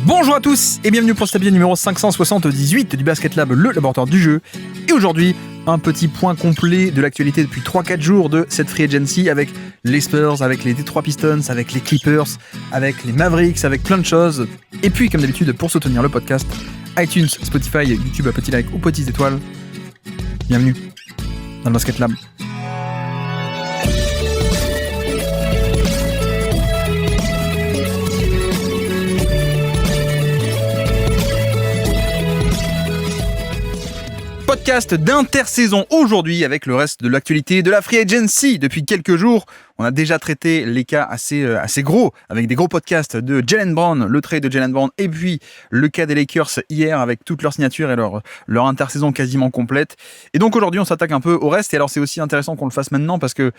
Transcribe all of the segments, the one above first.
Bonjour à tous et bienvenue pour cet épisode numéro 578 du Basket Lab, le laboratoire du jeu. Et aujourd'hui, un petit point complet de l'actualité depuis 3-4 jours de cette free agency avec les Spurs, avec les Detroit Pistons, avec les Clippers, avec les Mavericks, avec plein de choses. Et puis, comme d'habitude, pour soutenir le podcast, iTunes, Spotify, YouTube, à petit like ou petites étoiles. Bienvenue dans le Basket Lab. Podcast d'intersaison aujourd'hui avec le reste de l'actualité de la free agency. Depuis quelques jours, on a déjà traité les cas assez gros avec des gros podcasts de Jaylen Brown, le trade de Jaylen Brown, et puis le cas des Lakers hier avec toutes leurs signatures et leur intersaison quasiment complète. Et donc aujourd'hui, on s'attaque un peu au reste. Et alors c'est aussi intéressant qu'on le fasse maintenant parce que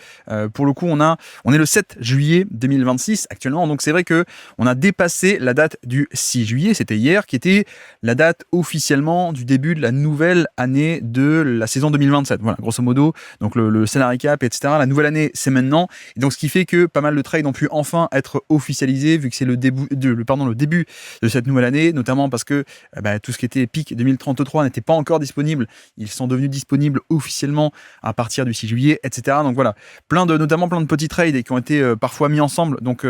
pour le coup, on est le 7 juillet 2026 actuellement. Donc c'est vrai que on a dépassé la date du 6 juillet, c'était hier, qui était la date officiellement du début de la nouvelle année de la saison 2027. Voilà, grosso modo, donc le salary cap, etc. La nouvelle année, c'est maintenant. Et donc, ce qui fait que pas mal de trades ont pu enfin être officialisés, vu que c'est le début de cette nouvelle année, notamment parce que tout ce qui était pick 2033 n'était pas encore disponible. Ils sont devenus disponibles officiellement à partir du 6 juillet, etc. Donc voilà, notamment plein de petits trades qui ont été parfois mis ensemble. Donc,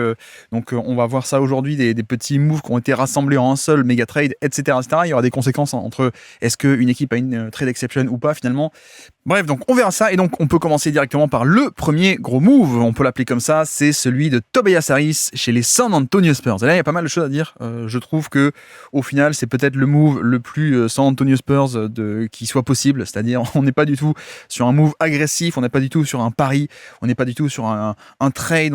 on va voir ça aujourd'hui, des petits moves qui ont été rassemblés en un seul méga trade, etc., etc. Il y aura des conséquences entre est-ce qu'une équipe a une trade exception ou pas finalement. Bref, donc on verra ça et donc on peut commencer directement par le premier gros move, on peut l'appeler comme ça, c'est celui de Tobias Harris chez les San Antonio Spurs. Et là, il y a pas mal de choses à dire. Je trouve que au final, c'est peut-être le move le plus San Antonio Spurs qui soit possible, c'est-à-dire on n'est pas du tout sur un move agressif, on n'est pas du tout sur un pari, on n'est pas du tout sur un trade,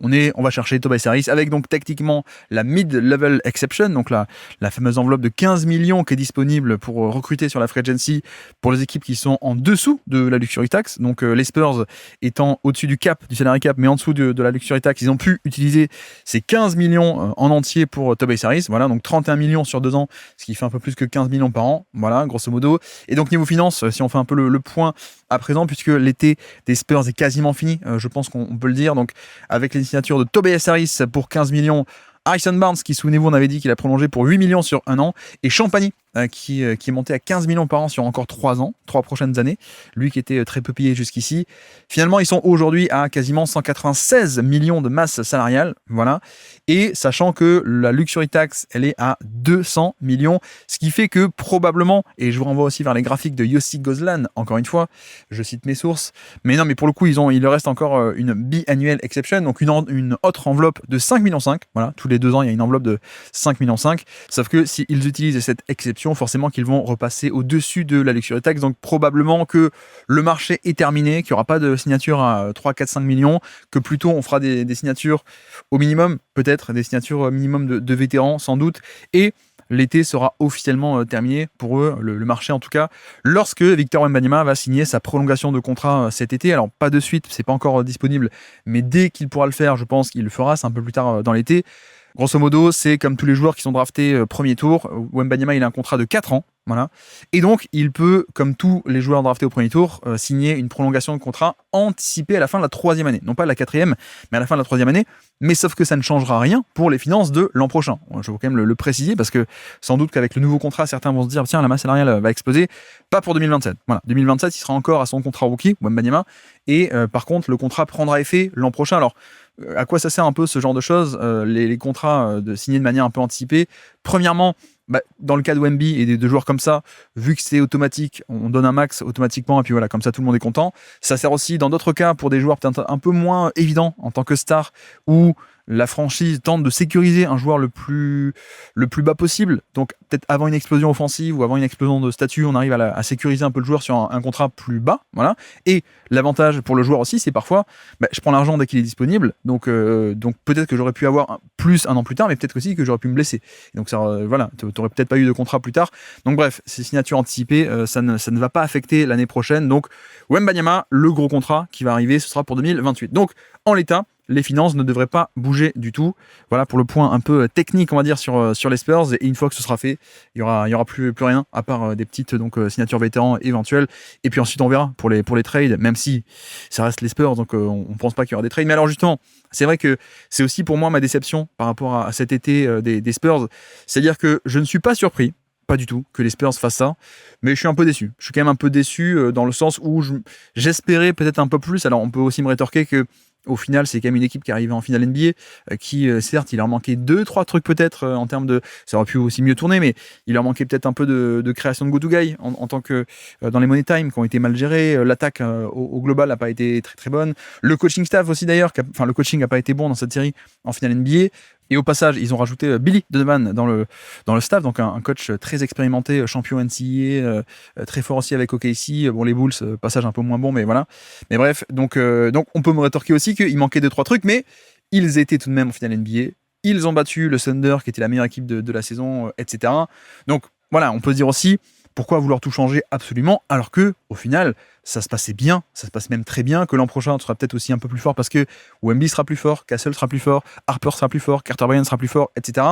on va chercher Tobias Harris avec donc techniquement la mid-level exception, donc la fameuse enveloppe de 15 millions qui est disponible pour recruter sur la free agency pour les équipes qui sont en dessous de la luxury tax. Donc les Spurs étant au-dessus du cap, du salary cap, mais en dessous de la luxury tax, ils ont pu utiliser ces 15 millions en entier pour Tobias Harris. Voilà, donc 31 millions sur 2 ans, ce qui fait un peu plus que 15 millions par an. Voilà, grosso modo. Et donc niveau finance, si on fait un peu le point à présent, puisque l'été des Spurs est quasiment fini, je pense qu'on peut le dire. Donc avec les signatures de Tobias Harris pour 15 millions, Harrison Barnes, qui, souvenez-vous, on avait dit qu'il a prolongé pour 8 millions sur 1 an, et Champagny, qui est monté à 15 millions par an sur encore 3 ans, 3 prochaines années, lui qui était très peu payé jusqu'ici. Finalement, ils sont aujourd'hui à quasiment 196 millions de masse salariale, voilà, et sachant que la luxury tax, elle est à 200 millions, ce qui fait que probablement, et je vous renvoie aussi vers les graphiques de Yossi Gozlan, encore une fois, je cite mes sources, mais non, mais pour le coup, il leur reste encore une biannual exception, donc une autre enveloppe de 5,5 millions, voilà, tous les 2 ans, il y a une enveloppe de 5,5 millions, sauf que s'ils utilisent cette exception, forcément qu'ils vont repasser au-dessus de la luxury tax, donc probablement que le marché est terminé, qu'il n'y aura pas de signature à 3, 4, 5 millions, que plutôt on fera des signatures au minimum, peut-être des signatures minimum de vétérans sans doute, et l'été sera officiellement terminé pour eux, le marché en tout cas, lorsque Victor Wembanyama va signer sa prolongation de contrat cet été. Alors pas de suite, c'est pas encore disponible, mais dès qu'il pourra le faire, je pense qu'il le fera, c'est un peu plus tard dans l'été. Grosso modo, c'est comme tous les joueurs qui sont draftés premier tour. Wembanyama, il a un contrat de 4 ans. Voilà. Et donc, il peut, comme tous les joueurs draftés au premier tour, signer une prolongation de contrat anticipée à la fin de la 3e année. Non pas la 4e, mais à la fin de la 3e année. Mais sauf que ça ne changera rien pour les finances de l'an prochain. Je veux quand même le préciser parce que sans doute qu'avec le nouveau contrat, certains vont se dire tiens, la masse salariale va exploser. Pas pour 2027. Voilà. 2027, il sera encore à son contrat rookie, Wembanyama. Et par contre, le contrat prendra effet l'an prochain. Alors, à quoi ça sert un peu ce genre de choses, les contrats signés de manière un peu anticipée? Premièrement, dans le cas de Wemby et de joueurs comme ça, vu que c'est automatique, on donne un max automatiquement et puis voilà, comme ça tout le monde est content. Ça sert aussi dans d'autres cas pour des joueurs peut-être un peu moins évidents en tant que star, où la franchise tente de sécuriser un joueur le plus bas possible. Donc peut-être avant une explosion offensive ou avant une explosion de statut, on arrive à sécuriser un peu le joueur sur un contrat plus bas. Voilà. Et l'avantage pour le joueur aussi, c'est parfois, je prends l'argent dès qu'il est disponible. Donc peut-être que j'aurais pu avoir plus un an plus tard, mais peut-être aussi que j'aurais pu me blesser. Et donc ça, voilà, t'aurais peut-être pas eu de contrat plus tard. Donc bref, ces signatures anticipées, ça ne va pas affecter l'année prochaine. Donc Wembanyama, le gros contrat qui va arriver, ce sera pour 2028. Donc en l'état, les finances ne devraient pas bouger du tout. Voilà pour le point un peu technique, on va dire, sur les Spurs. Et une fois que ce sera fait, il y aura plus rien, à part des petites signatures vétérans éventuelles. Et puis ensuite, on verra pour les trades, même si ça reste les Spurs, donc on ne pense pas qu'il y aura des trades. Mais alors justement, c'est vrai que c'est aussi pour moi ma déception par rapport à cet été des Spurs. C'est-à-dire que je ne suis pas surpris, pas du tout, que les Spurs fassent ça, mais je suis un peu déçu. Je suis quand même un peu déçu dans le sens où j'espérais peut-être un peu plus. Alors on peut aussi me rétorquer que au final, c'est quand même une équipe qui est arrivée en finale NBA, qui, certes, il leur manquait 2-3 trucs peut-être en termes de... Ça aurait pu aussi mieux tourner, mais il leur manquait peut-être un peu de création de go-to-guy en tant que dans les money time qui ont été mal gérés. L'attaque au global n'a pas été très très bonne. Le coaching staff aussi d'ailleurs, le coaching n'a pas été bon dans cette série en finale NBA. Et au passage, ils ont rajouté Billy Donovan dans le staff, donc un coach très expérimenté, champion NCAA, très fort aussi avec OKC. Bon, les Bulls, passage un peu moins bon, mais voilà. Mais bref, donc on peut me rétorquer aussi qu'il manquait 2-3 trucs, mais ils étaient tout de même en finale NBA. Ils ont battu le Thunder, qui était la meilleure équipe de la saison, etc. Donc voilà, on peut se dire aussi, pourquoi vouloir tout changer absolument, alors que au final, ça se passait bien, ça se passe même très bien, que l'an prochain sera peut-être aussi un peu plus fort parce que Wemby sera plus fort, Castle sera plus fort, Harper sera plus fort, Carter Bryant sera plus fort, etc.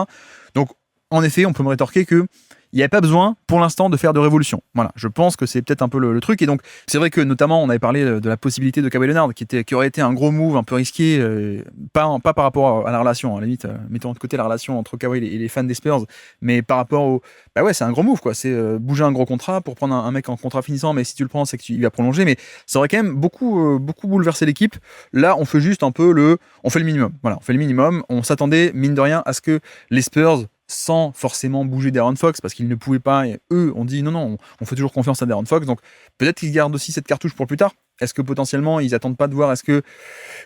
Donc en effet, on peut me rétorquer que il n'y avait pas besoin pour l'instant de faire de révolution. Voilà, je pense que c'est peut-être un peu le truc. Et donc, c'est vrai que notamment, on avait parlé de la possibilité de Kawhi Leonard, qui aurait été un gros move un peu risqué, pas par rapport à la relation, à la limite, mettons de côté la relation entre Kawhi et les fans des Spurs, mais par rapport au... Bah ouais, c'est un gros move, quoi. C'est bouger un gros contrat pour prendre un mec en contrat finissant, mais si tu le prends, c'est qu'il va prolonger. Mais ça aurait quand même beaucoup bouleversé l'équipe. Là, on fait juste un peu on fait le minimum. Voilà, on fait le minimum. On s'attendait, mine de rien, à ce que les Spurs, sans forcément bouger d'Aaron Fox parce qu'ils ne pouvaient pas, et eux ont dit non, on fait toujours confiance à De'Aaron Fox, donc peut-être qu'ils gardent aussi cette cartouche pour plus tard. Est-ce que potentiellement ils attendent pas de voir, est-ce que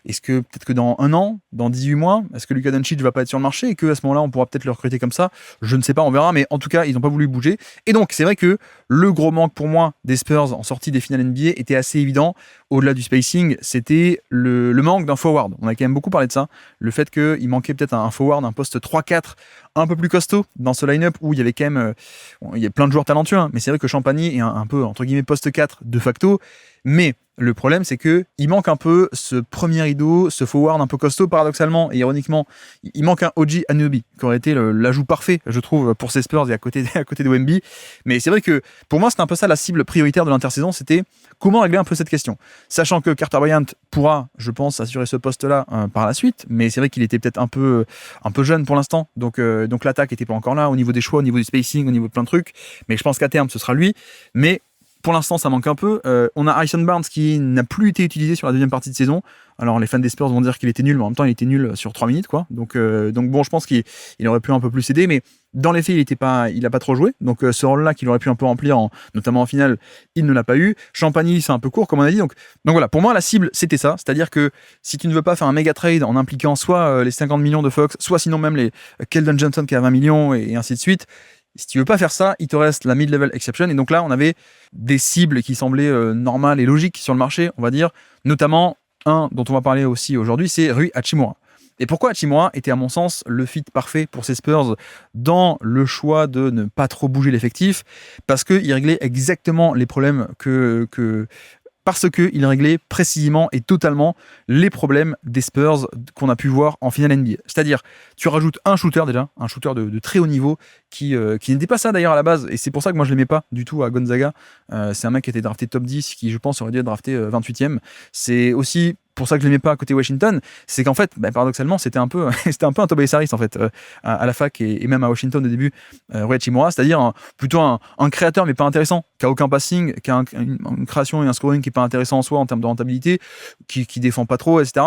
peut-être que dans 1 an, dans 18 mois, est-ce que Luka Doncic va pas être sur le marché et que à ce moment-là on pourra peut-être le recruter comme ça? Je ne sais pas, on verra, mais en tout cas ils n'ont pas voulu bouger. Et donc c'est vrai que le gros manque pour moi des Spurs en sortie des finales NBA était assez évident. Au-delà du spacing, c'était le manque d'un forward. On a quand même beaucoup parlé de ça, le fait qu'il manquait peut-être un forward, un poste 3-4 un peu plus costaud dans ce line-up où il y avait quand même il y a plein de joueurs talentueux, hein, mais c'est vrai que Champagny est un peu entre guillemets poste 4 de facto, mais le problème, c'est que il manque un peu ce premier rideau, ce forward un peu costaud, paradoxalement et ironiquement. Il manque un OG Anunoby, qui aurait été l'ajout parfait, je trouve, pour ces Spurs et à côté de Wemby. Mais c'est vrai que, pour moi, c'était un peu ça la cible prioritaire de l'intersaison, c'était comment régler un peu cette question. Sachant que Carter Bryant pourra, je pense, assurer ce poste-là par la suite, mais c'est vrai qu'il était peut-être un peu jeune pour l'instant, donc l'attaque n'était pas encore là, au niveau des choix, au niveau du spacing, au niveau de plein de trucs, mais je pense qu'à terme, ce sera lui. Mais pour l'instant, ça manque un peu. On a Harrison Barnes qui n'a plus été utilisé sur la deuxième partie de saison. Alors, les fans des Spurs vont dire qu'il était nul, mais en même temps, il était nul sur 3 minutes, quoi. Donc bon, je pense qu'il aurait pu un peu plus aider, mais dans les faits, il a pas trop joué. Donc, ce rôle-là qu'il aurait pu un peu remplir, notamment en finale, il ne l'a pas eu. Champagny, c'est un peu court, comme on a dit. Donc voilà, pour moi, la cible, c'était ça. C'est-à-dire que si tu ne veux pas faire un méga trade en impliquant soit les 50 millions de Fox, soit sinon même les Keldon Johnson qui a 20 millions et ainsi de suite, si tu veux pas faire ça, il te reste la mid-level exception. Et donc là, on avait des cibles qui semblaient normales et logiques sur le marché, on va dire. Notamment, un dont on va parler aussi aujourd'hui, c'est Rui Hachimura. Et pourquoi Hachimura était, à mon sens, le fit parfait pour ces Spurs dans le choix de ne pas trop bouger l'effectif? Parce qu'il réglait exactement les problèmes parce qu'il réglait précisément et totalement les problèmes des Spurs qu'on a pu voir en finale NBA. C'est-à-dire, tu rajoutes un shooter déjà, un shooter de très haut niveau, qui n'était pas ça d'ailleurs à la base, et c'est pour ça que moi je l'aimais pas du tout à Gonzaga. C'est un mec qui était drafté top 10, qui je pense aurait dû être drafté 28e. C'est aussi pour ça que je l'aimais pas à côté Washington, c'est qu'en fait, paradoxalement, c'était un peu un Tobias Harris en fait, à la fac et même à Washington au début, Rui Hachimura, c'est-à-dire plutôt un créateur mais pas intéressant, qui a aucun passing, qui a une création et un scoring qui est pas intéressant en soi en termes de rentabilité, qui défend pas trop, etc.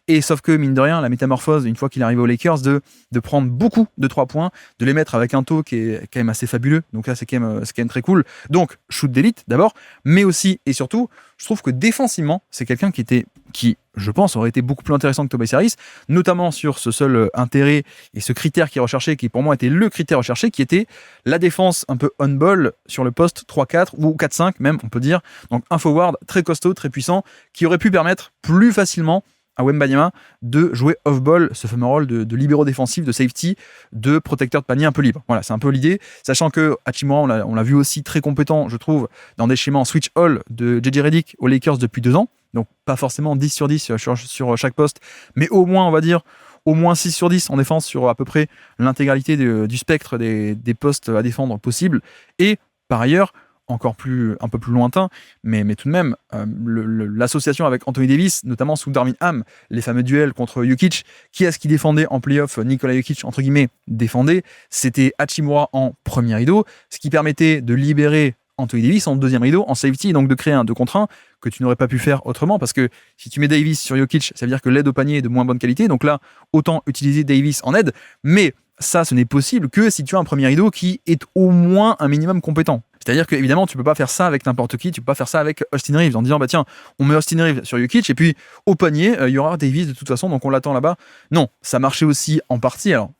Et sauf que, mine de rien, la métamorphose, une fois qu'il est arrivé aux Lakers, de prendre beaucoup de 3 points, de les mettre avec un taux qui est quand même assez fabuleux. Donc là, c'est quand même très cool. Donc, shoot d'élite d'abord, mais aussi et surtout, je trouve que défensivement, c'est quelqu'un qui, je pense, aurait été beaucoup plus intéressant que Tobias Harris, notamment sur ce seul intérêt et ce critère qui est recherché, qui pour moi était le critère recherché, qui était la défense un peu on-ball sur le poste 3-4 ou 4-5 même, on peut dire. Donc un forward très costaud, très puissant, qui aurait pu permettre plus facilement à Wembanyama de jouer off-ball, ce fameux rôle de libéraux défensif, de safety, de protecteur de panier un peu libre. Voilà, c'est un peu l'idée. Sachant que Hachimura, on l'a vu aussi très compétent, je trouve, dans des schémas en switch all de JJ Redick aux Lakers depuis 2 ans. Donc pas forcément 10 sur 10 sur chaque poste, mais au moins, on va dire, au moins 6 sur 10 en défense sur à peu près l'intégralité du spectre des postes à défendre possibles. Et par ailleurs, un peu plus lointain, mais tout de même, l'association avec Anthony Davis, notamment sous Darvin Ham, les fameux duels contre Jokic, qui est-ce qui défendait en playoff Nikola Jokic, entre guillemets, défendait, c'était Hachimura en premier rideau, ce qui permettait de libérer Anthony Davis en deuxième rideau, en safety, et donc de créer un 2 contre 1 que tu n'aurais pas pu faire autrement, parce que si tu mets Davis sur Jokic, ça veut dire que l'aide au panier est de moins bonne qualité, donc là, autant utiliser Davis en aide, mais ça, ce n'est possible que si tu as un premier rideau qui est au moins un minimum compétent. C'est-à-dire que évidemment, tu peux pas faire ça avec n'importe qui, tu peux pas faire ça avec Austin Reeves en disant bah tiens, on met Austin Reeves sur Jokic et puis au panier, il y aura Davis de toute façon, donc on l'attend là-bas. Non, ça marchait aussi en partie. Alors,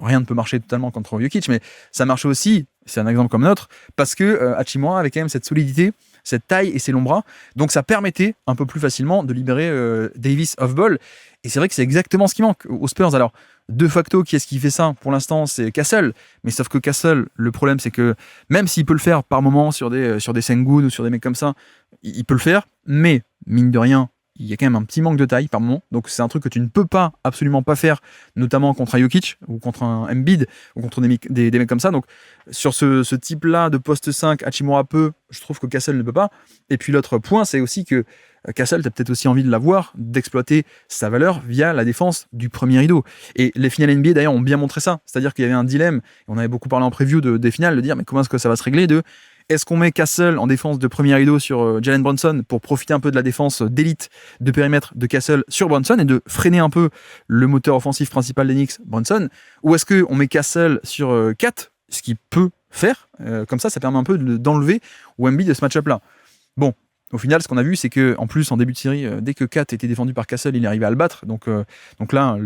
rien ne peut marcher totalement contre Jokic, mais ça marchait aussi, c'est un exemple comme l'autre, parce que Hachimura avait quand même cette solidité, cette taille et ses longs bras, donc ça permettait un peu plus facilement de libérer Davis off-ball. Et c'est vrai que c'est exactement ce qui manque aux Spurs. Alors, de facto, qui est-ce qui fait ça pour l'instant? C'est Castle. Mais sauf que Castle, le problème, c'est que même s'il peut le faire par moment sur des Sengun ou sur des mecs comme ça, il peut le faire. Mais, mine de rien, il y a quand même un petit manque de taille par moment. Donc, c'est un truc que tu ne peux pas, absolument pas faire, notamment contre un Jokic ou contre un Embiid ou contre des mecs comme ça. Donc, sur ce type-là de poste 5, Hachimura peut, je trouve que Castle ne peut pas. Et puis, l'autre point, c'est aussi que Castle, tu as peut-être aussi envie de l'avoir, d'exploiter sa valeur via la défense du premier rideau. Et les finales NBA, d'ailleurs, ont bien montré ça. C'est-à-dire qu'il y avait un dilemme, et on avait beaucoup parlé en preview des finales, de dire mais comment est-ce que ça va se régler, est-ce qu'on met Castle en défense de premier rideau sur Jalen Brunson pour profiter un peu de la défense d'élite de périmètre de Castle sur Brunson et de freiner un peu le moteur offensif principal des Knicks, Brunson, ou est-ce qu'on met Castle sur Kat, ce qu'il peut faire, comme ça permet un peu d'enlever Wemby de ce match-up-là. Bon, au final, ce qu'on a vu, c'est que en plus, en début de série, dès que Kat était défendu par Castle, il est arrivé à le battre. Donc là,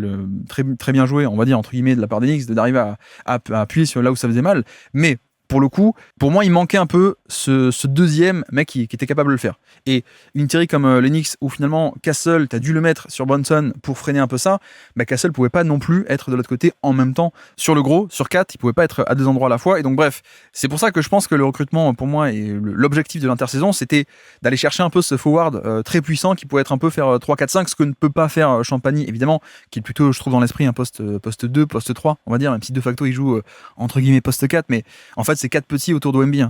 très, très bien joué, on va dire, entre guillemets, de la part des Knicks, d'arriver à appuyer sur là où ça faisait mal. Mais pour le coup, pour moi, il manquait un peu ce deuxième mec qui était capable de le faire. Et une série comme les Knicks, où finalement, Castle, t'as dû le mettre sur Brunson pour freiner un peu ça, bah Castle pouvait pas non plus être de l'autre côté en même temps sur le gros, sur 4, il pouvait pas être à deux endroits à la fois. Et donc bref, c'est pour ça que je pense que le recrutement, pour moi, et l'objectif de l'intersaison, c'était d'aller chercher un peu ce forward très puissant qui pouvait être un peu faire 3-4-5, ce que ne peut pas faire Champagny, évidemment, qui est plutôt, je trouve, dans l'esprit un poste 2, poste 3, on va dire, même si de facto il joue entre guillemets poste 4, mais en fait c'est 4 petits autour de Wemby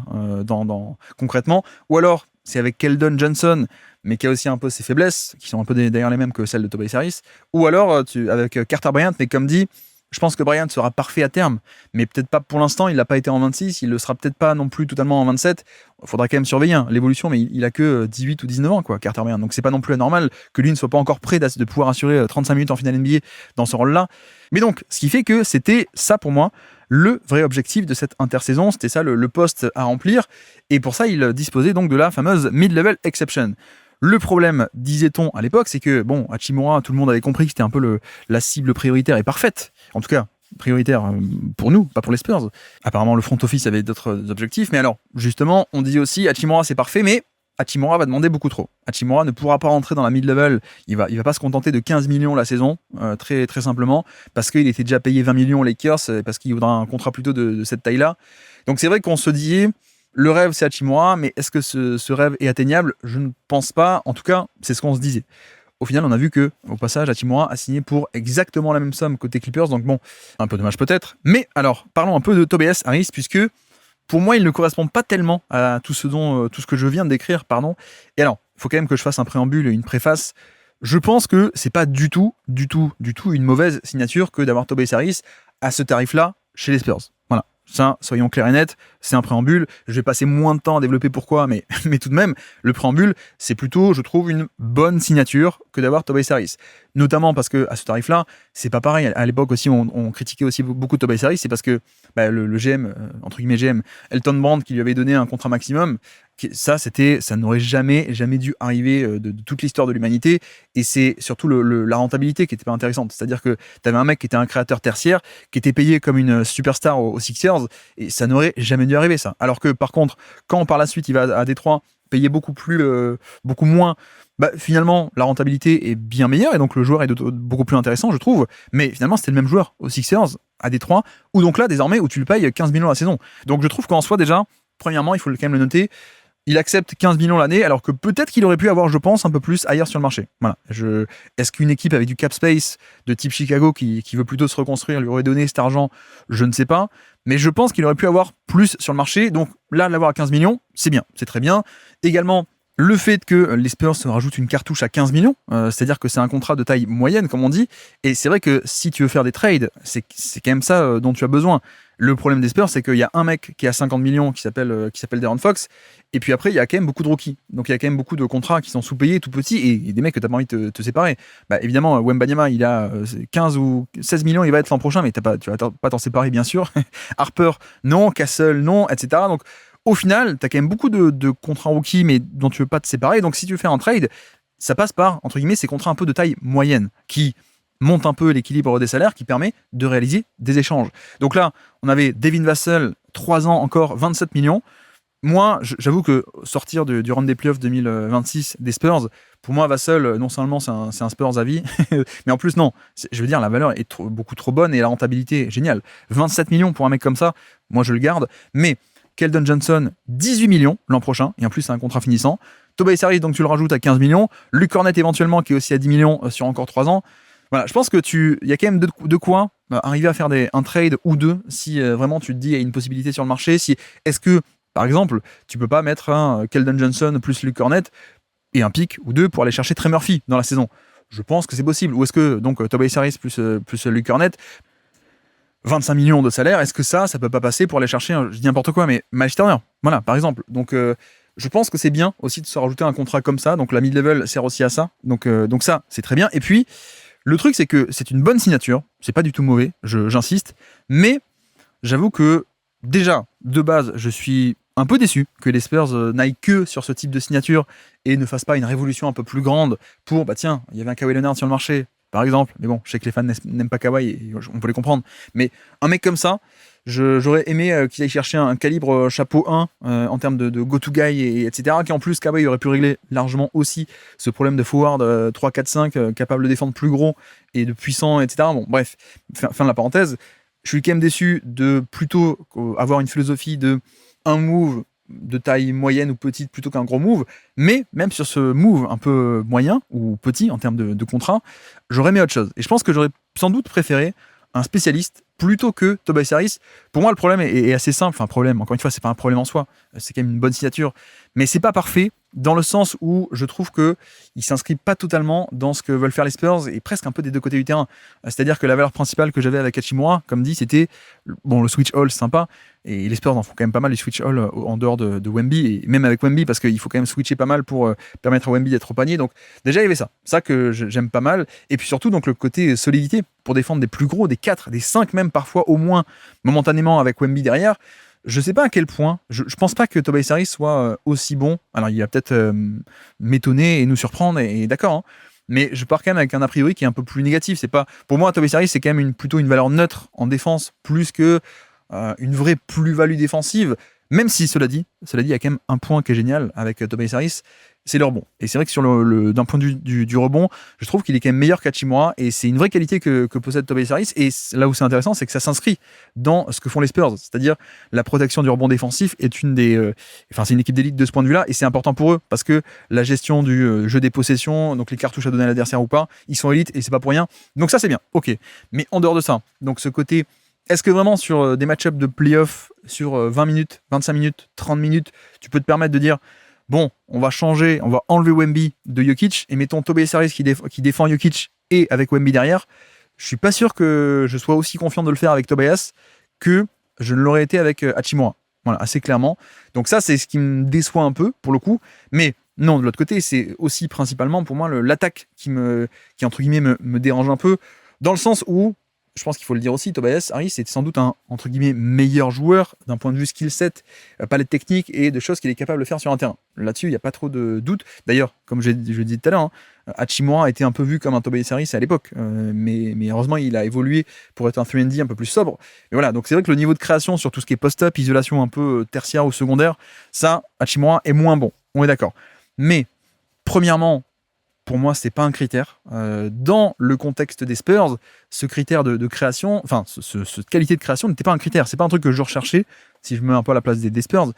concrètement, ou alors c'est avec Keldon Johnson, mais qui a aussi un peu ses faiblesses, qui sont un peu d'ailleurs les mêmes que celles de Tobias Harris, ou alors avec Carter Bryant, mais comme dit, je pense que Bryant sera parfait à terme, mais peut-être pas pour l'instant, il n'a pas été en 26, il ne le sera peut-être pas non plus totalement en 27, il faudra quand même surveiller l'évolution, mais il a que 18 ou 19 ans, quoi, Carter Bryant, donc c'est pas non plus anormal que lui ne soit pas encore prêt de pouvoir assurer 35 minutes en finale NBA dans ce rôle-là. Mais donc, ce qui fait que c'était ça pour moi, le vrai objectif de cette intersaison, c'était ça le poste à remplir, et pour ça, il disposait donc de la fameuse mid-level exception. Le problème, disait-on à l'époque, c'est que, bon, Hachimura, tout le monde avait compris que c'était un peu la cible prioritaire et parfaite. En tout cas, prioritaire pour nous, pas pour les Spurs. Apparemment, le front office avait d'autres objectifs. Mais alors, justement, on dit aussi, Hachimura, c'est parfait, mais Hachimura va demander beaucoup trop. Hachimura ne pourra pas rentrer dans la mid-level. Il va pas se contenter de 15 millions la saison, très, très simplement, parce qu'il était déjà payé 20 millions aux Lakers, parce qu'il voudra un contrat plutôt de cette taille-là. Donc c'est vrai qu'on se dit... Le rêve, c'est Hachimura, mais est-ce que ce rêve est atteignable? Je ne pense pas. En tout cas, c'est ce qu'on se disait. Au final, on a vu que, au passage, Hachimura a signé pour exactement la même somme côté Clippers, donc bon, un peu dommage peut-être. Mais alors, parlons un peu de Tobias Harris, puisque pour moi, il ne correspond pas tellement à tout ce que je viens de décrire, pardon. Et alors, il faut quand même que je fasse un préambule et une préface. Je pense que c'est pas du tout une mauvaise signature que d'avoir Tobias Harris à ce tarif-là chez les Spurs. Voilà. Ça, soyons clairs et nets, c'est un préambule. Je vais passer moins de temps à développer pourquoi, mais tout de même, le préambule, c'est plutôt, je trouve, une bonne signature que d'avoir Tobias Harris. Notamment parce que à ce tarif-là, c'est pas pareil. À l'époque aussi, on critiquait aussi beaucoup Tobias Harris, c'est parce que le GM, entre guillemets GM, Elton Brand, qui lui avait donné un contrat maximum, ça n'aurait jamais dû arriver de toute l'histoire de l'humanité, et c'est surtout la rentabilité qui était pas intéressante. C'est-à-dire que t'avais un mec qui était un créateur tertiaire, qui était payé comme une superstar aux Sixers, et ça n'aurait jamais dû arriver ça. Alors que par contre, quand par la suite il va à Détroit, payer beaucoup moins, finalement la rentabilité est bien meilleure et donc le joueur est beaucoup plus intéressant, je trouve. Mais finalement c'était le même joueur aux Sixers à Détroit, ou donc là désormais où tu le payes 15 millions la saison. Donc je trouve qu'en soi déjà, premièrement, il faut quand même le noter, il accepte 15 millions l'année, alors que peut-être qu'il aurait pu avoir, je pense, un peu plus ailleurs sur le marché. Voilà. Est-ce qu'une équipe avec du cap space de type Chicago qui veut plutôt se reconstruire lui aurait donné cet argent? Je ne sais pas. Mais je pense qu'il aurait pu avoir plus sur le marché. Donc là, l'avoir à 15 millions, c'est bien, c'est très bien. Également, le fait que les Spurs se rajoutent une cartouche à 15 millions, c'est-à-dire que c'est un contrat de taille moyenne, comme on dit. Et c'est vrai que si tu veux faire des trades, c'est quand même ça dont tu as besoin. Le problème des Spurs, c'est qu'il y a un mec qui a 50 millions qui s'appelle De'Aaron Fox, et puis après, il y a quand même beaucoup de rookies. Donc il y a quand même beaucoup de contrats qui sont sous-payés, tout petits, et des mecs que tu n'as pas envie de te séparer. Bah, évidemment, Wembanyama, il a 15 ou 16 millions, il va être l'an prochain, mais tu vas pas t'en séparer, bien sûr. Harper, non. Castle, non, etc. Donc au final, tu as quand même beaucoup de contrats rookies, mais dont tu veux pas te séparer. Donc si tu veux faire un trade, ça passe par, entre guillemets, ces contrats un peu de taille moyenne, qui monte un peu l'équilibre des salaires, qui permet de réaliser des échanges. Donc là, on avait Devin Vassell, 3 ans encore, 27 millions. Moi, j'avoue que sortir du round des playoffs 2026 des Spurs, pour moi, Vassell, non seulement c'est un Spurs à vie, mais en plus, non. Je veux dire, la valeur est beaucoup trop bonne et la rentabilité est géniale. 27 millions pour un mec comme ça, moi, je le garde. Mais Keldon Johnson, 18 millions l'an prochain, et en plus, c'est un contrat finissant. Tobias Harris, donc tu le rajoutes à 15 millions. Luke Cornett, éventuellement, qui est aussi à 10 millions sur encore 3 ans. Voilà, je pense que il y a quand même de quoi arriver à faire un trade ou deux si vraiment tu te dis il y a une possibilité sur le marché. Est-ce que, par exemple, tu peux pas mettre un Keldon Johnson plus Luke Cornett et un pick ou deux pour aller chercher Trey Murphy dans la saison? Je pense que c'est possible. Ou est-ce que donc Tobias Harris plus Luke Cornett, 25 millions de salaire, est-ce que ça peut pas passer pour aller chercher, je dis n'importe quoi, mais Miles Turner, voilà, par exemple. Donc je pense que c'est bien aussi de se rajouter un contrat comme ça. Donc la mid-level sert aussi à ça. Donc ça, c'est très bien. Et puis le truc, c'est que c'est une bonne signature, c'est pas du tout mauvais, j'insiste, mais j'avoue que déjà, de base, je suis un peu déçu que les Spurs n'aillent que sur ce type de signature et ne fassent pas une révolution un peu plus grande pour, bah tiens, il y avait un Kawhi Leonard sur le marché, par exemple, mais bon, je sais que les fans n'aiment pas Kawhi, et on peut les comprendre, mais un mec comme ça, j'aurais aimé qu'il aille chercher un calibre chapeau 1 en termes de go-to-guy, etc. Qui en plus, Kawhi aurait pu régler largement aussi ce problème de forward 3, 4, 5, capable de défendre plus gros et de puissant, etc. Bon, bref, fin de la parenthèse. Je suis quand même déçu de plutôt avoir une philosophie de un move de taille moyenne ou petite plutôt qu'un gros move. Mais même sur ce move un peu moyen ou petit en termes de contrat, j'aurais aimé autre chose. Et je pense que j'aurais sans doute préféré un spécialiste plutôt que Tobias Harris. Pour moi, le problème est assez simple. Enfin, problème, encore une fois, c'est pas un problème en soi. C'est quand même une bonne signature. Mais c'est pas parfait dans le sens où je trouve qu'il ne s'inscrit pas totalement dans ce que veulent faire les Spurs et presque un peu des deux côtés du terrain. C'est-à-dire que la valeur principale que j'avais avec Hachimura, comme dit, c'était le switch all, c'est sympa. Et les Spurs en font quand même pas mal du switch all en dehors de Wemby, et même avec Wemby, parce qu'il faut quand même switcher pas mal pour permettre à Wemby d'être au panier. Donc déjà, il y avait ça que j'aime pas mal. Et puis surtout, donc, le côté solidité pour défendre des plus gros, des 4, des 5 même parfois au moins, momentanément avec Wemby derrière. Je sais pas à quel point, je pense pas que Tobias Harris soit aussi bon. Alors il va peut-être m'étonner et nous surprendre, et d'accord, hein. Mais je pars quand même avec un a priori qui est un peu plus négatif. C'est pas, pour moi, Tobias Harris, c'est quand même plutôt une valeur neutre en défense, plus que une vraie plus-value défensive. Même si, cela dit, il y a quand même un point qui est génial avec Tobias Harris, c'est le rebond. Et c'est vrai que d'un point de vue du rebond, je trouve qu'il est quand même meilleur qu'Hachimura, et c'est une vraie qualité que possède Tobias Harris. Et là où c'est intéressant, c'est que ça s'inscrit dans ce que font les Spurs, c'est-à-dire la protection du rebond défensif est c'est une équipe d'élite de ce point de vue-là, et c'est important pour eux parce que la gestion du jeu des possessions, donc les cartouches à donner à l'adversaire ou pas, ils sont élites et c'est pas pour rien. Donc ça, c'est bien. Ok. Mais en dehors de ça, donc ce côté, est-ce que vraiment sur des match-ups de play-off sur 20 minutes, 25 minutes, 30 minutes, tu peux te permettre de dire bon, on va enlever Wemby de Jokic et mettons Tobias Harris qui défend Jokic et avec Wemby derrière? Je suis pas sûr que je sois aussi confiant de le faire avec Tobias que je ne l'aurais été avec Hachimura. Voilà, assez clairement. Donc ça, c'est ce qui me déçoit un peu pour le coup. Mais non, de l'autre côté, c'est aussi principalement pour moi l'attaque qui entre guillemets me dérange un peu, dans le sens où je pense qu'il faut le dire aussi, Tobias Harris est sans doute un, entre guillemets, meilleur joueur d'un point de vue skill set, palette technique et de choses qu'il est capable de faire sur un terrain. Là-dessus, il n'y a pas trop de doute. D'ailleurs, comme je le disais tout à l'heure, Hachimura a été un peu vu comme un Tobias Harris à l'époque, mais heureusement, il a évolué pour être un 3&D un peu plus sobre. Et voilà, donc c'est vrai que le niveau de création sur tout ce qui est post-up, isolation un peu tertiaire ou secondaire, ça, Hachimura est moins bon, on est d'accord. Mais, premièrement, pour moi, c'est pas un critère. Dans le contexte des Spurs, ce critère de création, enfin, cette qualité de création n'était pas un critère. C'est pas un truc que je recherchais. si je me mets un peu à la place des Spurs,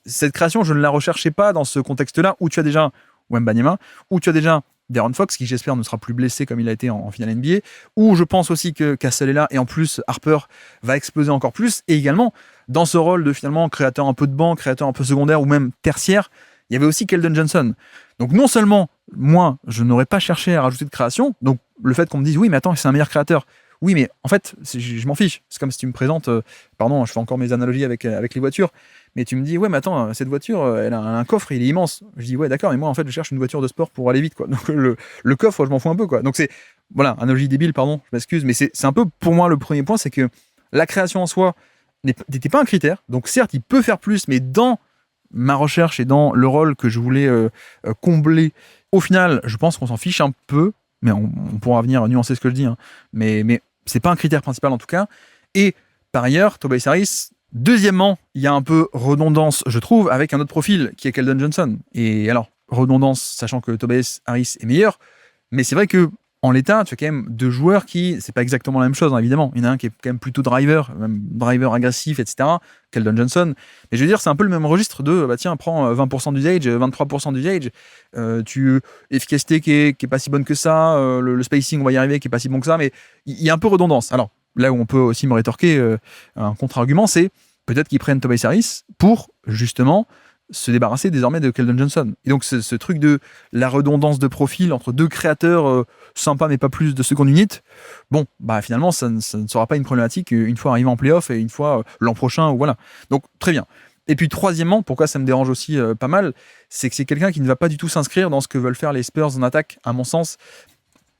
cette création, je ne la recherchais pas dans ce contexte-là où tu as déjà Wembanyama, où tu as déjà De'Aaron Fox, qui j'espère ne sera plus blessé comme il a été en finale NBA, où je pense aussi que Castle est là, et en plus Harper va exploser encore plus, et également dans ce rôle de finalement créateur un peu de banc, créateur un peu secondaire ou même tertiaire, il y avait aussi Keldon Johnson. Donc non seulement moi je n'aurais pas cherché à rajouter de création, donc le fait qu'on me dise oui mais attends c'est un meilleur créateur, oui mais en fait je m'en fiche, c'est comme si tu me présentes, pardon je fais encore mes analogies avec les voitures, mais tu me dis ouais mais attends cette voiture elle a un coffre il est immense, je dis ouais d'accord mais moi en fait je cherche une voiture de sport pour aller vite quoi, donc le coffre je m'en fous un peu quoi, donc c'est voilà analogie débile pardon je m'excuse, mais c'est un peu pour moi le premier point, c'est que la création en soi n'était pas un critère, donc certes il peut faire plus, mais dans ma recherche et dans le rôle que je voulais combler, au final je pense qu'on s'en fiche un peu, mais on pourra venir nuancer ce que je dis, hein. Mais c'est pas un critère principal en tout cas. Et par ailleurs, Tobias Harris, deuxièmement, il y a un peu redondance, je trouve, avec un autre profil qui est Keldon Johnson. Et alors, redondance, sachant que Tobias Harris est meilleur, mais c'est vrai que en l'état, tu as quand même deux joueurs qui, c'est pas exactement la même chose, hein, évidemment. Il y en a un qui est quand même plutôt driver, même driver agressif, etc. Keldon Johnson. Mais je veux dire, c'est un peu le même registre de, bah tiens, prends 20% d'usage, 23% d'usage, efficacité qui est pas si bonne que ça, le spacing, on va y arriver, qui est pas si bon que ça, mais il y a un peu redondance. Alors, là où on peut aussi me rétorquer un contre-argument, c'est peut-être qu'ils prennent Tobias Harris pour, justement, se débarrasser désormais de Keldon Johnson. Et donc ce truc de la redondance de profil entre deux créateurs sympas mais pas plus de seconde unit, bon, bah finalement ça ne sera pas une problématique une fois arrivé en playoff et une fois l'an prochain, ou voilà. Donc très bien. Et puis troisièmement, pourquoi ça me dérange aussi pas mal, c'est que c'est quelqu'un qui ne va pas du tout s'inscrire dans ce que veulent faire les Spurs en attaque, à mon sens.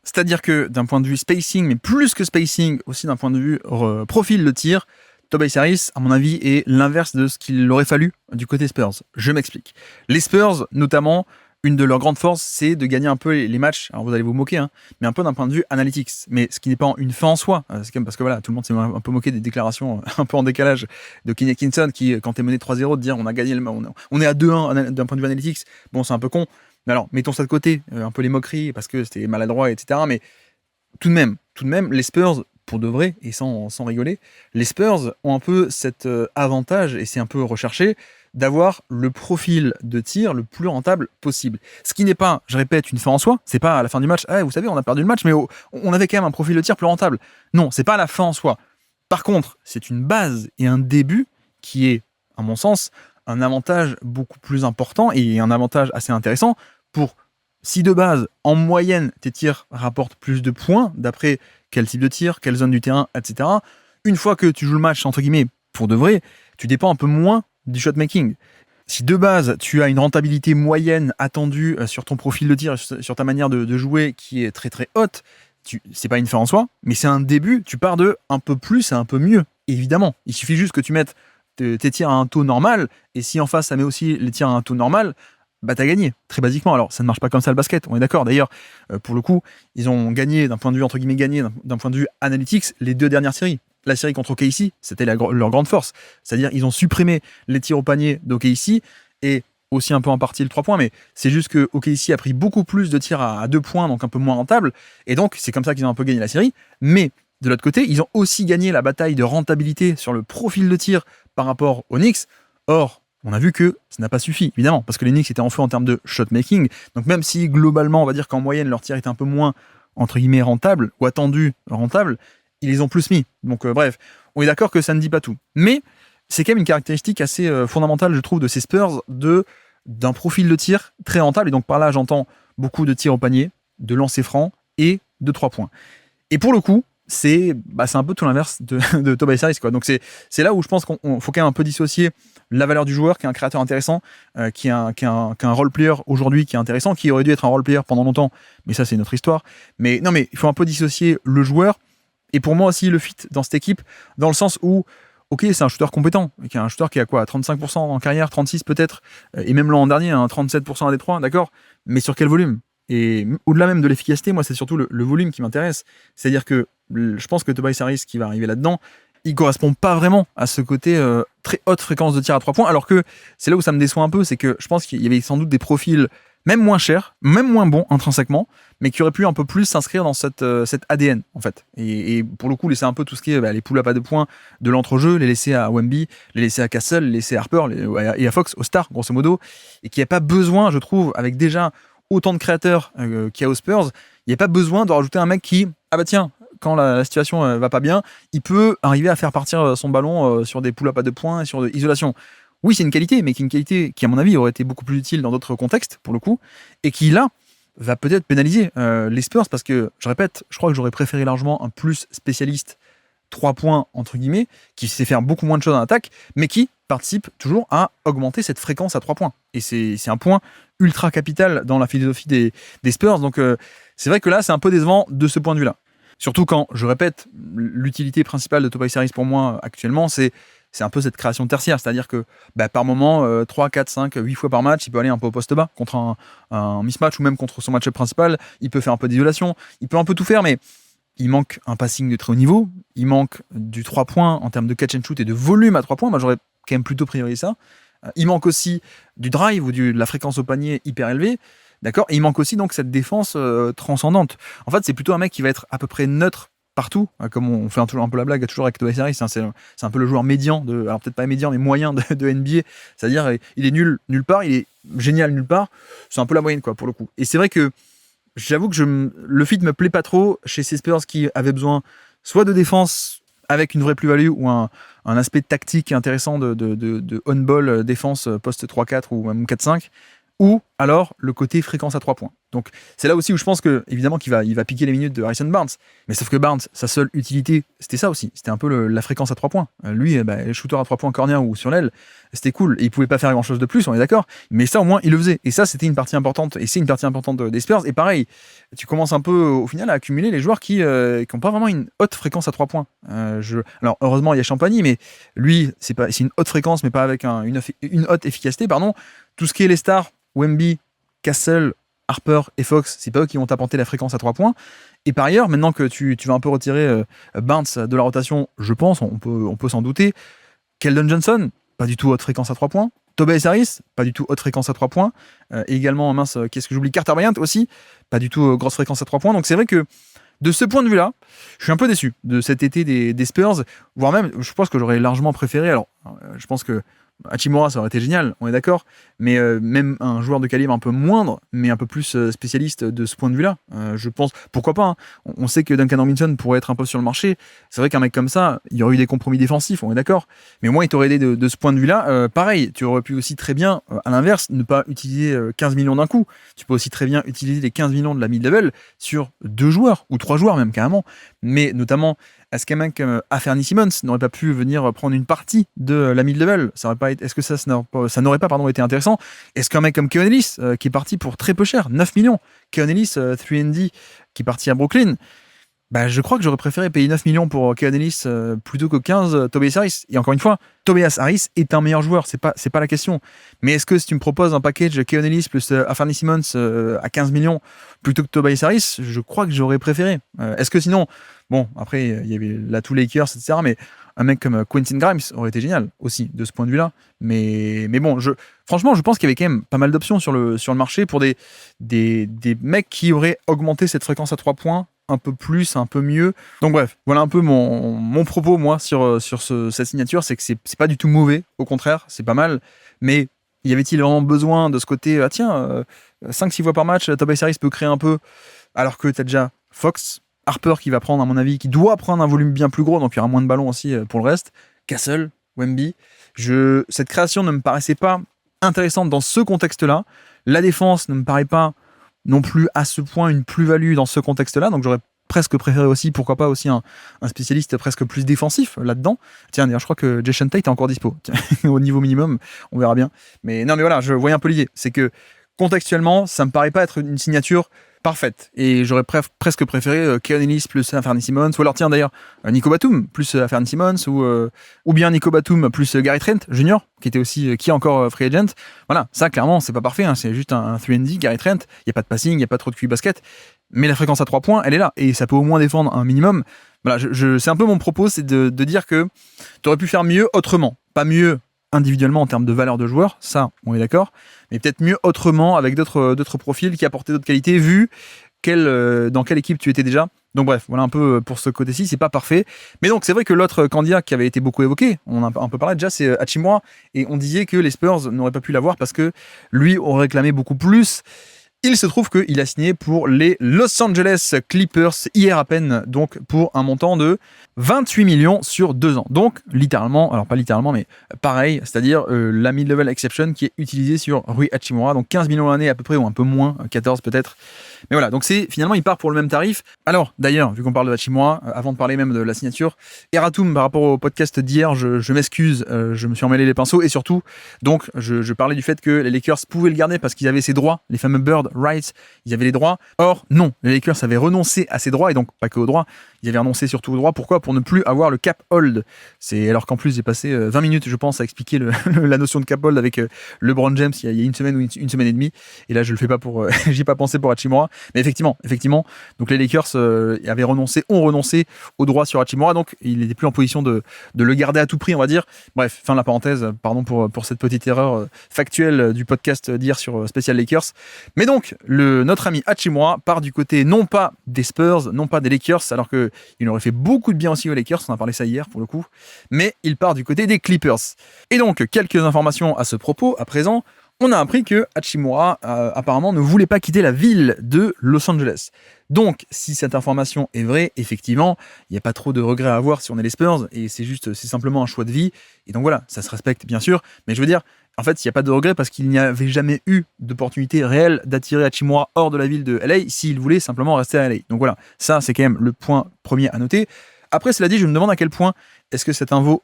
C'est-à-dire que d'un point de vue spacing, mais plus que spacing, aussi d'un point de vue profil de tir, Tobias Harris, à mon avis, est l'inverse de ce qu'il aurait fallu du côté Spurs. Je m'explique. Les Spurs, notamment, une de leurs grandes forces, c'est de gagner un peu les matchs. Alors vous allez vous moquer, hein, mais un peu d'un point de vue analytics. Mais ce qui n'est pas une fin en soi. C'est quand même parce que voilà, tout le monde s'est un peu moqué des déclarations un peu en décalage de Kenny Atkinson, qui, quand t'es mené 3-0, de dire on a gagné, on est à 2-1 d'un point de vue analytics. Bon, c'est un peu con. Mais alors, mettons ça de côté, un peu les moqueries, parce que c'était maladroit, etc. Mais tout de même, les Spurs, pour de vrai, et sans rigoler, les Spurs ont un peu cet avantage, et c'est un peu recherché, d'avoir le profil de tir le plus rentable possible. Ce qui n'est pas, je répète, une fin en soi, c'est pas à la fin du match, vous savez, on a perdu le match, mais on avait quand même un profil de tir plus rentable. Non, c'est pas la fin en soi. Par contre, c'est une base et un début qui est, à mon sens, un avantage beaucoup plus important et un avantage assez intéressant pour, si de base, en moyenne, tes tirs rapportent plus de points, d'après quel type de tir, quelle zone du terrain, etc. Une fois que tu joues le match, entre guillemets, pour de vrai, tu dépends un peu moins du shot-making. Si de base, tu as une rentabilité moyenne attendue sur ton profil de tir, sur ta manière de jouer qui est très très haute, c'est pas une fin en soi, mais c'est un début, tu pars de un peu plus et un peu mieux. Évidemment, il suffit juste que tu mettes tes tirs à un taux normal, et si en face ça met aussi les tirs à un taux normal, bah t'as gagné, très basiquement. Alors ça ne marche pas comme ça le basket, on est d'accord. D'ailleurs, pour le coup, ils ont gagné d'un point de vue, entre guillemets, d'un point de vue analytics, les deux dernières séries. La série contre OKC, c'était leur grande force. C'est-à-dire, ils ont supprimé les tirs au panier d'OKC, et aussi un peu en partie le 3 points, mais c'est juste que OKC a pris beaucoup plus de tirs à 2 points, donc un peu moins rentable, et donc c'est comme ça qu'ils ont un peu gagné la série. Mais de l'autre côté, ils ont aussi gagné la bataille de rentabilité sur le profil de tir par rapport aux Knicks. Or, on a vu que ça n'a pas suffi, évidemment, parce que les Knicks étaient en feu en termes de shot-making. Donc même si, globalement, on va dire qu'en moyenne, leur tir était un peu moins, entre guillemets, rentable, ou attendu rentable, ils les ont plus mis. Donc bref, on est d'accord que ça ne dit pas tout. Mais c'est quand même une caractéristique assez fondamentale, je trouve, de ces Spurs, d'un profil de tir très rentable. Et donc par là, j'entends beaucoup de tirs au panier, de lancers francs et de 3 points. Et pour le coup, c'est un peu tout l'inverse de Tobias Harris, quoi. Donc c'est là où je pense qu'on faut quand même un peu dissocier la valeur du joueur, qui est un créateur intéressant, qui est un role player aujourd'hui qui est intéressant, qui aurait dû être un role player pendant longtemps, mais ça c'est une autre histoire. Mais non, mais il faut un peu dissocier le joueur et pour moi aussi le fit dans cette équipe, dans le sens où ok, c'est un shooter compétent, qui est un shooter qui a quoi, 35% en carrière, 36 peut-être, et même l'an dernier, 37% à Détroit, d'accord, mais sur quel volume? Et au-delà même de l'efficacité, moi c'est surtout le volume qui m'intéresse. C'est-à-dire que je pense que Tobias Harris qui va arriver là-dedans, il correspond pas vraiment à ce côté très haute fréquence de tir à 3 points, alors que c'est là où ça me déçoit un peu, c'est que je pense qu'il y avait sans doute des profils même moins cher, même moins bon intrinsèquement, mais qui aurait pu un peu plus s'inscrire dans cette ADN en fait. Et pour le coup, laisser un peu tout ce qui est les pull-up à 2 points de l'entrejeu, les laisser à Wemby, les laisser à Castle, les laisser à Harper et à Fox, au Star grosso modo, et qu'il n'y a pas besoin, je trouve, avec déjà autant de créateurs qu'il y a aux Spurs, il n'y a pas besoin de rajouter un mec qui, ah bah tiens, quand la situation va pas bien, il peut arriver à faire partir son ballon sur des pull-up à 2 points et sur de l'isolation. Oui, c'est une qualité, mais une qualité qui, à mon avis, aurait été beaucoup plus utile dans d'autres contextes, pour le coup, et qui, là, va peut-être pénaliser les Spurs, parce que, je répète, je crois que j'aurais préféré largement un plus spécialiste 3 points, entre guillemets, qui sait faire beaucoup moins de choses en attaque, mais qui participe toujours à augmenter cette fréquence à 3 points. Et c'est un point ultra capital dans la philosophie des Spurs, donc c'est vrai que là, c'est un peu décevant de ce point de vue-là. Surtout quand, je répète, l'utilité principale de Tobias Harris pour moi actuellement, c'est un peu cette création tertiaire, c'est-à-dire que par moment, 3, 4, 5, 8 fois par match, il peut aller un peu au poste bas contre un mismatch ou même contre son match-up principal, il peut faire un peu d'isolation, il peut un peu tout faire, mais il manque un passing de très haut niveau, il manque du 3 points en termes de catch and shoot et de volume à 3 points, moi j'aurais quand même plutôt priorisé ça. Il manque aussi du drive ou de la fréquence au panier hyper élevée. D'accord. Et il manque aussi donc cette défense transcendante. En fait, c'est plutôt un mec qui va être à peu près neutre partout, comme on fait un peu la blague toujours avec Tobias Harris. C'est un peu le joueur médian, alors peut-être pas médian, mais moyen de NBA. C'est-à-dire, il est nul nulle part, il est génial nulle part. C'est un peu la moyenne, quoi, pour le coup. Et c'est vrai que j'avoue que le fit me plaît pas trop chez ces Spurs qui avaient besoin soit de défense avec une vraie plus-value ou un aspect tactique intéressant de on-ball défense poste 3-4 ou même 4-5, ou alors le côté fréquence à 3 points. Donc c'est là aussi où je pense que évidemment qu'il va piquer les minutes de Harrison Barnes, mais sauf que Barnes, sa seule utilité, c'était ça aussi, c'était un peu la fréquence à 3 points. Lui, shooter à 3 points corner ou sur l'aile, c'était cool, et il pouvait pas faire grand chose de plus, on est d'accord, mais ça au moins il le faisait, et ça c'était une partie importante, et c'est une partie importante des Spurs, et pareil, tu commences un peu au final à accumuler les joueurs qui ont pas vraiment une haute fréquence à 3 points. Alors heureusement il y a Champagny, mais lui c'est une haute fréquence, mais pas avec une haute efficacité, pardon. Tout ce qui est les stars, Wemby, Castle, Harper et Fox, c'est pas eux qui vont t'apporter la fréquence à 3 points. Et par ailleurs, maintenant que tu vas un peu retirer Barnes de la rotation, je pense, on peut s'en douter, Keldon Johnson, pas du tout haute fréquence à 3 points. Tobias Harris, pas du tout haute fréquence à 3 points. Et également, qu'est-ce que j'oublie, Carter Bryant aussi, pas du tout grosse fréquence à 3 points. Donc c'est vrai que de ce point de vue-là, je suis un peu déçu de cet été des Spurs, voire même, je pense que j'aurais largement préféré. Alors, je pense que Hachimura, ça aurait été génial, on est d'accord, mais même un joueur de calibre un peu moindre, mais un peu plus spécialiste de ce point de vue-là, je pense, pourquoi pas, hein. On sait que Duncan Robinson pourrait être un peu sur le marché, c'est vrai qu'un mec comme ça, il y aurait eu des compromis défensifs, on est d'accord, mais au moins il t'aurait aidé de ce point de vue-là. Pareil, tu aurais pu aussi très bien, à l'inverse, ne pas utiliser 15 millions d'un coup, tu peux aussi très bien utiliser les 15 millions de la mid-level sur 2 joueurs, ou 3 joueurs même carrément, mais notamment, est-ce qu'un mec comme Anthony Simons n'aurait pas pu venir prendre une partie de la mid-level? Est-ce que ça n'aurait pas été intéressant? Est-ce qu'un mec comme Keon Ellis, qui est parti pour très peu cher, 9 millions, Keon Ellis, 3&D, qui est parti à Brooklyn, je crois que j'aurais préféré payer 9 millions pour Keon Ellis plutôt que 15 Tobias Harris. Et encore une fois, Tobias Harris est un meilleur joueur, c'est pas la question. Mais est-ce que si tu me proposes un package Keon Ellis plus Anthony Simons à 15 millions plutôt que Tobias Harris, je crois que j'aurais préféré. Est-ce que sinon, bon, après, il y avait la two Lakers, etc., mais un mec comme Quentin Grimes aurait été génial aussi de ce point de vue-là. Mais bon, franchement, je pense qu'il y avait quand même pas mal d'options sur le marché pour des mecs qui auraient augmenté cette fréquence à 3 points un peu plus, un peu mieux. Donc bref, voilà un peu mon propos, moi, sur cette signature, c'est que c'est pas du tout mauvais, au contraire, c'est pas mal, mais y avait-il vraiment besoin de ce côté, 5-6 fois par match, Tobias Harris peut créer un peu, alors que t'as déjà Fox, Harper qui va prendre, à mon avis, qui doit prendre un volume bien plus gros, donc il y aura moins de ballons aussi pour le reste, Castle, Wemby, cette création ne me paraissait pas intéressante dans ce contexte-là, la défense ne me paraît pas non plus à ce point une plus-value dans ce contexte-là, donc j'aurais presque préféré aussi, pourquoi pas aussi un spécialiste presque plus défensif là-dedans. Tiens, d'ailleurs, je crois que Jason Tate est encore dispo, au niveau minimum, on verra bien. Mais non, mais voilà, je voyais un peu l'idée, c'est que contextuellement, ça me paraît pas être une signature parfaite, et j'aurais presque préféré Keon Ellis plus Anthony Simons, ou alors tiens d'ailleurs Nico Batum plus Anthony Simons, ou bien Nico Batum plus Gary Trent Jr., qui est encore free agent. Voilà, ça clairement c'est pas parfait, hein, c'est juste un 3&D, Gary Trent, il n'y a pas de passing, il n'y a pas trop de QI basket, mais la fréquence à 3 points elle est là, et ça peut au moins défendre un minimum. Voilà, c'est un peu mon propos, c'est de dire que tu aurais pu faire mieux autrement, pas mieux individuellement en termes de valeur de joueur, ça, on est d'accord, mais peut-être mieux autrement avec d'autres profils qui apportaient d'autres qualités vu dans quelle équipe tu étais déjà. Donc bref, voilà un peu pour ce côté-ci, c'est pas parfait. Mais donc c'est vrai que l'autre candidat qui avait été beaucoup évoqué, on a un peu parlé déjà, c'est Hachimura, et on disait que les Spurs n'auraient pas pu l'avoir parce que lui aurait réclamé beaucoup plus. Il se trouve qu'il a signé pour les Los Angeles Clippers hier à peine, donc pour un montant de 28 millions sur 2 ans. Donc littéralement, alors pas littéralement, mais pareil, c'est-à-dire la mid-level exception qui est utilisée sur Rui Hachimura, donc 15 millions l'année à peu près, ou un peu moins, 14 peut-être. Mais voilà, donc finalement il part pour le même tarif. Alors d'ailleurs, vu qu'on parle de Hachimura, avant de parler même de la signature, Eratum, par rapport au podcast d'hier, je m'excuse, je me suis emmêlé les pinceaux, et surtout, donc je parlais du fait que les Lakers pouvaient le garder parce qu'ils avaient ses droits, les fameux bird rights, ils avaient les droits. Or non, les Lakers avaient renoncé à ces droits, et donc pas que aux droits, ils avaient renoncé surtout aux droits. Pourquoi ? Pour ne plus avoir le cap hold. C'est alors qu'en plus j'ai passé 20 minutes, je pense, à expliquer la notion de cap hold avec LeBron James il y a une semaine ou une semaine et demie, et là je le fais pas pour, j'y ai pas pensé pour Hachimura. Mais effectivement, donc les Lakers ont renoncé aux droits sur Hachimura, donc il n'était plus en position de le garder à tout prix, on va dire. Bref, fin de la parenthèse, pardon pour cette petite erreur factuelle du podcast d'hier sur Special Lakers. Mais donc, notre ami Hachimura part du côté non pas des Spurs, non pas des Lakers, alors qu'il aurait fait beaucoup de bien aussi aux Lakers, on a parlé ça hier pour le coup, mais il part du côté des Clippers. Et donc, quelques informations à ce propos à présent. On a appris que Hachimura apparemment ne voulait pas quitter la ville de Los Angeles. Donc, si cette information est vraie, effectivement, il n'y a pas trop de regrets à avoir si on est les Spurs, et c'est simplement un choix de vie. Et donc voilà, ça se respecte bien sûr, mais je veux dire, en fait, il n'y a pas de regrets parce qu'il n'y avait jamais eu d'opportunité réelle d'attirer Hachimura hors de la ville de LA s'il voulait simplement rester à LA. Donc voilà, ça c'est quand même le point premier à noter. Après, cela dit, je me demande à quel point est-ce que cette info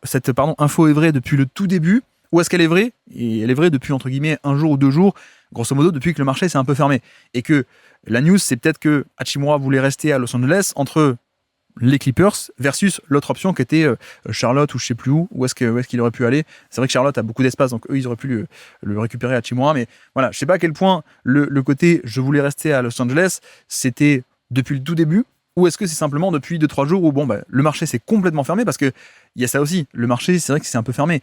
est vraie depuis le tout début, ou est-ce qu'elle est vraie ? Et elle est vraie depuis, entre guillemets, 1 jour ou 2 jours, grosso modo, depuis que le marché s'est un peu fermé. Et que la news, c'est peut-être que Hachimura voulait rester à Los Angeles entre les Clippers versus l'autre option qui était Charlotte ou je sais plus où est-ce qu'il aurait pu aller. C'est vrai que Charlotte a beaucoup d'espace, donc eux, ils auraient pu le récupérer à Hachimura. Mais voilà, je sais pas à quel point le côté « je voulais rester à Los Angeles », c'était depuis le tout début, ou est-ce que c'est simplement depuis 2-3 jours où le marché s'est complètement fermé, parce que il y a ça aussi, le marché c'est vrai que c'est un peu fermé,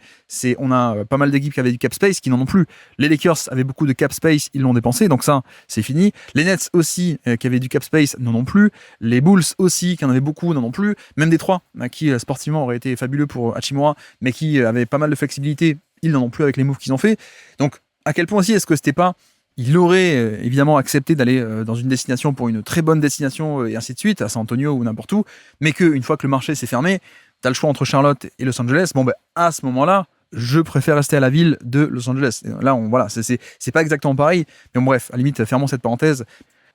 on a pas mal d'équipes qui avaient du cap space qui n'en ont plus, les Lakers avaient beaucoup de cap space, ils l'ont dépensé, donc ça c'est fini, les Nets aussi qui avaient du cap space n'en ont plus, les Bulls aussi qui en avaient beaucoup n'en ont plus, même Détroit qui sportivement aurait été fabuleux pour Hachimura mais qui avait pas mal de flexibilité, ils n'en ont plus avec les moves qu'ils ont fait. Donc à quel point aussi est-ce que c'était pas, il aurait évidemment accepté d'aller dans une destination pour une très bonne destination et ainsi de suite, à San Antonio ou n'importe où, mais qu'une fois que le marché s'est fermé, t'as le choix entre Charlotte et Los Angeles, à ce moment-là, je préfère rester à la ville de Los Angeles. Et là, c'est pas exactement pareil, mais bon, bref, à la limite, fermons cette parenthèse.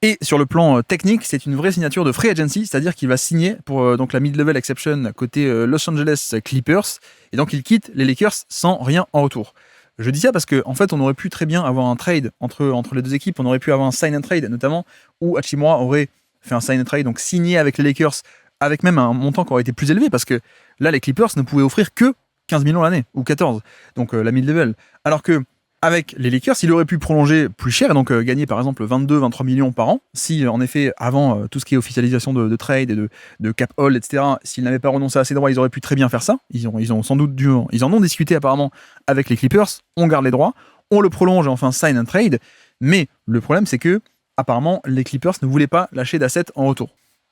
Et sur le plan technique, c'est une vraie signature de free agency, c'est-à-dire qu'il va signer pour donc la mid-level exception côté Los Angeles Clippers, et donc il quitte les Lakers sans rien en retour. Je dis ça parce qu'en fait, on aurait pu très bien avoir un trade entre les deux équipes, on aurait pu avoir un sign and trade, notamment, où Hachimura aurait fait un sign and trade, donc signé avec les Lakers, avec même un montant qui aurait été plus élevé, parce que là, les Clippers ne pouvaient offrir que 15 millions l'année, ou 14, donc la mid-level. Alors que avec les Lakers, il aurait pu prolonger plus cher et donc gagner par exemple 22-23 millions par an, si en effet, avant tout ce qui est officialisation de trade et de cap hold, etc., s'ils n'avaient pas renoncé à ces droits, ils auraient pu très bien faire ça. Ils ont sans doute ils en ont discuté apparemment avec les Clippers, on garde les droits, on le prolonge et enfin sign and trade, mais le problème c'est que apparemment les Clippers ne voulaient pas lâcher d'assets en retour.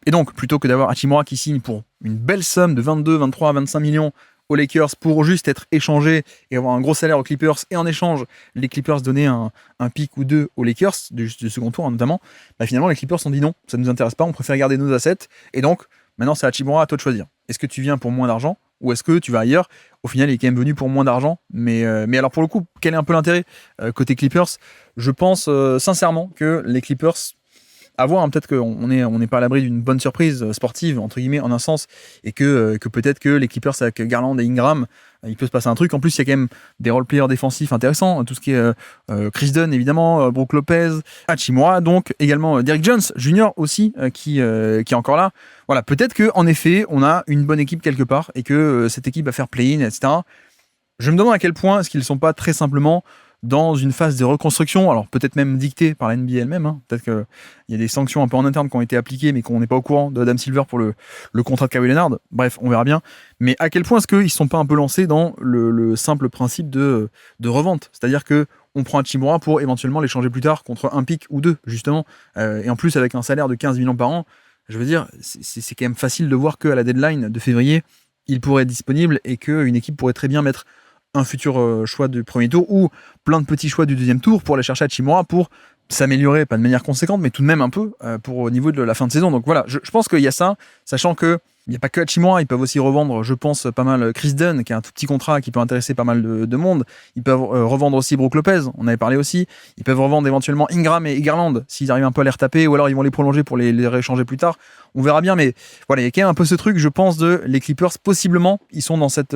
Et donc, plutôt que d'avoir Hachimura qui signe pour une belle somme de 22, 23, 25 millions aux Lakers pour juste être échangé et avoir un gros salaire aux Clippers, et en échange, les Clippers donnaient un pick ou deux aux Lakers, du second tour notamment, finalement les Clippers ont dit non, ça ne nous intéresse pas, on préfère garder nos assets, et donc maintenant c'est Hachimura, à toi de choisir. Est-ce que tu viens pour moins d'argent, ou est-ce que tu vas ailleurs ? Au final, il est quand même venu pour moins d'argent, mais alors pour le coup, quel est un peu l'intérêt côté Clippers ? Je pense sincèrement que les Clippers, à voir, peut-être qu'on n'est pas à l'abri d'une bonne surprise sportive, entre guillemets, en un sens, et que peut-être que les Clippers avec Garland et Ingram, il peut se passer un truc. En plus, il y a quand même des role-players défensifs intéressants, tout ce qui est Chris Dunn, évidemment, Brook Lopez, Hachimura, donc également Derrick Jones Jr. aussi, qui est encore là. Voilà, peut-être qu'en effet, on a une bonne équipe quelque part, et que cette équipe va faire play-in, etc. Je me demande à quel point est-ce qu'ils ne sont pas très simplement dans une phase de reconstruction, alors peut-être même dictée par la NBA elle-même, hein. Peut-être qu'il y a des sanctions un peu en interne qui ont été appliquées, mais qu'on n'est pas au courant de Adam Silver pour le contrat de Kawhi Leonard. Bref, on verra bien. Mais à quel point est-ce qu'ils ne sont pas un peu lancés dans le simple principe de revente? C'est-à-dire que on prend Hachimura pour éventuellement l'échanger plus tard contre un pick ou deux, justement. Et en plus, avec un salaire de 15 millions par an, je veux dire, c'est quand même facile de voir qu'à la deadline de février, il pourrait être disponible et qu'une équipe pourrait très bien mettre un futur choix du premier tour ou plein de petits choix du deuxième tour pour aller chercher Hachimura pour s'améliorer, pas de manière conséquente, mais tout de même un peu pour au niveau de la fin de saison. Donc voilà, je pense qu'il y a ça, sachant que il n'y a pas que Hachimura, ils peuvent aussi revendre, je pense, pas mal Chris Dunn, qui a un tout petit contrat qui peut intéresser pas mal de monde. Ils peuvent revendre aussi Brook Lopez, on avait parlé aussi. Ils peuvent revendre éventuellement Ingram et Garland, s'ils arrivent un peu à les retaper, ou alors ils vont les prolonger pour les rééchanger plus tard. On verra bien, mais voilà, il y a quand même un peu ce truc, je pense, de les Clippers, possiblement, ils sont dans cette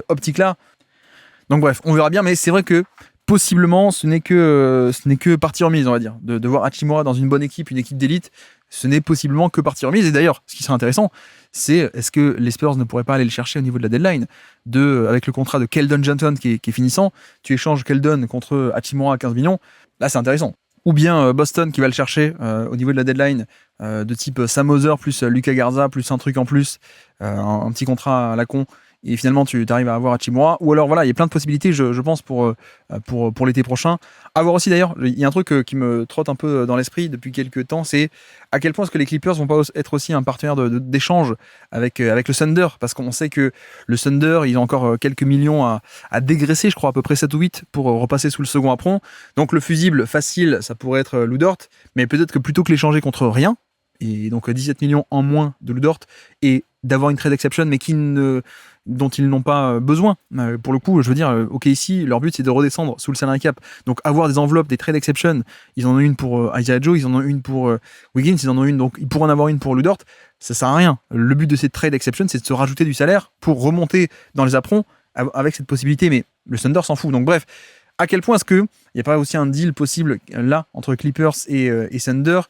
optique-là. Donc bref, on verra bien, mais c'est vrai que possiblement, ce n'est que partie remise, on va dire. De voir Hachimura dans une bonne équipe, une équipe d'élite, ce n'est possiblement que partie remise. Et d'ailleurs, ce qui serait intéressant, c'est est-ce que les Spurs ne pourraient pas aller le chercher au niveau de la deadline avec le contrat de Keldon Johnson qui est finissant, tu échanges Keldon contre Hachimura à 15 millions, là c'est intéressant. Ou bien Boston qui va le chercher au niveau de la deadline de type Sam Hauser plus Luka Garza plus un truc en plus, un petit contrat à la con, et finalement tu arrives à avoir Hachimura. Ou alors voilà, il y a plein de possibilités, je pense, pour l'été prochain. À voir aussi d'ailleurs, il y a un truc qui me trotte un peu dans l'esprit depuis quelques temps, c'est à quel point est-ce que les Clippers vont pas être aussi un partenaire d'échange avec le Thunder, parce qu'on sait que le Thunder, ils ont encore quelques millions à dégraisser, je crois à peu près 7 ou 8 pour repasser sous le second apron. Donc le fusible facile, ça pourrait être Lou Dort, mais peut-être que plutôt que l'échanger contre rien, et donc 17 millions en moins de Lou Dort, et d'avoir une trade exception, mais dont ils n'ont pas besoin. Pour le coup, je veux dire, OKC, leur but c'est de redescendre sous le salary cap. Donc avoir des enveloppes, des trade exception, ils en ont une pour Isaiah Joe, ils en ont une pour Wiggins, ils en ont une, donc ils pourraient en avoir une pour Lou Dort. Ça sert à rien. Le but de cette trade exception, c'est de se rajouter du salaire pour remonter dans les aprons avec cette possibilité. Mais le Thunder s'en fout. Donc bref, à quel point est-ce qu'il n'y a pas aussi un deal possible là entre Clippers et Thunder,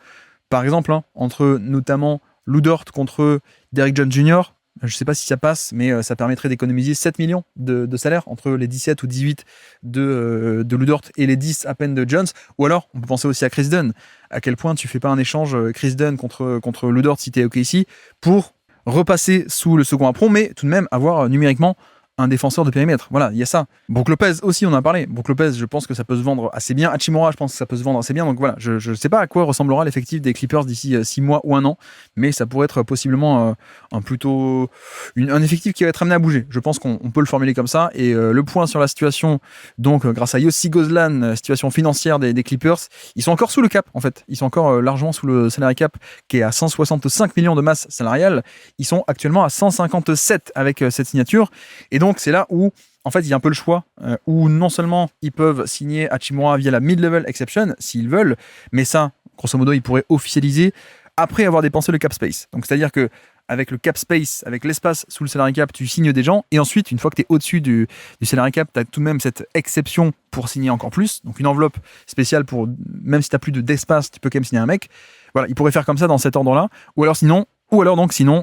par exemple, entre notamment Lou Dort contre Derrick Jones Jr. Je ne sais pas si ça passe, mais ça permettrait d'économiser 7 millions de salaire entre les 17 ou 18 de Lou Dort et les 10 à peine de Jones. Ou alors, on peut penser aussi à Chris Dunn. À quel point tu fais pas un échange Chris Dunn contre Lou Dort si tu es OKC pour repasser sous le second apron, mais tout de même avoir numériquement un défenseur de périmètre. Voilà, il y a ça. Brook Lopez aussi, on en a parlé. Brook Lopez, je pense que ça peut se vendre assez bien. Hachimura, je pense que ça peut se vendre assez bien. Donc voilà, je ne sais pas à quoi ressemblera l'effectif des Clippers d'ici 6 mois ou 1 an, mais ça pourrait être possiblement un effectif qui va être amené à bouger. Je pense qu'on peut le formuler comme ça. Et le point sur la situation, donc grâce à Yossi Gozlan, situation financière des Clippers, ils sont encore sous le cap en fait. Ils sont encore largement sous le salary cap qui est à 165 millions de masse salariale. Ils sont actuellement à 157 avec cette signature. Et donc c'est là où en fait il y a un peu le choix, où non seulement ils peuvent signer Hachimura via la mid-level exception s'ils veulent, mais ça, grosso modo, ils pourraient officialiser après avoir dépensé le cap space. Donc c'est-à-dire que avec le cap space, avec l'espace sous le salary cap, tu signes des gens, et ensuite, une fois que tu es au-dessus du salary cap, tu as tout de même cette exception pour signer encore plus, donc une enveloppe spéciale pour, même si tu n'as plus d'espace, tu peux quand même signer un mec. Voilà, ils pourraient faire comme ça dans cet ordre-là, ou alors sinon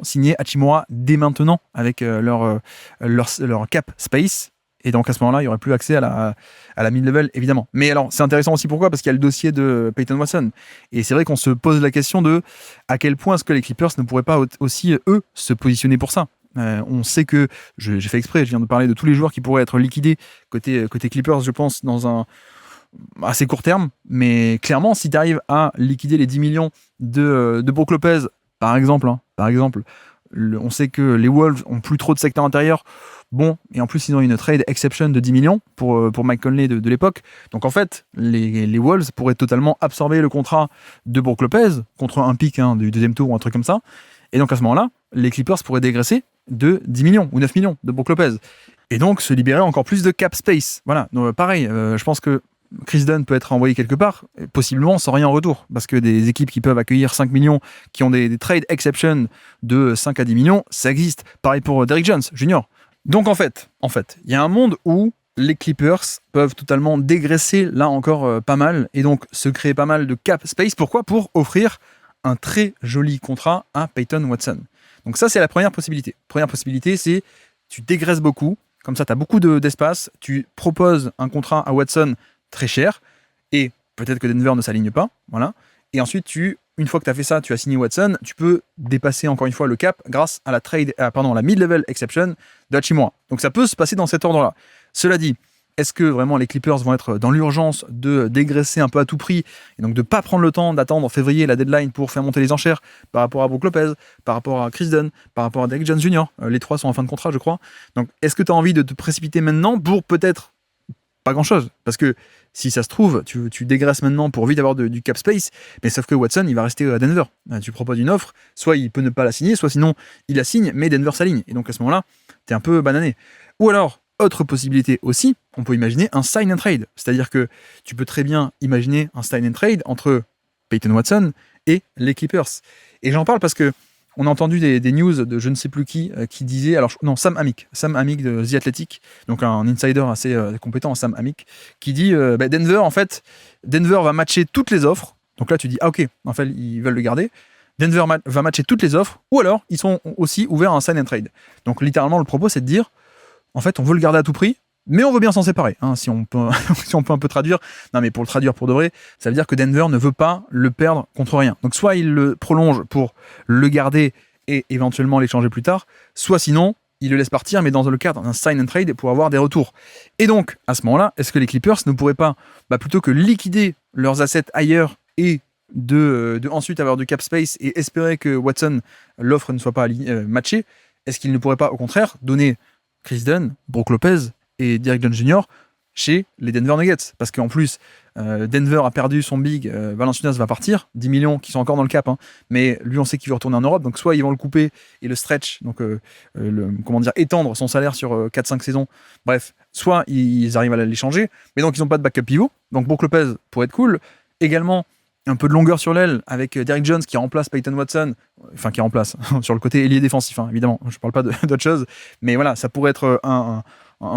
signer Hachimura dès maintenant avec leur cap space. Et donc à ce moment-là, il n'y aurait plus accès à la mid-level, évidemment. Mais alors, c'est intéressant aussi pourquoi ? Parce qu'il y a le dossier de Peyton Watson. Et c'est vrai qu'on se pose la question de à quel point est-ce que les Clippers ne pourraient pas aussi, eux, se positionner pour ça. On sait que, j'ai fait exprès, je viens de parler de tous les joueurs qui pourraient être liquidés côté Clippers, je pense, dans un assez court terme. Mais clairement, si tu arrives à liquider les 10 millions de Brook Lopez, par exemple, on sait que les Wolves ont plus trop de secteur intérieur. Bon, et en plus, ils ont une trade exception de 10 millions pour Mike Conley de l'époque. Donc en fait, les Wolves pourraient totalement absorber le contrat de Brook Lopez contre un pick du deuxième tour ou un truc comme ça. Et donc à ce moment-là, les Clippers pourraient dégraisser de 10 millions ou 9 millions de Brook Lopez. Et donc se libérer encore plus de cap space. Voilà, donc, pareil, je pense que Chris Dunn peut être envoyé quelque part, possiblement sans rien en retour, parce que des équipes qui peuvent accueillir 5 millions, qui ont des trade exceptions de 5 à 10 millions, ça existe. Pareil pour Derrick Jones Jr. Donc en fait, il y a un monde où les Clippers peuvent totalement dégraisser là encore pas mal, et donc se créer pas mal de cap space. Pourquoi ? Pour offrir un très joli contrat à Peyton Watson. Donc ça, c'est la première possibilité. Première possibilité, c'est tu dégraisses beaucoup, Comme ça, tu as beaucoup d'espace. Tu proposes un contrat à Watson très cher. Et peut-être que Denver ne s'aligne pas. Voilà. Et ensuite, une fois que tu as fait ça, tu as signé Watson, tu peux dépasser encore une fois le cap grâce à la mid-level exception de Hachimura. Donc ça peut se passer dans cet ordre-là. Cela dit, est-ce que vraiment les Clippers vont être dans l'urgence de dégraisser un peu à tout prix et donc de ne pas prendre le temps d'attendre en février la deadline pour faire monter les enchères par rapport à Brook Lopez, par rapport à Chris Dunn, par rapport à Derrick Jones Jr. Les trois sont en fin de contrat, je crois. Donc est-ce que tu as envie de te précipiter maintenant pour peut-être pas grand-chose? Parce que si ça se trouve, tu dégraisses maintenant pour vite avoir du cap space, mais sauf que Watson, il va rester à Denver. Tu proposes une offre, soit il peut ne pas la signer, soit sinon il la signe, mais Denver s'aligne. Et donc à ce moment-là, t'es un peu banané. Ou alors, autre possibilité aussi, on peut imaginer un sign and trade. C'est-à-dire que tu peux très bien imaginer un sign and trade entre Peyton Watson et les Clippers. Et j'en parle parce que on a entendu des news de je ne sais plus qui disait, Sam Amick de The Athletic, donc un insider assez compétent, Sam Amick, qui dit Denver va matcher toutes les offres. Donc là tu dis ok, en fait ils veulent le garder. Denver va matcher toutes les offres, ou alors ils sont aussi ouverts à un sign and trade. Donc littéralement le propos c'est de dire en fait, on veut le garder à tout prix, mais on veut bien s'en séparer, si on peut un peu traduire. Non, mais pour le traduire pour de vrai, ça veut dire que Denver ne veut pas le perdre contre rien. Donc soit il le prolonge pour le garder et éventuellement l'échanger plus tard, soit sinon, il le laisse partir, mais dans le cadre d'un sign and trade pour avoir des retours. Et donc, à ce moment-là, est-ce que les Clippers ne pourraient pas, plutôt que liquider leurs assets ailleurs et de ensuite avoir du cap space et espérer que Watson, l'offre ne soit pas matchée, est-ce qu'ils ne pourraient pas, au contraire, donner Chris Dunn, Brook Lopez et Derrick Jones Jr. chez les Denver Nuggets? Parce qu'en plus, Denver a perdu son big, Valanciunas va partir, 10 millions qui sont encore dans le cap, mais lui on sait qu'il veut retourner en Europe, donc soit ils vont le couper et le stretch, donc étendre son salaire sur 4-5 saisons, bref, soit ils arrivent à l'échanger, mais donc ils n'ont pas de backup pivot, donc Brook Lopez pourrait être cool, également un peu de longueur sur l'aile avec Derrick Jones qui remplace Peyton Watson, qui remplace sur le côté ailier défensif, évidemment, je parle pas d'autre chose, mais voilà, ça pourrait être un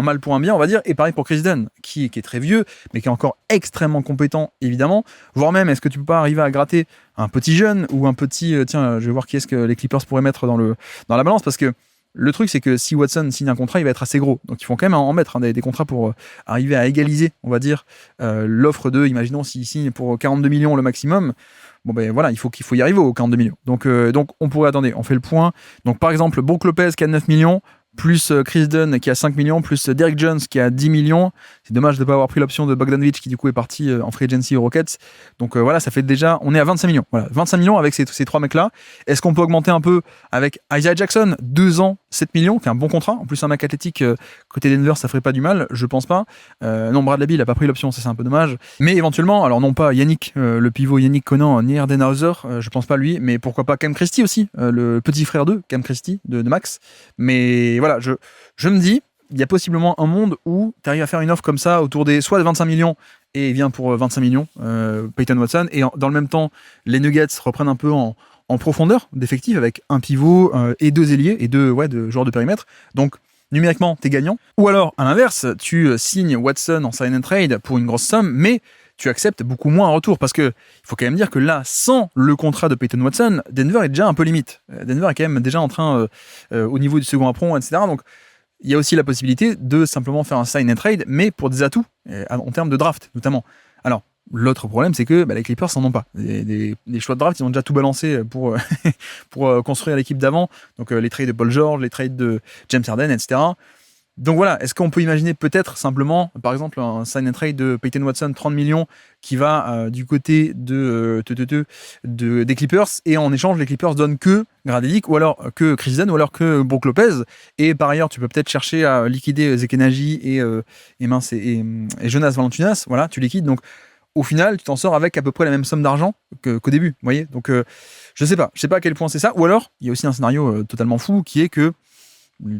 mal pour un bien, on va dire, et pareil pour Chris Dunn, qui est très vieux, mais qui est encore extrêmement compétent, évidemment, voire même, est-ce que tu peux pas arriver à gratter un petit jeune, ou un petit, je vais voir qui est-ce que les Clippers pourraient mettre dans la balance, parce que le truc, c'est que si Watson signe un contrat, il va être assez gros. Donc, ils font quand même en mettre des contrats pour arriver à égaliser, on va dire, l'offre de, imaginons, s'il signe pour 42 millions le maximum, il faut y arriver aux 42 millions. Donc, on pourrait, on fait le point. Donc, par exemple, Brook Lopez qui a 9 millions, plus Chris Dunn qui a 5 millions, plus Derrick Jones qui a 10 millions. C'est dommage de ne pas avoir pris l'option de Bogdanovic qui du coup est parti en free agency aux Rockets. Donc ça fait déjà, on est à 25 millions. Voilà, 25 millions avec ces trois mecs-là. Est-ce qu'on peut augmenter un peu avec Isaiah Jackson, 2 ans, 7 millions, qui est un bon contrat. En plus, un mec athlétique côté Denver, ça ferait pas du mal, je pense pas. Non, Bradley Beal a pas pris l'option, ça c'est un peu dommage. Mais éventuellement, alors non pas Yannick, le pivot Yannick Conan, ni Erdenhauser, je pense pas lui, mais pourquoi pas Cam Christie aussi, le petit frère de Cam Christie de Max. Mais voilà, je me dis, il y a possiblement un monde où tu arrives à faire une offre comme ça autour des soit de 25 millions et il vient pour 25 millions, Peyton Watson, et dans le même temps, les Nuggets reprennent un peu en profondeur d'effectif avec un pivot et 2 ailiers et deux joueurs de périmètre. Donc, numériquement, t'es gagnant. Ou alors, à l'inverse, tu signes Watson en sign and trade pour une grosse somme, mais tu acceptes beaucoup moins en retour, parce que il faut quand même dire que là, sans le contrat de Peyton Watson, Denver est déjà un peu limite. Denver est quand même déjà en train, au niveau du second apron, etc. Donc, il y a aussi la possibilité de simplement faire un sign and trade, mais pour des atouts, en termes de draft, notamment. Alors, l'autre problème, c'est que les Clippers n'en ont pas. Des choix de draft, ils ont déjà tout balancé pour construire l'équipe d'avant. Donc, les trades de Paul George, les trades de James Harden, etc. Donc voilà, est-ce qu'on peut imaginer peut-être simplement, par exemple, un sign and trade de Peyton Watson, 30 millions, qui va du côté des Clippers, et en échange, les Clippers donnent que Gradedick, ou alors que Chris Dunn, ou alors que Brook Lopez, et par ailleurs, tu peux peut-être chercher à liquider Zekenaji et Jonas Valanciunas, voilà, tu liquides, donc au final, tu t'en sors avec à peu près la même somme d'argent qu'au début, vous voyez, donc je sais pas à quel point c'est ça, ou alors, il y a aussi un scénario totalement fou, qui est que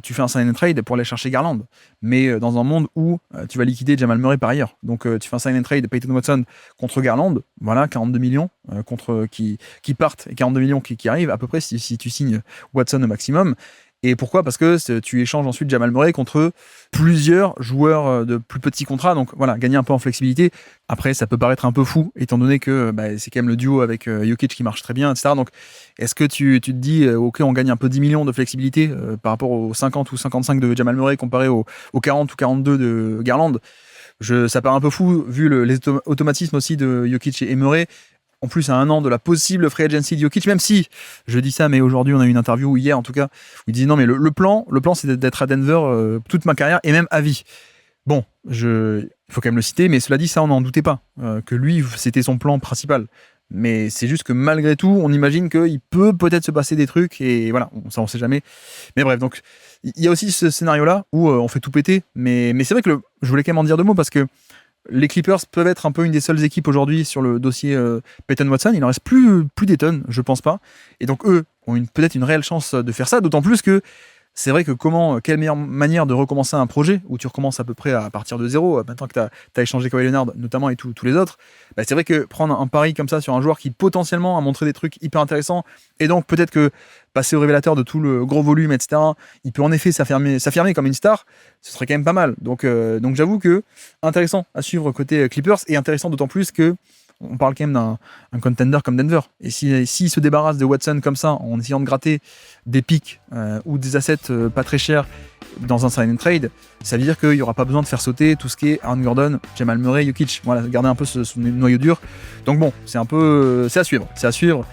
tu fais un sign and trade pour aller chercher Garland, mais dans un monde où tu vas liquider Jamal Murray par ailleurs. Donc tu fais un sign and trade de Peyton Watson contre Garland, voilà, 42 millions contre qui partent et 42 millions qui arrivent à peu près si tu signes Watson au maximum. Et pourquoi ? Parce que tu échanges ensuite Jamal Murray contre plusieurs joueurs de plus petits contrats. Donc voilà, gagner un peu en flexibilité. Après, ça peut paraître un peu fou, étant donné que c'est quand même le duo avec Jokic qui marche très bien, etc. Donc, est-ce que tu te dis, OK, on gagne un peu 10 millions de flexibilité par rapport aux 50 ou 55 de Jamal Murray comparé aux 40 ou 42 de Garland ? Ça paraît un peu fou, vu les automatismes aussi de Jokic et Murray. En plus, à 1 an de la possible free agency de Jokic, même si je dis ça, mais aujourd'hui, on a eu une interview, hier en tout cas, où il dit non, mais le plan, c'est d'être à Denver toute ma carrière et même à vie. Bon, il faut quand même le citer, mais cela dit, ça, on n'en doutait pas, que lui, c'était son plan principal. Mais c'est juste que malgré tout, on imagine qu'il peut peut-être se passer des trucs, et voilà, ça, on sait jamais. Mais bref, donc, il y a aussi ce scénario-là où on fait tout péter, mais c'est vrai que je voulais quand même en dire 2 mots, parce que les Clippers peuvent être un peu une des seules équipes aujourd'hui sur le dossier Peyton Watson. Il n'en reste plus des tonnes, je pense pas. Et donc eux ont peut-être une réelle chance de faire ça, d'autant plus que c'est vrai que quelle meilleure manière de recommencer un projet où tu recommences à peu près à partir de zéro, maintenant que tu as échangé Kawhi Leonard notamment et tous les autres, c'est vrai que prendre un pari comme ça sur un joueur qui potentiellement a montré des trucs hyper intéressants, et donc peut-être que passer au révélateur de tout le gros volume, etc., il peut en effet s'affirmer comme une star, ce serait quand même pas mal. Donc j'avoue que intéressant à suivre côté Clippers, et intéressant d'autant plus que on parle quand même d'un contender comme Denver. Et s'il se débarrasse de Watson comme ça, en essayant de gratter des picks ou des assets pas très chers dans un sign and trade, ça veut dire qu'il n'y aura pas besoin de faire sauter tout ce qui est Aaron Gordon, Jamal Murray, Jokic. Voilà, garder un peu ce noyau dur. Donc bon, c'est à suivre. C'est à suivre.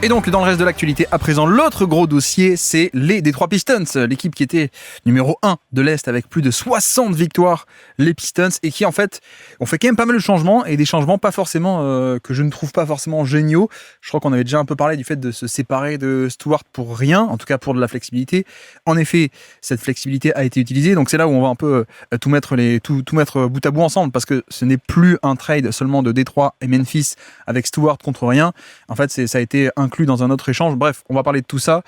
Et donc, dans le reste de l'actualité, à présent, l'autre gros dossier, c'est les Detroit Pistons, l'équipe qui était numéro 1 de l'Est avec plus de 60 victoires, les Pistons, et qui, en fait, ont fait quand même pas mal de changements, et des changements pas forcément, que je ne trouve pas forcément géniaux. Je crois qu'on avait déjà un peu parlé du fait de se séparer de Stewart pour rien, en tout cas pour de la flexibilité. En effet, cette flexibilité a été utilisée, donc c'est là où on va un peu tout mettre bout à bout ensemble, parce que ce n'est plus un trade seulement de Detroit et Memphis avec Stewart contre rien. En fait, ça a été inclus dans un autre échange. Bref, on va parler de tout ça.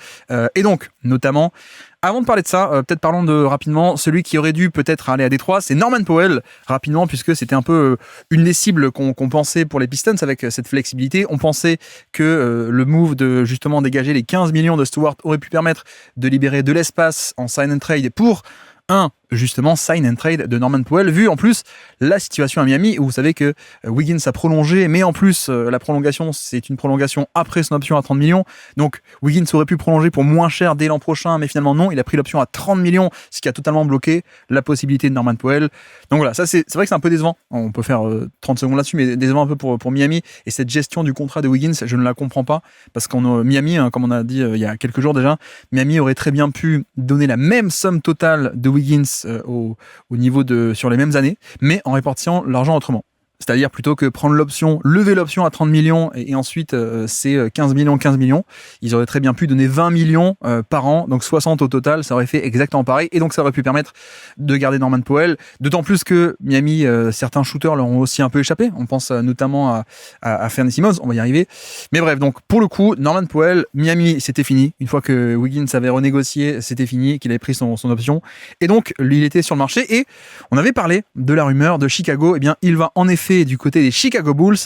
Et donc, notamment, avant de parler de ça, peut-être parlons rapidement, celui qui aurait dû peut-être aller à Détroit, c'est Norman Powell, rapidement, puisque c'était un peu une des cibles qu'on pensait pour les Pistons avec cette flexibilité. On pensait que le move de justement dégager les 15 millions de Stewart aurait pu permettre de libérer de l'espace en sign and trade pour justement sign and trade de Norman Powell, vu en plus la situation à Miami où vous savez que Wiggins a prolongé, mais en plus la prolongation, c'est une prolongation après son option à 30 millions, donc Wiggins aurait pu prolonger pour moins cher dès l'an prochain, mais finalement non, il a pris l'option à 30 millions, ce qui a totalement bloqué la possibilité de Norman Powell. Donc voilà, ça c'est vrai que c'est un peu décevant, on peut faire 30 secondes là-dessus, mais décevant un peu pour Miami, et cette gestion du contrat de Wiggins, je ne la comprends pas, parce qu'en Miami, comme on a dit il y a quelques jours déjà, Miami aurait très bien pu donner la même somme totale de Wiggins au niveau sur les mêmes années, mais en répartissant l'argent autrement. C'est-à-dire plutôt que prendre lever l'option à 30 millions et ensuite c'est 15 millions, ils auraient très bien pu donner 20 millions par an, donc 60 au total, ça aurait fait exactement pareil, et donc ça aurait pu permettre de garder Norman Powell, d'autant plus que Miami, certains shooters leur ont aussi un peu échappé, on pense notamment à Fernie Simmons, on va y arriver, mais bref, donc pour le coup, Norman Powell, Miami, c'était fini, une fois que Wiggins avait renégocié, c'était fini, qu'il avait pris son option, et donc lui, il était sur le marché, et on avait parlé de la rumeur de Chicago, et bien il va en effet du côté des Chicago Bulls.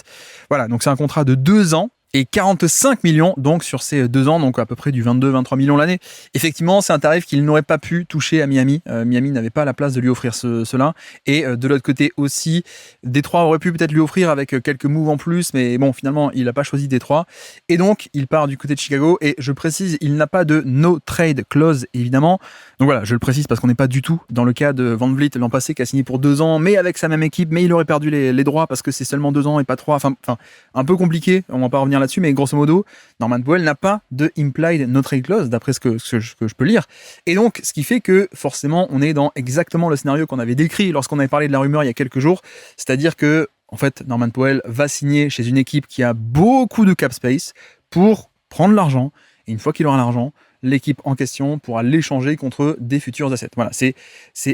Voilà, donc c'est un contrat de 2 ans et 45 millions donc sur ces 2 ans, donc à peu près du 22-23 millions l'année. Effectivement, c'est un tarif qu'il n'aurait pas pu toucher à Miami. Miami n'avait pas la place de lui offrir cela. Et de l'autre côté aussi, Détroit aurait pu peut-être lui offrir avec quelques moves en plus, mais bon, finalement, il n'a pas choisi Détroit. Et donc, il part du côté de Chicago. Et je précise, il n'a pas de no trade clause, évidemment. Donc voilà, je le précise parce qu'on n'est pas du tout dans le cas de Van Vliet l'an passé qui a signé pour 2 ans, mais avec sa même équipe, mais il aurait perdu les droits parce que c'est seulement 2 ans et pas 3. Enfin, un peu compliqué, on va pas revenir là-dessus, mais grosso modo, Norman Powell n'a pas de implied no trade clause, d'après ce que je peux lire. Et donc, ce qui fait que, forcément, on est dans exactement le scénario qu'on avait décrit lorsqu'on avait parlé de la rumeur il y a quelques jours, c'est-à-dire que, en fait, Norman Powell va signer chez une équipe qui a beaucoup de cap space pour prendre l'argent, et une fois qu'il aura l'argent, l'équipe en question pourra l'échanger contre des futurs assets. Voilà, c'est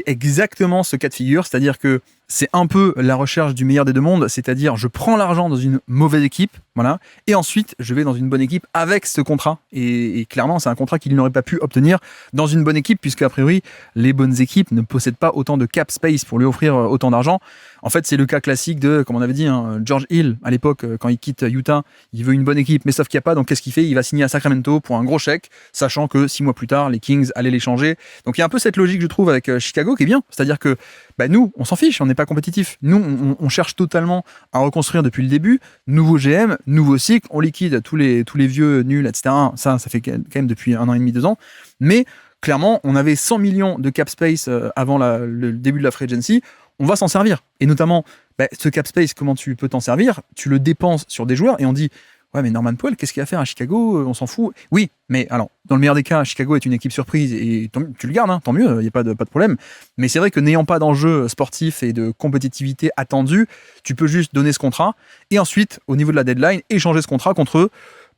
exactement ce cas de figure, c'est-à-dire que c'est un peu la recherche du meilleur des deux mondes, c'est-à-dire je prends l'argent dans une mauvaise équipe, voilà, et ensuite je vais dans une bonne équipe avec ce contrat. Et clairement, c'est un contrat qu'il n'aurait pas pu obtenir dans une bonne équipe, puisque a priori, les bonnes équipes ne possèdent pas autant de cap space pour lui offrir autant d'argent. En fait, c'est le cas classique de, comme on avait dit, George Hill, à l'époque, quand il quitte Utah, il veut une bonne équipe, mais sauf qu'il n'y a pas, donc qu'est-ce qu'il fait? Il va signer à Sacramento pour un gros chèque, sachant que 6 mois plus tard, les Kings allaient l'échanger. Donc il y a un peu cette logique, je trouve, avec Chicago qui est bien, c'est-à-dire que nous, on s'en fiche, on n'est pas compétitif. Nous, on cherche totalement à reconstruire depuis le début. Nouveau GM, nouveau cycle, on liquide tous les vieux nuls, etc. Ça fait quand même depuis 1 an et demi, 2 ans. Mais clairement, on avait 100 millions de cap space avant le début de la free agency. On va s'en servir. Et notamment, ce cap space, comment tu peux t'en servir? Tu le dépenses sur des joueurs et on dit ouais, mais Norman Powell, qu'est-ce qu'il va faire à Chicago? On s'en fout. Oui, mais alors, dans le meilleur des cas, Chicago est une équipe surprise et tu le gardes, hein, tant mieux, il n'y a pas de problème. Mais c'est vrai que n'ayant pas d'enjeu sportif et de compétitivité attendue, tu peux juste donner ce contrat et ensuite, au niveau de la deadline, échanger ce contrat contre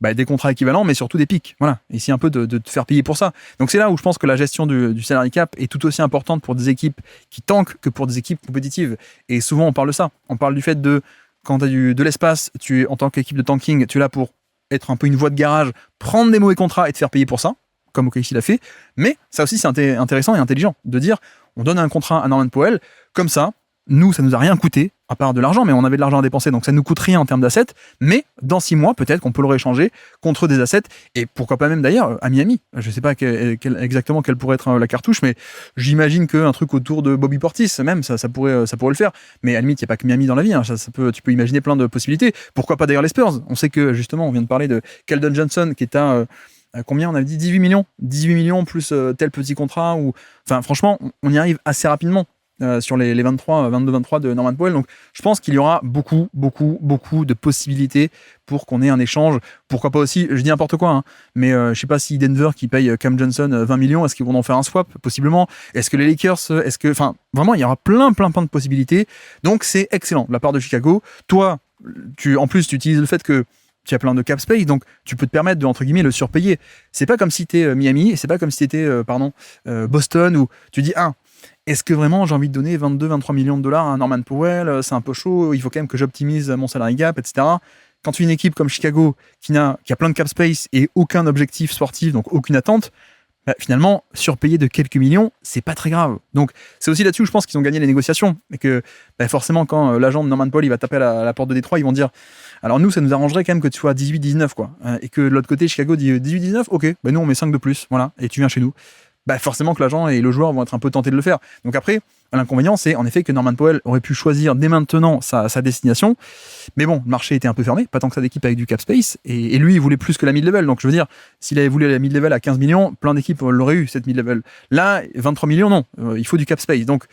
des contrats équivalents, mais surtout des pics. Voilà. Et c'est un peu de te faire payer pour ça. Donc c'est là où je pense que la gestion du salary cap est tout aussi importante pour des équipes qui tankent que pour des équipes compétitives. Et souvent, on parle de ça. On parle du fait de quand tu as de l'espace, en tant qu'équipe de tanking, tu es là pour être un peu une voie de garage, prendre des mauvais contrats et te faire payer pour ça, comme OKC l'a fait. Mais ça aussi, c'est intéressant et intelligent de dire on donne un contrat à Norman Powell, comme ça, nous, ça nous a rien coûté, à part de l'argent, mais on avait de l'argent à dépenser, donc ça nous coûte rien en termes d'assets, mais dans 6 mois, peut-être qu'on peut le rééchanger contre des assets, et pourquoi pas même d'ailleurs à Miami. Je sais pas exactement quelle pourrait être la cartouche, mais j'imagine qu'un truc autour de Bobby Portis, même, ça pourrait le faire, mais à la limite, il n'y a pas que Miami dans la vie, hein, tu peux imaginer plein de possibilités. Pourquoi pas d'ailleurs les Spurs? On sait que, justement, on vient de parler de Keldon Johnson, qui est à combien on avait dit 18 millions plus tel petit contrat, enfin franchement, on y arrive assez rapidement. Sur les 22-23 de Norman Powell. Donc, je pense qu'il y aura beaucoup de possibilités pour qu'on ait un échange. Pourquoi pas aussi, je dis n'importe quoi, hein, mais je sais pas si Denver qui paye Cam Johnson 20 millions, est-ce qu'ils vont en faire un swap? Possiblement. Est-ce que les Lakers, enfin, vraiment, il y aura plein de possibilités. Donc, c'est excellent de la part de Chicago. Toi, en plus, tu utilises le fait que tu as plein de cap space, donc tu peux te permettre de, entre guillemets, le surpayer. C'est pas comme si t'es Miami, et c'est pas comme si t'étais, Boston, où tu dis, est-ce que vraiment j'ai envie de donner 22-23 millions de dollars à Norman Powell? C'est un peu chaud, il faut quand même que j'optimise mon salary cap, etc. Quand tu es une équipe comme Chicago qui a plein de cap space et aucun objectif sportif, donc aucune attente, finalement, surpayer de quelques millions, c'est pas très grave. Donc, c'est aussi là-dessus où je pense qu'ils ont gagné les négociations. Et que, forcément, quand l'agent de Norman Powell il va taper à la porte de Détroit, ils vont dire alors nous, ça nous arrangerait quand même que tu sois à 18-19, quoi. Et que de l'autre côté, Chicago dit 18-19, ok, nous on met 5 de plus, voilà, et tu viens chez nous. Forcément que l'agent et le joueur vont être un peu tentés de le faire. Donc après, l'inconvénient, c'est en effet que Norman Powell aurait pu choisir dès maintenant sa destination. Mais bon, le marché était un peu fermé, pas tant que ça d'équipes avec du cap space. Et lui, il voulait plus que la mid-level. Donc je veux dire, s'il avait voulu la mid-level à 15 millions, plein d'équipes l'auraient eu, cette mid-level. Là, 23 millions, non. Il faut du cap space. Donc,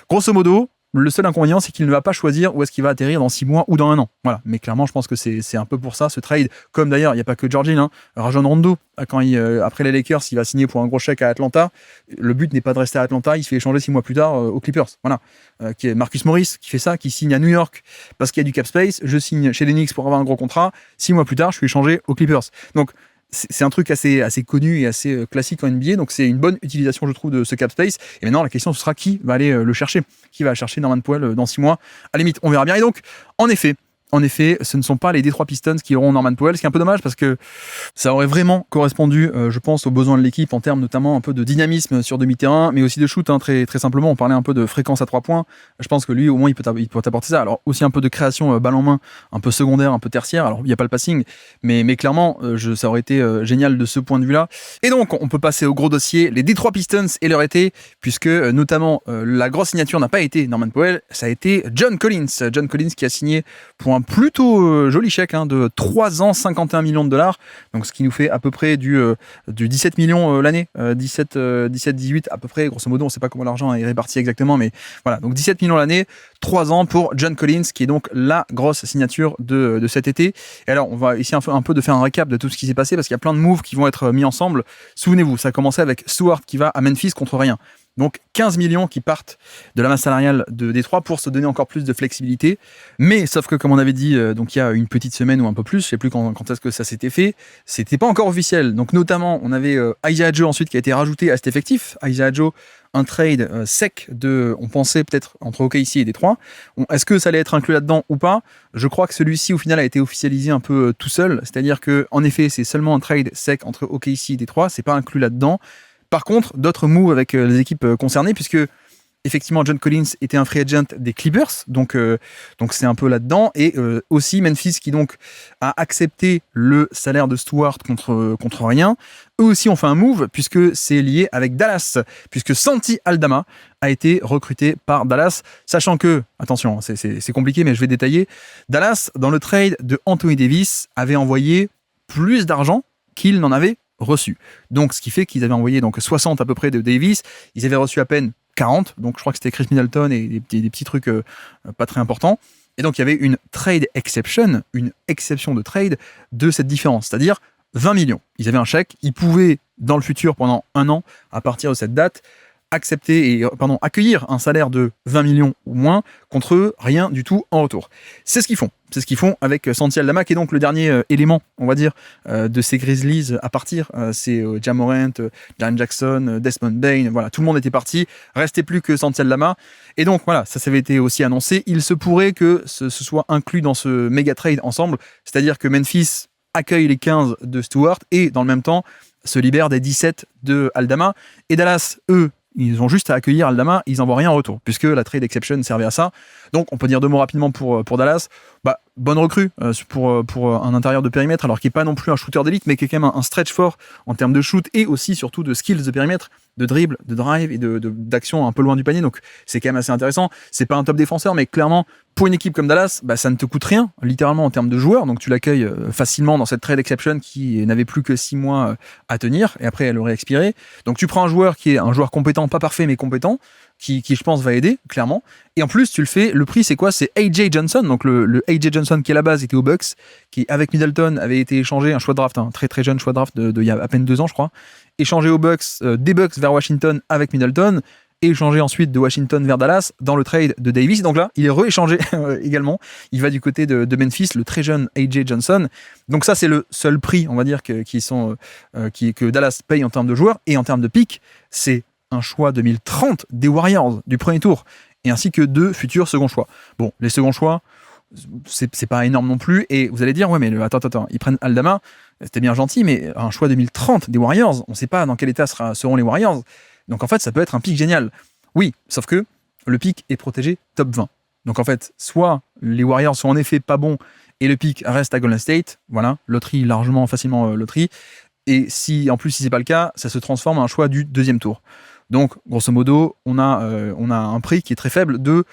grosso modo, le seul inconvénient, c'est qu'il ne va pas choisir où est-ce qu'il va atterrir dans 6 mois ou dans 1 an. Voilà. Mais clairement, je pense que c'est un peu pour ça, ce trade. Comme d'ailleurs, il n'y a pas que George Hill, Rajon Rondo, quand après les Lakers, il va signer pour un gros chèque à Atlanta. Le but n'est pas de rester à Atlanta, il se fait échanger 6 mois plus tard aux Clippers. Voilà. Qui est Marcus Morris qui fait ça, qui signe à New York parce qu'il y a du cap space. Je signe chez les Knicks pour avoir un gros contrat. 6 mois plus tard, je suis échangé aux Clippers. Donc, c'est un truc assez connu et assez classique en NBA, donc c'est une bonne utilisation, je trouve, de ce cap space. Et maintenant, la question, ce sera qui va aller le chercher, qui va chercher Norman Powell dans 6 mois. À la limite, on verra bien. Et donc, en effet, ce ne sont pas les Detroit Pistons qui auront Norman Powell, ce qui est un peu dommage parce que ça aurait vraiment correspondu, je pense, aux besoins de l'équipe en termes notamment un peu de dynamisme sur demi-terrain, mais aussi de shoot, très, très simplement. On parlait un peu de fréquence à 3 points. Je pense que lui, au moins, il peut t'apporter ça. Alors, aussi un peu de création balle en main, un peu secondaire, un peu tertiaire. Alors, il n'y a pas le passing, mais clairement, ça aurait été génial de ce point de vue-là. Et donc, on peut passer au gros dossier, les Detroit Pistons et leur été, puisque notamment, la grosse signature n'a pas été Norman Powell, ça a été John Collins. John Collins qui a signé pour un plutôt joli chèque de 3 ans, 51 millions de dollars, donc ce qui nous fait à peu près du 17 millions l'année, 17-18 à peu près, grosso modo, on ne sait pas comment l'argent est réparti exactement, mais voilà, donc 17 millions l'année, 3 ans pour John Collins, qui est donc la grosse signature de cet été. Et alors, on va essayer un peu de faire un récap de tout ce qui s'est passé, parce qu'il y a plein de moves qui vont être mis ensemble. Souvenez-vous, ça a commencé avec Stewart qui va à Memphis contre rien. Donc 15 millions qui partent de la masse salariale de Détroit pour se donner encore plus de flexibilité. Mais sauf que comme on avait dit, donc il y a une petite semaine ou un peu plus, je sais plus quand est-ce que ça s'était fait, c'était pas encore officiel. Donc notamment, on avait Isaiah Joe ensuite qui a été rajouté à cet effectif. Isaiah Joe, un trade sec on pensait peut-être entre OKC et Détroit. Est-ce que ça allait être inclus là-dedans ou pas? Je crois que celui-ci au final a été officialisé un peu tout seul, c'est-à-dire que en effet c'est seulement un trade sec entre OKC et Détroit, c'est pas inclus là-dedans. Par contre, d'autres moves avec les équipes concernées, puisque effectivement John Collins était un free agent des Clippers, donc c'est un peu là-dedans, et aussi Memphis qui donc a accepté le salaire de Stewart contre rien. Eux aussi ont fait un move puisque c'est lié avec Dallas, puisque Santi Aldama a été recruté par Dallas, sachant que, attention, c'est compliqué mais je vais détailler, Dallas dans le trade de Anthony Davis avait envoyé plus d'argent qu'il n'en avait reçu. Donc ce qui fait qu'ils avaient envoyé donc 60 à peu près de Davis, ils avaient reçu à peine 40, donc je crois que c'était Chris Middleton et des petits trucs pas très importants. Et donc il y avait une trade exception, une exception de trade de cette différence, c'est-à-dire 20 millions. Ils avaient un chèque, ils pouvaient dans le futur pendant un an, à partir de cette date, accueillir un salaire de 20 millions ou moins contre rien du tout en retour. C'est ce qu'ils font. C'est ce qu'ils font avec Santi Aldama, qui est donc le dernier élément, on va dire, de ces Grizzlies à partir. C'est Ja Morant, Jaren Jackson, Desmond Bane, voilà, tout le monde était parti. Restait plus que Santi Aldama. Et donc voilà, ça avait été aussi annoncé. Il se pourrait que ce soit inclus dans ce méga trade ensemble, c'est-à-dire que Memphis accueille les 15 de Stewart et dans le même temps se libère des 17 de Aldama. Et Dallas, eux, ils ont juste à accueillir Aldama, ils n'envoient rien en retour, puisque la trade exception servait à ça. Donc on peut dire deux mots rapidement pour Dallas. Bonne recrue pour un intérieur de périmètre, alors qui n'est pas non plus un shooter d'élite, mais qui est quand même un stretch fort en termes de shoot et aussi surtout de skills de périmètre, de dribble, de drive et d'action un peu loin du panier. Donc c'est quand même assez intéressant. C'est pas un top défenseur, mais clairement, pour une équipe comme Dallas, ça ne te coûte rien, littéralement en termes de joueurs. Donc tu l'accueilles facilement dans cette trade exception qui n'avait plus que 6 mois à tenir, et après elle aurait expiré. Donc tu prends un joueur qui est un joueur compétent, pas parfait, mais compétent, qui je pense va aider, clairement. Et en plus, tu le fais, le prix c'est quoi? C'est AJ Johnson, donc le AJ Johnson qui à la base était aux Bucks, qui avec Middleton avait été échangé, un choix de draft, un très très jeune choix de draft il y a à peine 2 ans je crois, échangé aux Bucks, des Bucks vers Washington avec Middleton, et échangé ensuite de Washington vers Dallas dans le trade de Davis. Donc là, il est rééchangé également. Il va du côté de Memphis, le très jeune AJ Johnson. Donc ça, c'est le seul prix, on va dire, que Dallas paye en termes de joueurs. Et en termes de pick, c'est un choix 2030 des Warriors du premier tour, et ainsi que 2 futurs seconds choix. Bon, les seconds choix, c'est pas énorme non plus. Et vous allez dire, ouais, mais attends, ils prennent Aldama, c'était bien gentil, mais un choix 2030 des Warriors, on sait pas dans quel état seront les Warriors. Donc en fait, ça peut être un pick génial. Oui, sauf que le pick est protégé top 20. Donc en fait, soit les Warriors sont en effet pas bons et le pick reste à Golden State, voilà, loterie, largement, facilement loterie. Et si en plus si c'est pas le cas, ça se transforme en un choix du 2e tour. Donc grosso modo, on a un prix qui est très faible de,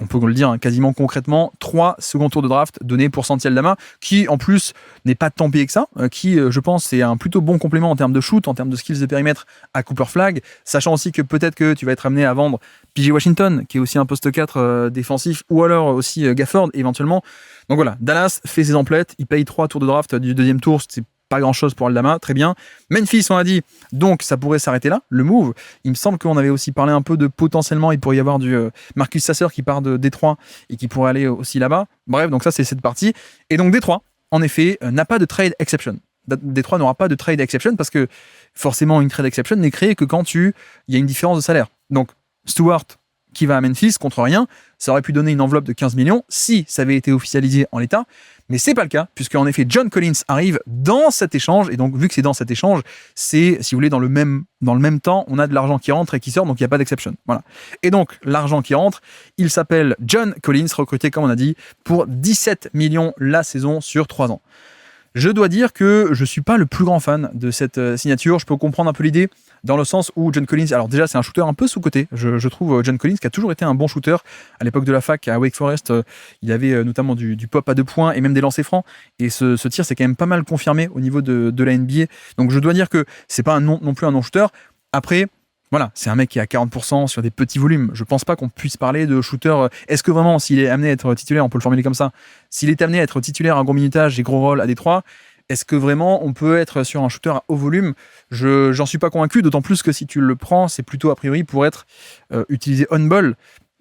on peut le dire quasiment concrètement, 3 seconds tours de draft donnés pour Santi Aldama, qui en plus n'est pas tant payé que ça, qui je pense c'est un plutôt bon complément en termes de shoot, en termes de skills de périmètre à Cooper Flag, sachant aussi que peut-être que tu vas être amené à vendre PJ Washington, qui est aussi un poste 4 défensif, ou alors aussi Gafford éventuellement. Donc voilà, Dallas fait ses emplettes, il paye 3 tours de draft du 2e tour, c'est pas grand chose pour Aldama, très bien. Memphis, on a dit, donc ça pourrait s'arrêter là, le move. Il me semble qu'on avait aussi parlé un peu de potentiellement, il pourrait y avoir du Marcus Sasser qui part de Détroit et qui pourrait aller aussi là-bas. Bref, donc ça c'est cette partie. Et donc Détroit, en effet, n'a pas de trade exception. Détroit n'aura pas de trade exception parce que forcément une trade exception n'est créée que quand il y a une différence de salaire. Donc Stewart qui va à Memphis contre rien, ça aurait pu donner une enveloppe de 15 millions si ça avait été officialisé en l'état, mais c'est pas le cas, puisque en effet John Collins arrive dans cet échange, et donc vu que c'est dans cet échange, c'est, si vous voulez, dans le même temps, on a de l'argent qui rentre et qui sort, donc il n'y a pas d'exception. Voilà. Et donc l'argent qui rentre, il s'appelle John Collins, recruté, comme on a dit, pour 17 millions la saison sur 3 ans. Je dois dire que je suis pas le plus grand fan de cette signature. Je peux comprendre un peu l'idée dans le sens où John Collins, alors déjà c'est un shooter un peu sous-coté. Je trouve John Collins qui a toujours été un bon shooter. À l'époque de la fac à Wake Forest, il avait notamment du pop à 2 points et même des lancers francs. Et ce tir c'est quand même pas mal confirmé au niveau de la NBA. Donc je dois dire que c'est pas non plus un non-shooter. Après, voilà, c'est un mec qui est à 40% sur des petits volumes. Je pense pas qu'on puisse parler de shooter. Est-ce que vraiment, s'il est amené à être titulaire, on peut le formuler comme ça, s'il est amené à être titulaire à gros minutage et gros rôle à Détroit, Est-ce que vraiment on peut être sur un shooter à haut volume? J'en suis pas convaincu, d'autant plus que si tu le prends, c'est plutôt a priori pour être utilisé on-ball.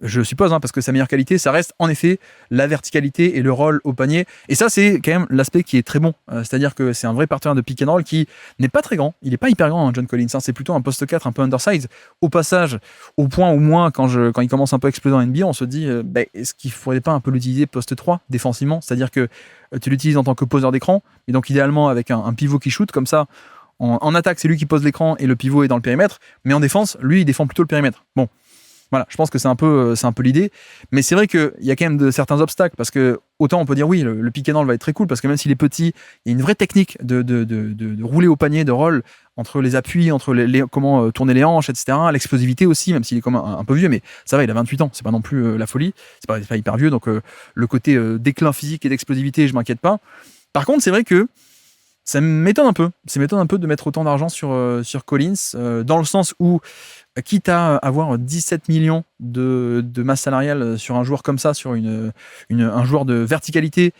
Je suppose, parce que sa meilleure qualité, ça reste en effet la verticalité et le roll au panier. Et ça, c'est quand même l'aspect qui est très bon. C'est-à-dire que c'est un vrai partenaire de pick and roll qui n'est pas très grand. Il n'est pas hyper grand, John Collins. C'est plutôt un poste 4, un peu undersize. Au passage, au point où moins, quand il commence un peu à exploser en NBA, on se dit, est-ce qu'il ne faudrait pas un peu l'utiliser poste 3 défensivement? C'est-à-dire que tu l'utilises en tant que poseur d'écran, et donc idéalement avec un pivot qui shoot, comme ça, en attaque, c'est lui qui pose l'écran et le pivot est dans le périmètre. Mais en défense, lui, il défend plutôt le périmètre. Bon. Voilà, je pense que c'est un peu l'idée. Mais c'est vrai qu'il y a quand même certains obstacles, parce que autant on peut dire oui, le pick and roll va être très cool, parce que même s'il est petit, il y a une vraie technique de rouler au panier, de roll, entre les appuis, entre comment tourner les hanches, etc. L'explosivité aussi, même s'il est comme un peu vieux, mais ça va, il a 28 ans, c'est pas non plus la folie, c'est pas hyper vieux, donc le côté déclin physique et d'explosivité, je m'inquiète pas. Par contre, c'est vrai que ça m'étonne un peu. Ça m'étonne un peu de mettre autant d'argent sur Collins, dans le sens où, quitte à avoir 17 millions de masse salariale sur un joueur comme ça, sur un joueur de verticalité,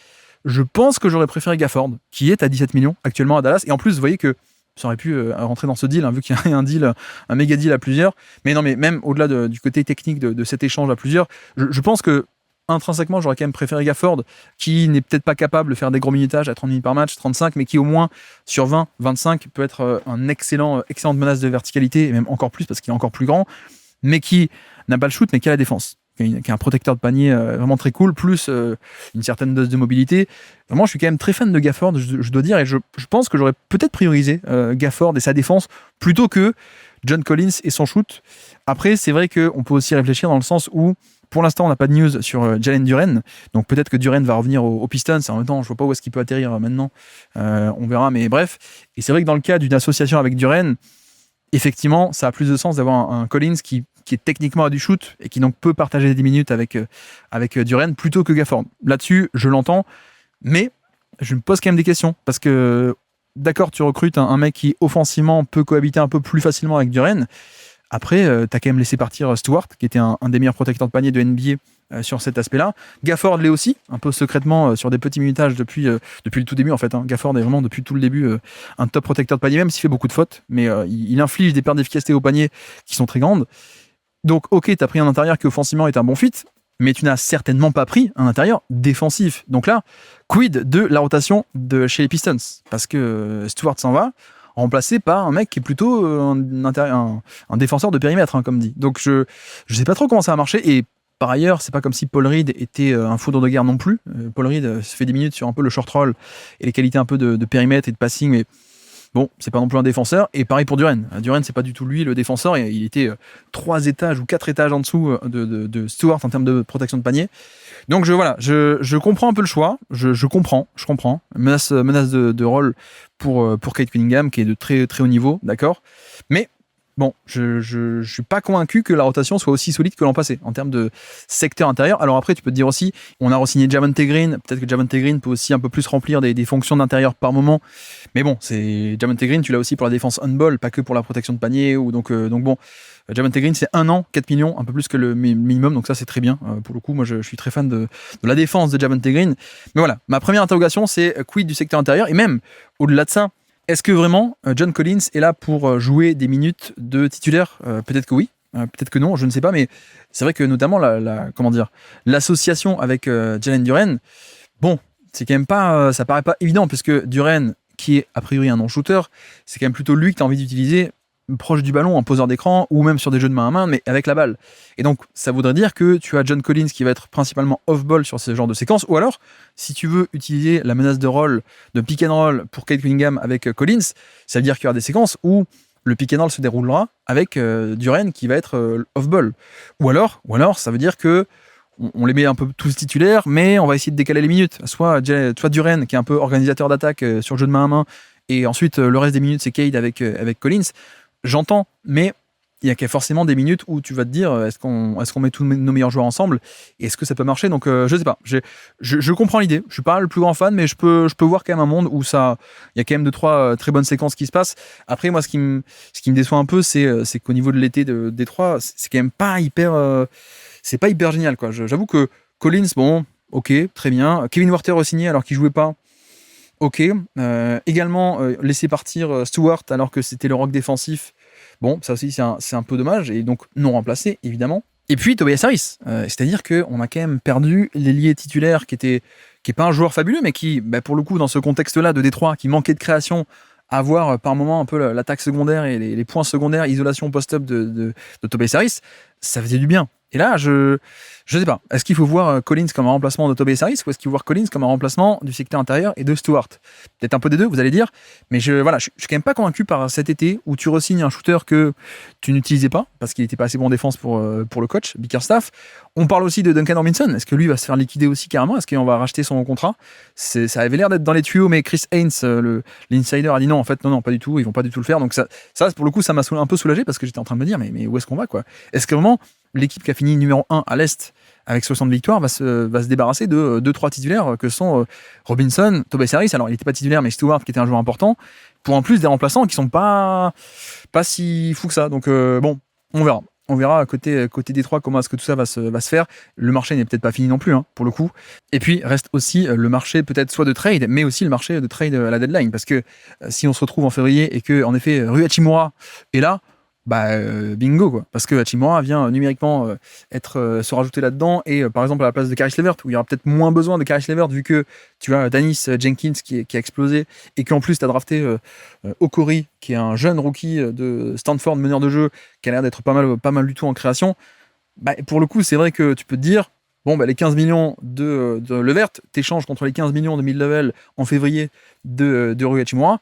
je pense que j'aurais préféré Gafford, qui est à 17 millions actuellement à Dallas. Et en plus, vous voyez que ça aurait pu rentrer dans ce deal, vu qu'il y a un deal, un méga deal à plusieurs. Mais non, mais même au-delà du côté technique de cet échange à plusieurs, je pense que intrinsèquement, j'aurais quand même préféré Gafford, qui n'est peut-être pas capable de faire des gros minutages à 30 minutes par match, 35, mais qui au moins sur 20, 25 peut être un excellente menace de verticalité, et même encore plus parce qu'il est encore plus grand, mais qui n'a pas le shoot, mais qui a la défense, qui a un protecteur de panier vraiment très cool, plus une certaine dose de mobilité. Vraiment, je suis quand même très fan de Gafford, je dois dire, et je pense que j'aurais peut-être priorisé Gafford et sa défense plutôt que John Collins et son shoot. Après, c'est vrai qu'on peut aussi réfléchir dans le sens où, pour l'instant, on n'a pas de news sur Jalen Duren, donc peut-être que Duren va revenir aux Pistons. En même temps, je vois pas où est-ce qu'il peut atterrir maintenant. On verra, mais bref. Et c'est vrai que dans le cas d'une association avec Duren, effectivement, ça a plus de sens d'avoir un Collins qui est techniquement à du shoot et qui donc peut partager des minutes avec Duren plutôt que Gafford. Là-dessus, je l'entends, mais je me pose quand même des questions, parce que d'accord, tu recrutes un mec qui offensivement peut cohabiter un peu plus facilement avec Duren. Après, tu as quand même laissé partir Stewart, qui était un des meilleurs protecteurs de panier de NBA sur cet aspect-là. Gafford l'est aussi, un peu secrètement, sur des petits minutages depuis le tout début, en fait. Gafford est vraiment, depuis tout le début, un top protecteur de panier, même s'il fait beaucoup de fautes. Mais il inflige des pertes d'efficacité au panier qui sont très grandes. Donc, ok, tu as pris un intérieur qui, offensivement, est un bon fit, mais tu n'as certainement pas pris un intérieur défensif. Donc là, quid de la rotation chez les Pistons? Parce que Stewart s'en va, remplacé par un mec qui est plutôt un défenseur de périmètre, comme dit. Donc je sais pas trop comment ça va marcher, et par ailleurs, c'est pas comme si Paul Reed était un foudre de guerre non plus. Paul Reed se fait des minutes sur un peu le short roll et les qualités un peu de périmètre et de passing, mais bon, c'est pas non plus un défenseur. Et pareil pour Duren. Duren, c'est pas du tout lui le défenseur, et il était 3 étages ou 4 étages en dessous de Stewart en termes de protection de panier. Donc je comprends un peu le choix, je comprends. Menace de rôle pour Cade Cunningham, qui est de très très haut niveau, d'accord. Mais bon, je suis pas convaincu que la rotation soit aussi solide que l'an passé en termes de secteur intérieur. Alors après, tu peux te dire aussi, on a re-signé Javonte Green, peut-être que Javonte Green peut aussi un peu plus remplir des fonctions d'intérieur par moment. Mais bon, c'est Javonte Green, tu l'as aussi pour la défense on-ball, pas que pour la protection de panier. Donc bon, Javonte Green, c'est 1 an, 4 millions, un peu plus que le minimum, donc ça c'est très bien. Pour le coup, moi je suis très fan de la défense de Javonte Green. Mais voilà, ma première interrogation, c'est quid du secteur intérieur, et même au-delà de ça, est-ce que vraiment John Collins est là pour jouer des minutes de titulaire? Peut-être que oui, peut-être que non, je ne sais pas, mais c'est vrai que notamment l'association avec Jalen Duren, bon, c'est quand même pas, ça paraît pas évident, puisque Duren, qui est a priori un non-shooter, c'est quand même plutôt lui que tu as envie d'utiliser proche du ballon, en poseur d'écran, ou même sur des jeux de main à main, mais avec la balle. Et donc, ça voudrait dire que tu as John Collins qui va être principalement off-ball sur ce genre de séquence, ou alors, si tu veux utiliser la menace de roll, de pick and roll pour Cade Cunningham avec Collins, ça veut dire qu'il y aura des séquences où le pick and roll se déroulera avec Duren qui va être off-ball. Ou alors, ça veut dire que on les met un peu tous titulaires, mais on va essayer de décaler les minutes. Soit Duren, qui est un peu organisateur d'attaque sur le jeu de main à main, et ensuite le reste des minutes, c'est Cade avec Collins. J'entends, mais il y a forcément des minutes où tu vas te dire est-ce qu'on met tous nos meilleurs joueurs ensemble, et est-ce que ça peut marcher? Donc je sais pas, je comprends l'idée, je suis pas le plus grand fan, mais je peux voir quand même un monde où il y a quand même 2-3 très bonnes séquences qui se passent. Après, moi, ce qui me déçoit un peu, c'est qu'au niveau de l'été de Détroit, c'est quand même pas hyper c'est pas hyper génial, quoi. J'avoue que Collins, bon, ok, très bien. Kevin Huerter re-signé alors qu'il jouait pas. ok. Également, laisser partir Stewart alors que c'était le rock défensif. Bon, ça aussi, c'est un peu dommage, et donc non remplacé, évidemment. Et puis Tobias Harris, c'est-à-dire qu'on a quand même perdu l'ailier titulaire qui est pas un joueur fabuleux, mais qui, pour le coup, dans ce contexte-là de Détroit, qui manquait de création, avoir par moment un peu l'attaque secondaire et les points secondaires, isolation post-up de Tobias Harris, ça faisait du bien. Et là, je sais pas. Est-ce qu'il faut voir Collins comme un remplacement de Tobias Harris, ou est-ce qu'il faut voir Collins comme un remplacement du secteur intérieur et de Stewart? Peut-être un peu des deux, vous allez dire. Mais je suis quand même pas convaincu par cet été où tu re-signes un shooter que tu n'utilisais pas parce qu'il n'était pas assez bon en défense pour le coach Bickerstaff. On parle aussi de Duncan Robinson. Est-ce que lui va se faire liquider aussi carrément? Est-ce qu'on va racheter son contrat? Ça avait l'air d'être dans les tuyaux, mais Chris Haynes, l'insider, a dit non, en fait, non, pas du tout. Ils vont pas du tout le faire. Donc ça pour le coup, ça m'a un peu soulagé parce que j'étais en train de me dire, mais où est-ce qu'on va, quoi? Est-ce que vraiment l'équipe qui a fini numéro 1 à l'Est avec 60 victoires va se débarrasser de 2-3 titulaires que sont Robinson, Tobias Harris, alors il n'était pas titulaire, mais Stewart qui était un joueur important, pour en plus des remplaçants qui sont pas si fous que ça. Donc bon, on verra. On verra côté Détroit comment est-ce que tout ça va se faire. Le marché n'est peut-être pas fini non plus, pour le coup. Et puis reste aussi le marché peut-être soit de trade, mais aussi le marché de trade à la deadline. Parce que si on se retrouve en février et que en effet Rui Hachimura est là, bingo, quoi. Parce que Hachimura vient numériquement se rajouter là-dedans, et par exemple à la place de Caris LeVert, où il y aura peut-être moins besoin de Caris LeVert vu que tu as Dennis Jenkins qui a explosé, et qu'en plus tu as drafté Okori, qui est un jeune rookie de Stanford, meneur de jeu, qui a l'air d'être pas mal du tout en création. Pour le coup, c'est vrai que tu peux te dire, bon, les 15 millions de LeVert, t'échanges contre les 15 millions de mid-level en février de Rui Hachimura.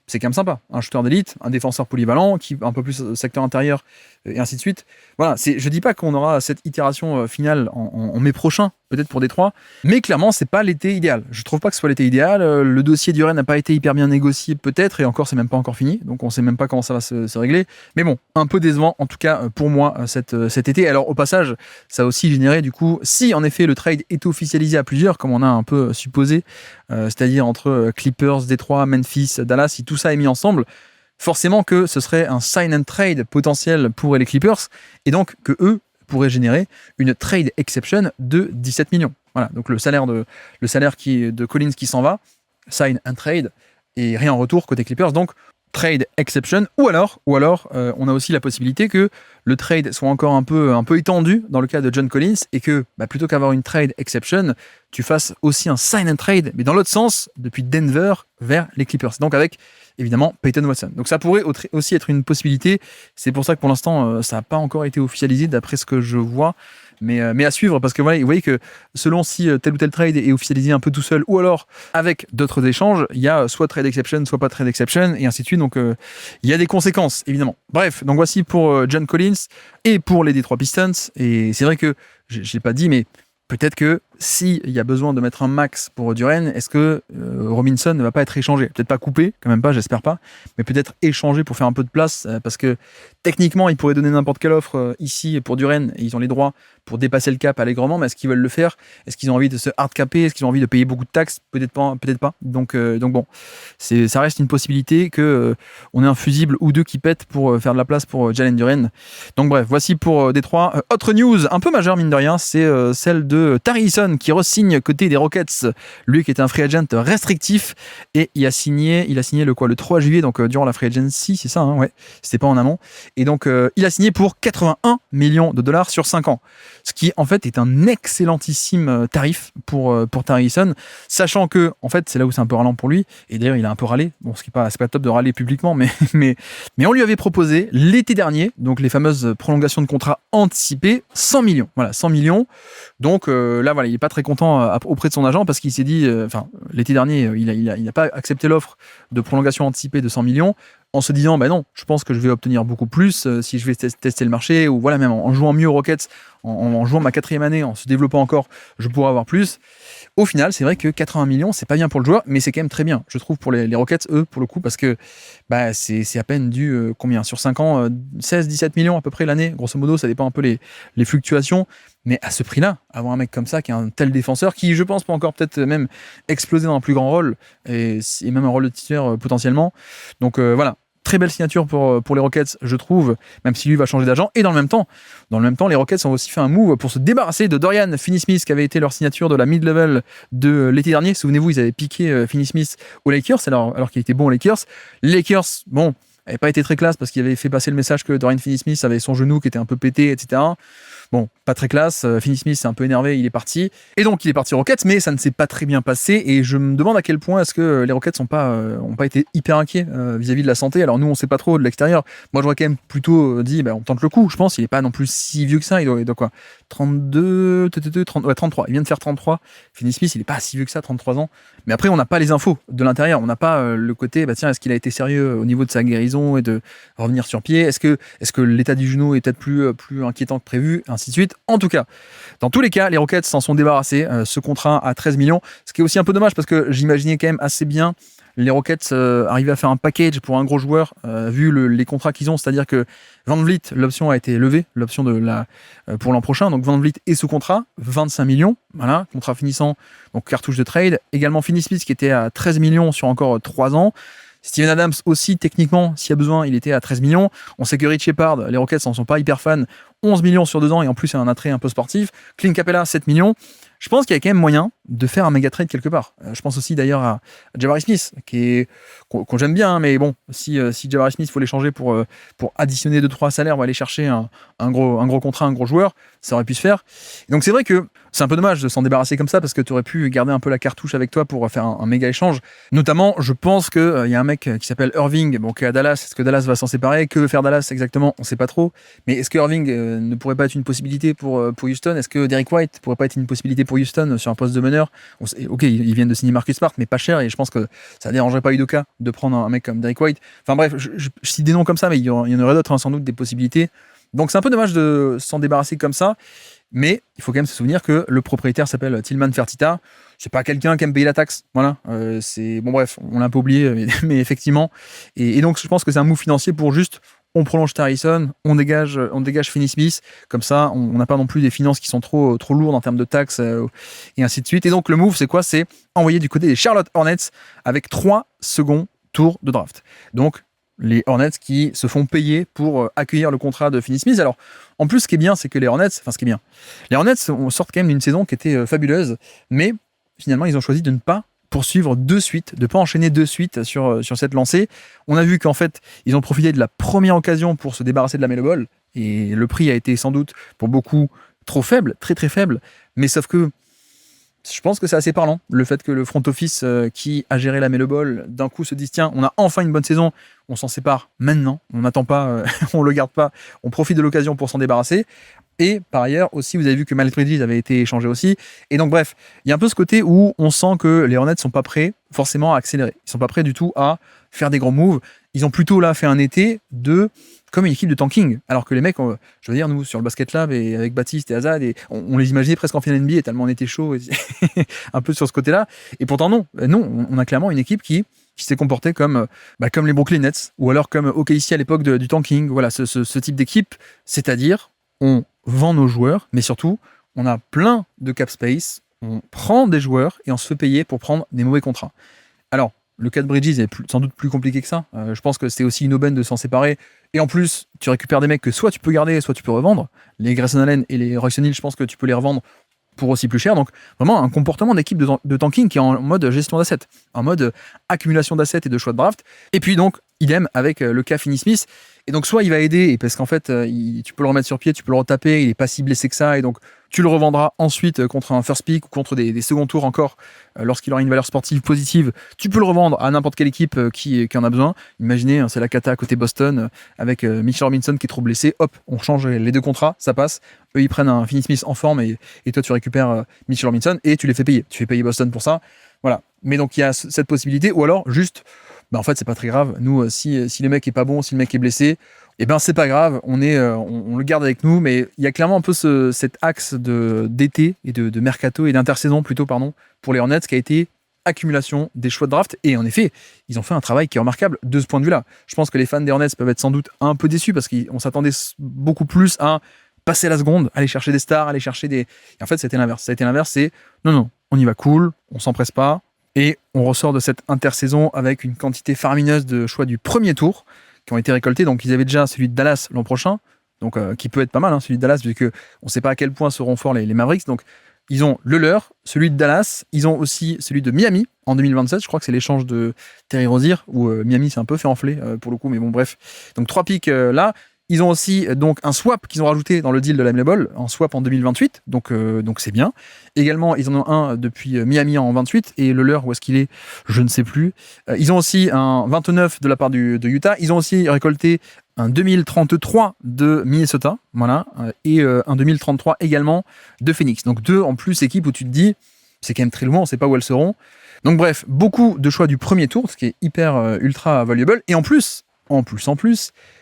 C'est quand même sympa. Un shooter d'élite, un défenseur polyvalent, qui un peu plus secteur intérieur, et ainsi de suite. Voilà, je dis pas qu'on aura cette itération finale en mai prochain, peut-être pour Détroit, mais clairement, c'est pas l'été idéal. Je trouve pas que ce soit l'été idéal. Le dossier Duren n'a pas été hyper bien négocié, peut-être, et encore, c'est même pas encore fini, donc on sait même pas comment ça va se régler. Mais bon, un peu décevant, en tout cas, pour moi, cet été. Alors, au passage, ça a aussi généré, du coup, si en effet le trade est officialisé à plusieurs, comme on a un peu supposé, c'est-à-dire entre Clippers, Détroit, Memphis, Dallas, si tout ça est mis ensemble, forcément que ce serait un sign and trade potentiel pour les Clippers, et donc que eux pourraient générer une trade exception de 17 millions. Voilà, donc le salaire de Collins qui s'en va, sign and trade, et rien en retour côté Clippers, donc trade exception, ou alors on a aussi la possibilité que le trade soit encore un peu étendu dans le cas de John Collins, et que plutôt qu'avoir une trade exception, tu fasses aussi un sign and trade, mais dans l'autre sens, depuis Denver vers les Clippers, donc avec évidemment Peyton Watson. Donc ça pourrait aussi être une possibilité. C'est pour ça que pour l'instant ça n'a pas encore été officialisé d'après ce que je vois, mais à suivre, parce que voilà, vous voyez que selon si tel ou tel trade est officialisé un peu tout seul, ou alors avec d'autres échanges, il y a soit trade exception, soit pas trade exception, et ainsi de suite. Donc il y a des conséquences évidemment. Bref, donc voici pour John Collins et pour les Detroit Pistons. Et c'est vrai que je l'ai pas dit, mais peut-être que s'il y a besoin de mettre un max pour Duren, est-ce que Robinson ne va pas être échangé? Peut-être pas coupé, quand même pas, j'espère pas, mais peut-être échangé pour faire un peu de place, parce que techniquement, ils pourraient donner n'importe quelle offre ici pour Duren, et ils ont les droits pour dépasser le cap allègrement, mais est-ce qu'ils veulent le faire? Est-ce qu'ils ont envie de se hard-caper? Est-ce qu'ils ont envie de payer beaucoup de taxes? Peut-être pas. Donc bon, ça reste une possibilité que on ait un fusible ou deux qui pètent pour faire de la place pour Jalen Duren. Donc bref, voici pour Détroit. Autre news, un peu majeure mine de rien, c'est celle de Tari Eason, qui re-signe côté des Rockets, lui qui est un free agent restrictif, et il a signé le 3 juillet, donc durant la free agency, c'est ça, ouais, c'était pas en amont, et donc il a signé pour 81 millions de dollars sur 5 ans, ce qui en fait est un excellentissime tarif pour Tari Eason, sachant que en fait c'est là où c'est un peu râlant pour lui, et d'ailleurs il a un peu râlé, bon c'est pas top de râler publiquement, mais on lui avait proposé l'été dernier, donc les fameuses prolongations de contrat anticipées, 100 millions, voilà, 100 millions, donc là voilà, il est pas très content auprès de son agent, parce qu'il s'est dit, l'été dernier, il n'a pas accepté l'offre de prolongation anticipée de 100 millions, en se disant, non, je pense que je vais obtenir beaucoup plus si je vais tester le marché, ou voilà, même en jouant mieux aux Rockets, en jouant ma 4e année, en se développant encore, je pourrais avoir plus. Au final, c'est vrai que 80 millions, c'est pas bien pour le joueur, mais c'est quand même très bien, je trouve, pour les Rockets, eux, pour le coup, parce que c'est à peine dû, combien, sur 5 ans, 16-17 millions à peu près l'année, grosso modo, ça dépend un peu les fluctuations, mais à ce prix-là, avoir un mec comme ça, qui est un tel défenseur, qui, je pense, peut encore peut-être même exploser dans un plus grand rôle, et même un rôle de titulaire potentiellement. Donc voilà, Très belle signature pour les Rockets, je trouve, même si lui va changer d'agent. Et dans le même temps, les Rockets ont aussi fait un move pour se débarrasser de Dorian Finney-Smith, qui avait été leur signature de la mid-level de l'été dernier. Souvenez-vous, ils avaient piqué Finney-Smith aux Lakers, alors qu'il était bon aux Lakers. Les Lakers, bon, n'avait pas été très classe parce qu'il avait fait passer le message que Dorian Finney-Smith avait son genou qui était un peu pété, etc. Bon, pas très classe. Finney-Smith s'est un peu énervé, il est parti. Et donc, il est parti aux Rockets, mais ça ne s'est pas très bien passé. Et je me demande à quel point est-ce que les Rockets n'ont pas été hyper inquiets vis-à-vis de la santé. Alors, nous, on ne sait pas trop de l'extérieur. Moi, j'aurais quand même plutôt dit, on tente le coup. Je pense qu'il n'est pas non plus si vieux que ça. Il doit quoi 33. Il vient de faire 33. Finney-Smith, il n'est pas si vieux que ça, 33 ans. Mais après, on n'a pas les infos de l'intérieur. On n'a pas le côté, est-ce qu'il a été sérieux au niveau de sa guérison et de revenir sur pied? Est-ce que l'état du genou est peut-être plus inquiétant que prévu, ainsi de suite. En tout cas, dans tous les cas, les Rockets s'en sont débarrassés. Ce contrat à 13 millions, ce qui est aussi un peu dommage parce que j'imaginais quand même assez bien les Rockets arriver à faire un package pour un gros joueur vu les contrats qu'ils ont, c'est-à-dire que Van Vliet, l'option a été levée, l'option pour l'an prochain, donc Van Vliet est sous contrat, 25 millions, voilà, contrat finissant, donc cartouche de trade. Également Finney-Smith qui était à 13 millions sur encore 3 ans. Steven Adams aussi, techniquement, s'il y a besoin, il était à 13 millions. On sait que Rich Shepard, les Rockets n'en sont pas hyper fans, 11 millions sur 2 ans, et en plus, c'est un attrait un peu sportif. Clint Capella, 7 millions. Je pense qu'il y a quand même moyen de faire un méga trade quelque part. Je pense aussi d'ailleurs à Jabari Smith, qu'on j'aime bien, mais bon, si Jabari Smith, il faut l'échanger pour additionner 2-3 salaires, on va aller chercher un gros contrat, un gros joueur, ça aurait pu se faire. Et donc c'est vrai que c'est un peu dommage de s'en débarrasser comme ça, parce que tu aurais pu garder un peu la cartouche avec toi pour faire un méga échange. Notamment, je pense qu'il y a un mec qui s'appelle Irving, qui est à Dallas. Est-ce que Dallas va s'en séparer? Que veut faire Dallas exactement? On ne sait pas trop. Mais est-ce que Irving ne pourrait pas être une possibilité pour Houston? Est-ce que Derrick White pourrait pas être une possibilité pour Houston sur un poste de meneur? Ok, ils viennent de signer Marcus Smart, mais pas cher, et je pense que ça ne dérangerait pas Udoka de prendre un mec comme Derrick White. Enfin bref, je cite des noms comme ça, mais il y en aurait d'autres, sans doute des possibilités. Donc c'est un peu dommage de s'en débarrasser comme ça. Mais il faut quand même se souvenir que le propriétaire s'appelle Tillman Fertitta. C'est pas quelqu'un qui aime payer la taxe. Voilà. Bref, on l'a un peu oublié, mais effectivement. Et donc, je pense que c'est un move financier pour juste, on prolonge Harrison, on dégage Finney-Smith. Comme ça, on n'a pas non plus des finances qui sont trop lourdes en termes de taxes et ainsi de suite. Et donc, le move, c'est quoi? C'est envoyer du côté des Charlotte Hornets avec 3 seconds tours de draft. Donc, les Hornets qui se font payer pour accueillir le contrat de Finney-Smith. Alors, en plus, ce qui est bien, c'est que les Hornets sortent quand même d'une saison qui était fabuleuse, mais finalement, ils ont choisi de ne pas poursuivre de suite, de ne pas enchaîner de suite sur cette lancée. On a vu qu'en fait, ils ont profité de la première occasion pour se débarrasser de la Melo Ball, et le prix a été sans doute pour beaucoup trop faible, très très faible, mais sauf que je pense que c'est assez parlant, le fait que le front office qui a géré la Melo Ball d'un coup se dise tiens, on a enfin une bonne saison, on s'en sépare maintenant, on n'attend pas, on le garde pas, on profite de l'occasion pour s'en débarrasser. Et par ailleurs aussi, vous avez vu que Miles Bridges avait été échangé aussi. Et donc bref, il y a un peu ce côté où on sent que les Hornets sont pas prêts forcément à accélérer. Ils sont pas prêts du tout à faire des grands moves. Ils ont plutôt là fait un été comme une équipe de tanking. Alors que les mecs, je veux dire, nous, sur le Basket Lab et avec Baptiste et Azad, on les imaginait presque en finale NBA tellement on était chaud, un peu sur ce côté-là. Et pourtant, non, on a clairement une équipe qui s'est comportée comme les Brooklyn Nets ou alors comme OKC à l'époque du tanking. Voilà, ce type d'équipe, c'est-à-dire, on vend nos joueurs, mais surtout, on a plein de cap space, on prend des joueurs et on se fait payer pour prendre des mauvais contrats. Alors, le cas de Bridges est sans doute plus compliqué que ça. Je pense que c'était aussi une aubaine de s'en séparer. Et en plus, tu récupères des mecs que soit tu peux garder, soit tu peux revendre. Les Grayson Allen et les Royce O'Neal, je pense que tu peux les revendre pour aussi plus cher. Donc, vraiment, un comportement d'équipe de tanking qui est en mode gestion d'assets, en mode accumulation d'assets et de choix de draft. Et puis donc, idem avec le cas Finney-Smith. Et donc, soit il va aider, parce qu'en fait, tu peux le remettre sur pied, tu peux le retaper, il n'est pas si blessé que ça, et donc tu le revendras ensuite contre un first pick ou contre des seconds tours encore, lorsqu'il aura une valeur sportive positive. Tu peux le revendre à n'importe quelle équipe qui en a besoin. Imaginez, c'est la cata à côté Boston, avec Mitchell Robinson qui est trop blessé. Hop, on change les 2 contrats, ça passe. Eux, ils prennent un Finney-Smith en forme, et toi, tu récupères Mitchell Robinson, et tu les fais payer. Tu fais payer Boston pour ça. Voilà. Mais donc, il y a cette possibilité, ou alors, juste, en fait, c'est pas très grave. Nous, si le mec est pas bon, si le mec est blessé, c'est pas grave, on le garde avec nous, mais il y a clairement un peu cet axe d'été et de mercato et d'intersaison plutôt, pour les Hornets, qui a été accumulation des choix de draft. Et en effet, ils ont fait un travail qui est remarquable de ce point de vue-là. Je pense que les fans des Hornets peuvent être sans doute un peu déçus parce qu'on s'attendait beaucoup plus à passer à la seconde, aller chercher des stars, aller chercher des... Et en fait, c'était l'inverse. Ça a été l'inverse, c'est non, on y va cool, on s'empresse pas, et on ressort de cette intersaison avec une quantité faramineuse de choix du premier tour qui ont été récoltés. Donc ils avaient déjà celui de Dallas l'an prochain, donc qui peut être pas mal, celui de Dallas, vu que on ne sait pas à quel point seront forts les Mavericks. Donc ils ont le leur, celui de Dallas, ils ont aussi celui de Miami en 2027. Je crois que c'est l'échange de Terry Rozier où Miami s'est un peu fait enfler pour le coup, mais bon bref. Donc 3 picks là. Ils ont aussi donc un swap qu'ils ont rajouté dans le deal de la Ball, un swap en 2028, donc c'est bien. Également, ils en ont un depuis Miami en 28, et le leur, où est-ce qu'il est? Je ne sais plus. Ils ont aussi un 29 de la part de Utah. Ils ont aussi récolté un 2033 de Minnesota, voilà, et un 2033 également de Phoenix. Donc 2 en plus équipes où tu te dis, c'est quand même très loin, on ne sait pas où elles seront. Donc bref, beaucoup de choix du premier tour, ce qui est hyper ultra valuable, et en plus,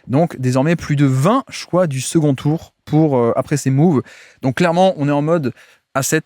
donc désormais plus de 20 choix du second tour pour après ces moves. Donc clairement, on est en mode asset.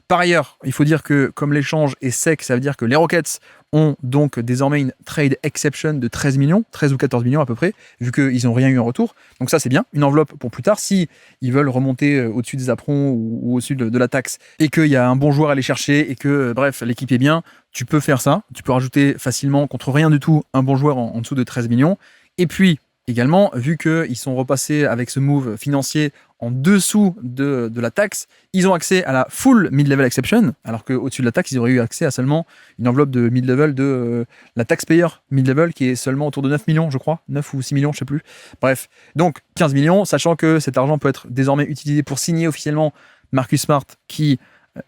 Par ailleurs, il faut dire que comme l'échange est sec, ça veut dire que les Rockets ont donc désormais une trade exception de 13 millions, 13 ou 14 millions à peu près, vu qu'ils n'ont rien eu en retour. Donc ça c'est bien, une enveloppe pour plus tard, si ils veulent remonter au-dessus des aprons ou au-dessus de la taxe, et qu'il y a un bon joueur à aller chercher, et que bref, l'équipe est bien, tu peux faire ça, tu peux rajouter facilement contre rien du tout un bon joueur en dessous de 13 millions. Et puis également, vu qu'ils sont repassés avec ce move financier en dessous de la taxe, ils ont accès à la full mid-level exception, alors qu'au-dessus de la taxe, ils auraient eu accès à seulement une enveloppe de mid-level de la taxpayer mid-level, qui est seulement autour de 9 millions, je crois, 9 ou 6 millions, je sais plus. Bref, donc 15 millions, sachant que cet argent peut être désormais utilisé pour signer officiellement Marcus Smart, qui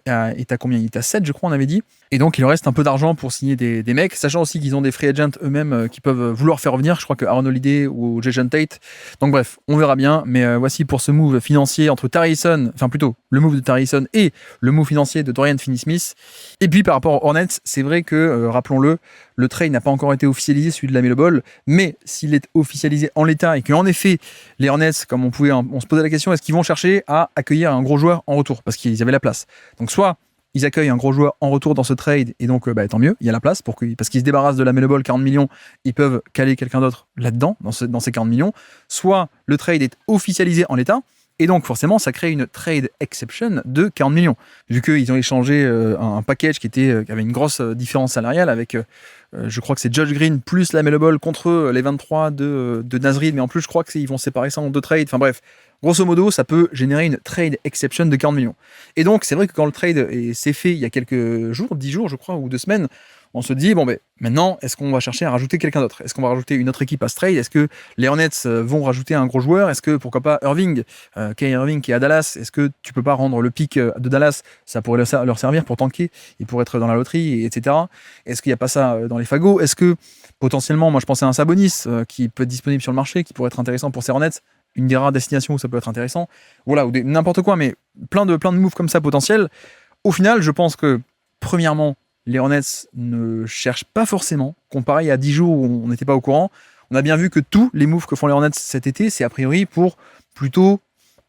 est à combien? Il est à 7, je crois, on avait dit. Et donc, il leur reste un peu d'argent pour signer des mecs, sachant aussi qu'ils ont des free agents eux-mêmes qui peuvent vouloir faire revenir. Je crois que Aaron Holiday ou Jason Tate. Donc, bref, on verra bien. Mais voici pour ce move financier entre Tarrison, enfin plutôt le move de Tarrison et le move financier de Dorian Finney-Smith. Et puis, par rapport aux Hornets, c'est vrai que, rappelons-le, le trade n'a pas encore été officialisé, celui de la Melo Ball, mais s'il est officialisé en l'état et qu'en effet, les Hornets, comme on se posait la question, est-ce qu'ils vont chercher à accueillir un gros joueur en retour parce qu'ils avaient la place. Donc soit ils accueillent un gros joueur en retour dans ce trade et donc tant mieux, il y a la place parce qu'ils se débarrassent de la Melo Ball 40 millions, ils peuvent caler quelqu'un d'autre là-dedans, dans ces 40 millions. Soit le trade est officialisé en l'état, et donc forcément ça crée une trade exception de 40 millions. Vu qu'ils ont échangé un package qui avait une grosse différence salariale avec, je crois que c'est Josh Green plus la Melo Ball contre les 23 de Nasrid, mais en plus je crois qu'ils vont séparer ça en 2 trades, enfin bref. Grosso modo, ça peut générer une trade exception de 40 millions. Et donc, c'est vrai que quand le trade s'est fait il y a quelques jours, 10 jours, je crois, ou 2 semaines, on se dit, maintenant, est-ce qu'on va chercher à rajouter quelqu'un d'autre? Est-ce qu'on va rajouter une autre équipe à ce trade? Est-ce que les Hornets vont rajouter un gros joueur? Est-ce que, pourquoi pas, Kyrie Irving qui est à Dallas, est-ce que tu peux pas rendre le pick de Dallas? Ça pourrait leur servir pour tanker, ils pourraient être dans la loterie, etc. Est-ce qu'il n'y a pas ça dans les fagots? Est-ce que, potentiellement, moi je pensais à un Sabonis qui peut être disponible sur le marché, qui pourrait être intéressant pour ces Hornets? Une des rares destinations où ça peut être intéressant, voilà, ou n'importe quoi, mais plein de moves comme ça potentiels. Au final, je pense que, premièrement, les Hornets ne cherchent pas forcément, comparé à 10 jours où on n'était pas au courant. On a bien vu que tous les moves que font les Hornets cet été, c'est a priori pour plutôt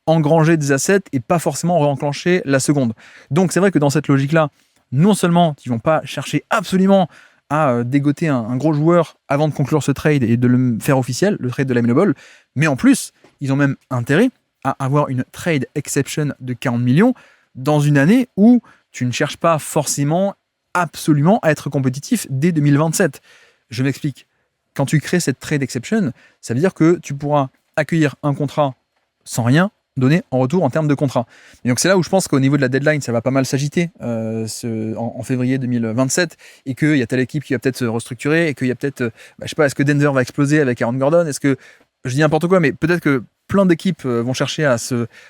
engranger des assets et pas forcément re-enclencher la seconde. Donc c'est vrai que dans cette logique-là, non seulement ils vont pas chercher absolument à dégoter un gros joueur avant de conclure ce trade et de le faire officiel, le trade de la Melo Ball, mais en plus, ils ont même intérêt à avoir une trade exception de 40 millions dans une année où tu ne cherches pas forcément absolument à être compétitif dès 2027. Je m'explique. Quand tu crées cette trade exception, ça veut dire que tu pourras accueillir un contrat sans rien donner en retour en termes de contrat. Et donc c'est là où je pense qu'au niveau de la deadline, ça va pas mal s'agiter en février 2027 et qu'il y a telle équipe qui va peut-être se restructurer et qu'il y a peut-être, je sais pas, est-ce que Denver va exploser avec Aaron Gordon? Est-ce que, je dis n'importe quoi, mais peut-être que plein d'équipes vont chercher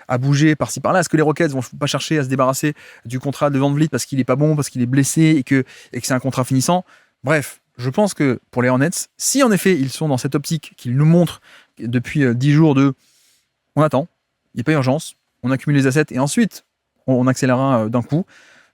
à bouger par-ci par-là. Est-ce que les Rockets vont pas chercher à se débarrasser du contrat de Van Vliet parce qu'il est pas bon, parce qu'il est blessé et que c'est un contrat finissant? Bref, je pense que pour les Hornets, si en effet ils sont dans cette optique qu'ils nous montrent depuis 10 jours on attend, il n'y a pas urgence, on accumule les assets et ensuite on accélérera d'un coup.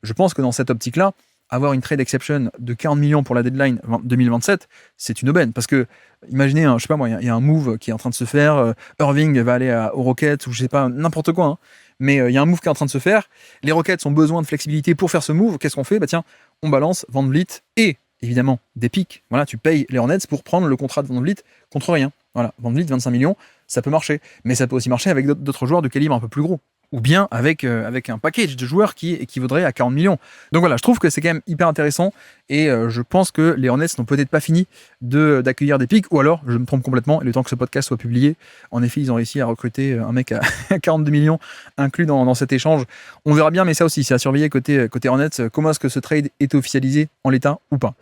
Je pense que dans cette optique-là, avoir une trade exception de 40 millions pour la deadline 2027, c'est une aubaine. Parce que, imaginez, je sais pas moi, il y a un move qui est en train de se faire, Irving va aller aux Rockets, ou je sais pas, n'importe quoi, mais il y a un move qui est en train de se faire, les Rockets ont besoin de flexibilité pour faire ce move, qu'est-ce qu'on fait? Tiens, on balance Van Vliet et, évidemment, des pics. Voilà, tu payes les Hornets pour prendre le contrat de Van Vliet contre rien. Voilà, Van Vliet, 25 millions, ça peut marcher. Mais ça peut aussi marcher avec d'autres joueurs de calibre un peu plus gros. ou bien avec un package de joueurs qui équivaudrait à 40 millions. Donc voilà, je trouve que c'est quand même hyper intéressant et je pense que les Hornets n'ont peut-être pas fini d'accueillir des pics, ou alors je me trompe complètement et le temps que ce podcast soit publié, en effet, ils ont réussi à recruter un mec à 42 millions inclus dans cet échange. On verra bien, mais ça aussi, c'est à surveiller côté Hornets, comment est-ce que ce trade est officialisé en l'état ou pas.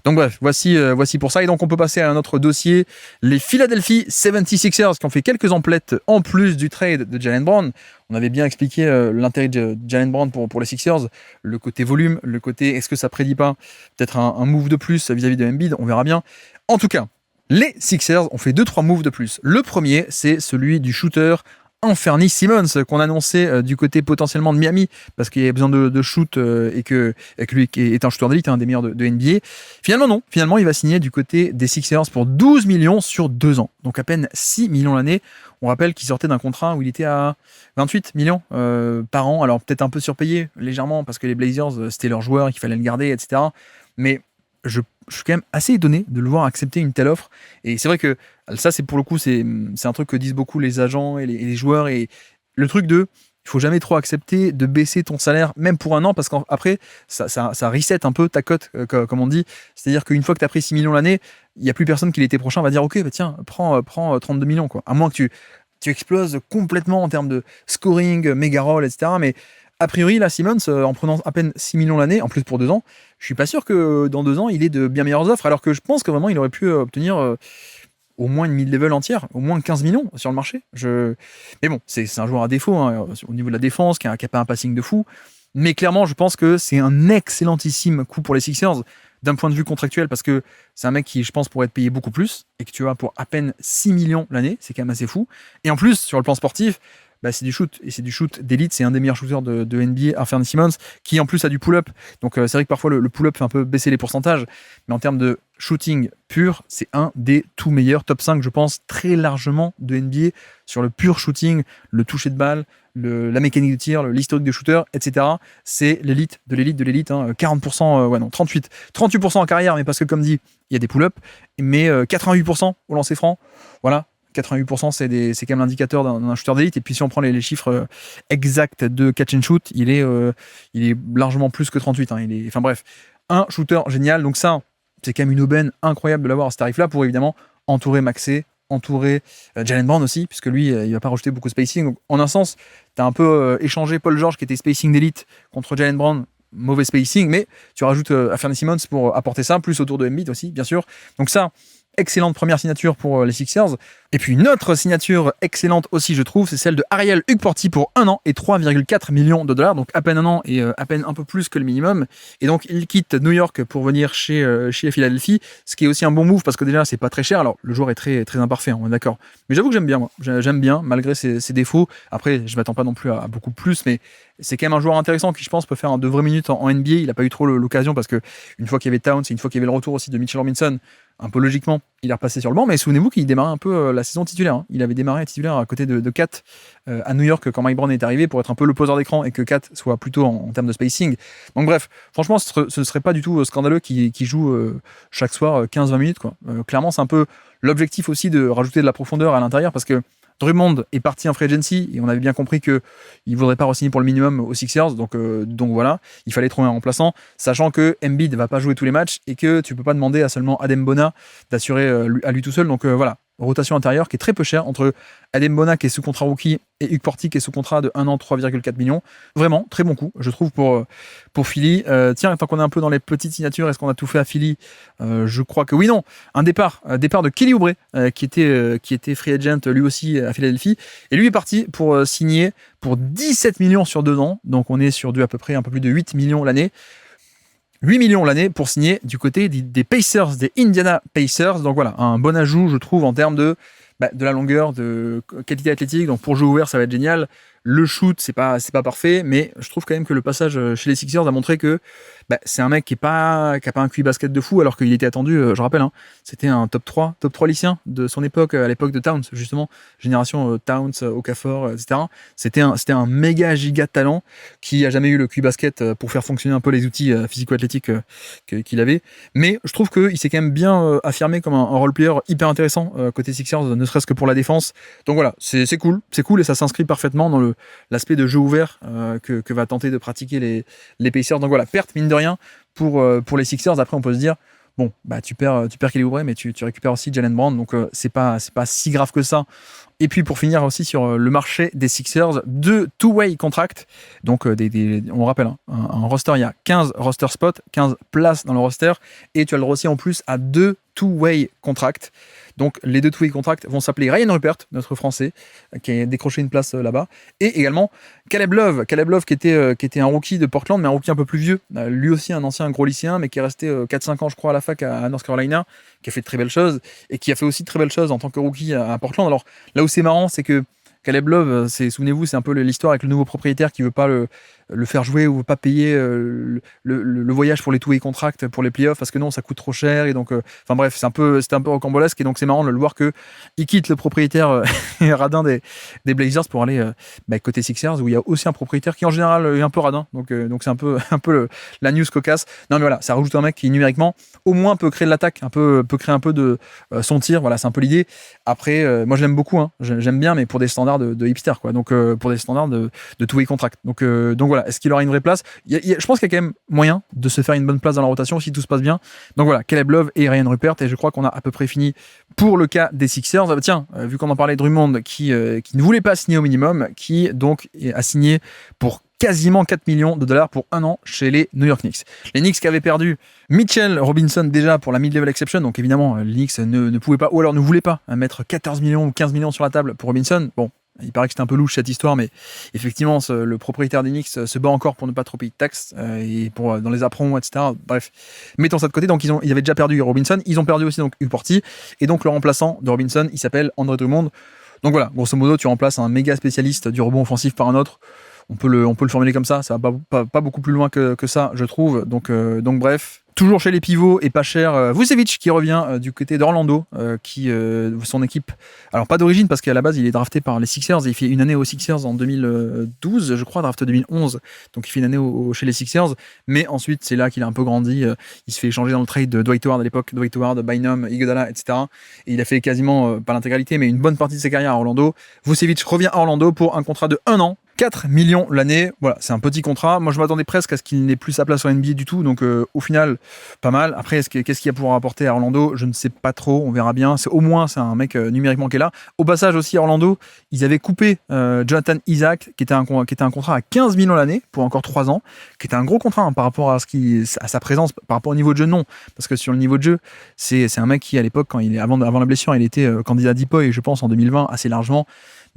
Donc bref, voici pour ça. Et donc on peut passer à un autre dossier, les Philadelphia 76ers qui ont fait quelques emplettes en plus du trade de Jaylen Brown. On avait bien expliqué l'intérêt de Jaylen Brown pour les Sixers, le côté volume, le côté est-ce que ça prédit pas peut-être un move de plus vis-à-vis de Embiid, on verra bien. En tout cas, les Sixers ont fait 2-3 moves de plus. Le premier, c'est celui du shooter Anthony Simons qu'on annonçait du côté potentiellement de Miami parce qu'il y avait besoin de shoot et que lui est un shooter d'élite, un des meilleurs de NBA. Finalement non, finalement il va signer du côté des Sixers pour 12 millions sur 2 ans, donc à peine 6 millions l'année. On rappelle qu'il sortait d'un contrat où il était à 28 millions par an, alors peut-être un peu surpayé légèrement parce que les Blazers c'était leur joueur, qu'il fallait le garder, etc. Mais je suis quand même assez étonné de le voir accepter une telle offre. Et c'est vrai que ça, c'est pour le coup, c'est un truc que disent beaucoup les agents et les joueurs. Et le truc il faut jamais trop accepter de baisser ton salaire, même pour un an, parce qu'après, ça reset un peu ta cote, comme on dit. C'est-à-dire qu'une fois que tu as pris 6 millions l'année, il n'y a plus personne qui l'été prochain va dire ok, bah tiens, prends 32 millions, quoi. À moins que tu exploses complètement en termes de scoring, méga roll, etc. Mais a priori, là, Simmons, en prenant à peine 6 millions l'année, en plus pour 2 ans, je suis pas sûr que dans 2 ans, il ait de bien meilleures offres, alors que je pense que vraiment, il aurait pu obtenir au moins une mid-level entière, au moins 15 millions sur le marché. Mais bon, c'est un joueur à défaut, hein, au niveau de la défense, qui a pas un passing de fou. Mais clairement, je pense que c'est un excellentissime coup pour les Sixers, d'un point de vue contractuel, parce que c'est un mec qui, je pense, pourrait être payé beaucoup plus, et que tu as pour à peine 6 millions l'année, c'est quand même assez fou. Et en plus, sur le plan sportif, bah, c'est du shoot, et c'est du shoot d'élite, c'est un des meilleurs shooters de NBA, Anthony Simons, qui en plus a du pull-up, donc c'est vrai que parfois le pull-up fait un peu baisser les pourcentages, mais en termes de shooting pur, c'est un des tout meilleurs, top 5 je pense, très largement de NBA, sur le pur shooting, le toucher de balle, la mécanique de tir, l'historique de shooter, etc. C'est l'élite de l'élite de l'élite, hein. 40%, 38% en carrière, mais parce que comme dit, il y a des pull-ups, mais 88% au lancer franc, voilà. 88%, c'est quand même l'indicateur d'un shooter d'élite. Et puis si on prend les chiffres exacts de catch and shoot, il est largement plus que 38. Hein. Enfin bref, un shooter génial. Donc ça, c'est quand même une aubaine incroyable de l'avoir à ce tarif-là pour évidemment entourer Maxey, entourer Jaylen Brown aussi, puisque lui, il va pas rajouter beaucoup de spacing. Donc en un sens, tu as un peu échangé Paul George qui était spacing d'élite contre Jaylen Brown. Mauvais spacing, mais tu rajoutes Anthony Simons pour apporter ça, plus autour de Embiid aussi, bien sûr. Donc ça, excellente première signature pour les Sixers. Et puis une autre signature excellente aussi, je trouve, c'est celle de Ariel Hukporti pour 1 an et 3,4 millions de dollars, donc à peine 1 an et à peine un peu plus que le minimum. Et donc il quitte New York pour venir chez Philadelphie, ce qui est aussi un bon move parce que déjà c'est pas très cher. Alors le joueur est très, très imparfait, on est d'accord. Mais j'avoue que j'aime bien, moi. J'aime bien, malgré ses défauts. Après, je m'attends pas non plus à beaucoup plus, mais c'est quand même un joueur intéressant qui, je pense, peut faire de vraies minutes en NBA. Il n'a pas eu trop l'occasion parce que une fois qu'il y avait Towns et une fois qu'il y avait le retour aussi de Mitchell Robinson, un peu logiquement, il est repassé sur le banc. Mais souvenez-vous qu'il démarrait un peu la saison titulaire. Hein. Il avait démarré titulaire à côté de Kat à New York quand Mike Brown est arrivé pour être un peu le poseur d'écran et que Kat soit plutôt en termes de spacing. Donc bref, franchement, ce ne serait pas du tout scandaleux qu'il joue chaque soir 15-20 minutes. Quoi. Clairement, c'est un peu l'objectif aussi de rajouter de la profondeur à l'intérieur parce que Drummond est parti en free agency et on avait bien compris qu'il ne voudrait pas re-signer pour le minimum aux Sixers, donc voilà, il fallait trouver un remplaçant, sachant que Embiid ne va pas jouer tous les matchs et que tu ne peux pas demander à seulement Adem Bona d'assurer à lui tout seul, donc voilà, rotation intérieure qui est très peu chère entre Adem Bona qui est sous contrat rookie et Hukporti qui est sous contrat de 1 an 3,4 millions. Vraiment, très bon coup, je trouve, pour Philly. Tiens, tant qu'on est un peu dans les petites signatures, est-ce qu'on a tout fait à Philly ? Je crois que oui, non. Un départ de Kelly Oubre qui était free agent lui aussi à Philadelphie. Et lui est parti pour signer pour 17 millions sur 2 ans. Donc on est sur à peu près un peu plus de 8 millions l'année. 8 millions l'année pour signer du côté des Pacers, des Indiana Pacers. Donc voilà, un bon ajout, je trouve, en termes de la longueur, de qualité athlétique. Donc pour jouer ouvert, ça va être génial. Le shoot, c'est pas parfait, mais je trouve quand même que le passage chez les Sixers a montré que c'est un mec qui a pas un QI basket de fou, alors qu'il était attendu, je rappelle, hein, c'était un top 3 lycéen de son époque, à l'époque de Towns, justement, génération Towns, Okafor, etc. C'était un méga giga talent qui a jamais eu le QI basket pour faire fonctionner un peu les outils physico-athlétiques qu'il avait. Mais je trouve qu'il s'est quand même bien affirmé comme un role-player hyper intéressant côté Sixers, ne serait-ce que pour la défense. Donc voilà, c'est cool et ça s'inscrit parfaitement dans le l'aspect de jeu ouvert que va tenter de pratiquer les Pacers. Donc voilà, perte mine de rien pour les Sixers. Après, on peut se dire, bon, bah tu perds Kelly Oubre, mais tu récupères aussi Jaylen Brown, donc c'est pas si grave que ça. Et puis pour finir aussi sur le marché des Sixers, 2 two-way contracts, donc on rappelle, hein, un roster, il y a 15 roster spots, 15 places dans le roster, et tu as le droit aussi en plus à 2 two-way contracts. Donc les 2 two-way contracts vont s'appeler Ryan Rupert, notre Français, qui a décroché une place là-bas, et également Caleb Love qui était un rookie de Portland, mais un rookie un peu plus vieux, lui aussi un ancien gros lycéen, mais qui est resté 4-5 ans je crois à la fac à North Carolina, qui a fait de très belles choses, et qui a fait aussi de très belles choses en tant que rookie à Portland. Alors là où c'est marrant, c'est que Caleb Love, souvenez-vous, c'est un peu l'histoire avec le nouveau propriétaire qui veut pas le faire jouer ou veut pas payer le voyage pour les two-way contracts pour les playoffs parce que non, ça coûte trop cher, et donc enfin bref, c'était un peu rocambolesque, et donc c'est marrant de le voir que il quitte le propriétaire radin des Blazers pour aller côté Sixers, où il y a aussi un propriétaire qui en général est un peu radin, donc c'est un peu la news cocasse. Non mais voilà, ça rajoute un mec qui numériquement au moins peut créer de l'attaque, peut créer un peu de son tir, voilà, c'est un peu l'idée. Après moi je l'aime beaucoup, hein, j'aime bien, mais pour des standards de hipster quoi, donc pour des standards de two-way contract, donc voilà, est-ce qu'il aura une vraie place? Je pense qu'il y a quand même moyen de se faire une bonne place dans la rotation si tout se passe bien. Donc voilà, Caleb Love et Ryan Rupert, et je crois qu'on a à peu près fini pour le cas des Sixers. Tiens, vu qu'on en parlait, Drummond qui ne voulait pas signer au minimum, qui donc a signé pour quasiment 4 millions de dollars pour 1 an chez les New York Knicks. Les Knicks qui avaient perdu Mitchell Robinson déjà pour la mid-level exception, donc évidemment les Knicks ne pouvaient pas, ou alors ne voulaient pas mettre 14 millions ou 15 millions sur la table pour Robinson. Bon, il paraît que c'était un peu louche cette histoire, mais effectivement, le propriétaire des Knicks se bat encore pour ne pas trop payer de taxes et pour dans les aprons, etc. Bref, mettons ça de côté. Donc ils avaient déjà perdu Robinson, ils ont perdu aussi donc Uporti, et donc le remplaçant de Robinson, il s'appelle André Drummond. Donc voilà, grosso modo, tu remplaces un méga spécialiste du rebond offensif par un autre. On peut le formuler comme ça va pas beaucoup plus loin que ça, je trouve. Donc bref. Toujours chez les pivots et pas cher, Vucevic qui revient du côté d'Orlando, qui son équipe, alors pas d'origine parce qu'à la base il est drafté par les Sixers et il fait une année aux Sixers en 2012, je crois, draft 2011, donc il fait une année chez les Sixers, mais ensuite c'est là qu'il a un peu grandi, il se fait échanger dans le trade de Dwight Howard à l'époque, Dwight Howard, Bynum, Iguodala, etc. Et il a fait quasiment, pas l'intégralité, mais une bonne partie de sa carrière à Orlando. Vucevic revient à Orlando pour un contrat de 1 an, 4 millions l'année, voilà, c'est un petit contrat. Moi, je m'attendais presque à ce qu'il n'ait plus sa place en NBA du tout, donc au final, pas mal. Après, qu'est-ce qu'il y a pour apporter à Orlando? Je ne sais pas trop, on verra bien. Au moins, c'est un mec numériquement qui est là. Au passage aussi, à Orlando, ils avaient coupé Jonathan Isaac, qui était un contrat à 15 millions l'année, pour encore 3 ans, qui était un gros contrat par rapport à sa présence, par rapport au niveau de jeu, non. Parce que sur le niveau de jeu, c'est un mec qui, à l'époque, avant la blessure, il était candidat Depoy, je pense, en 2020, assez largement.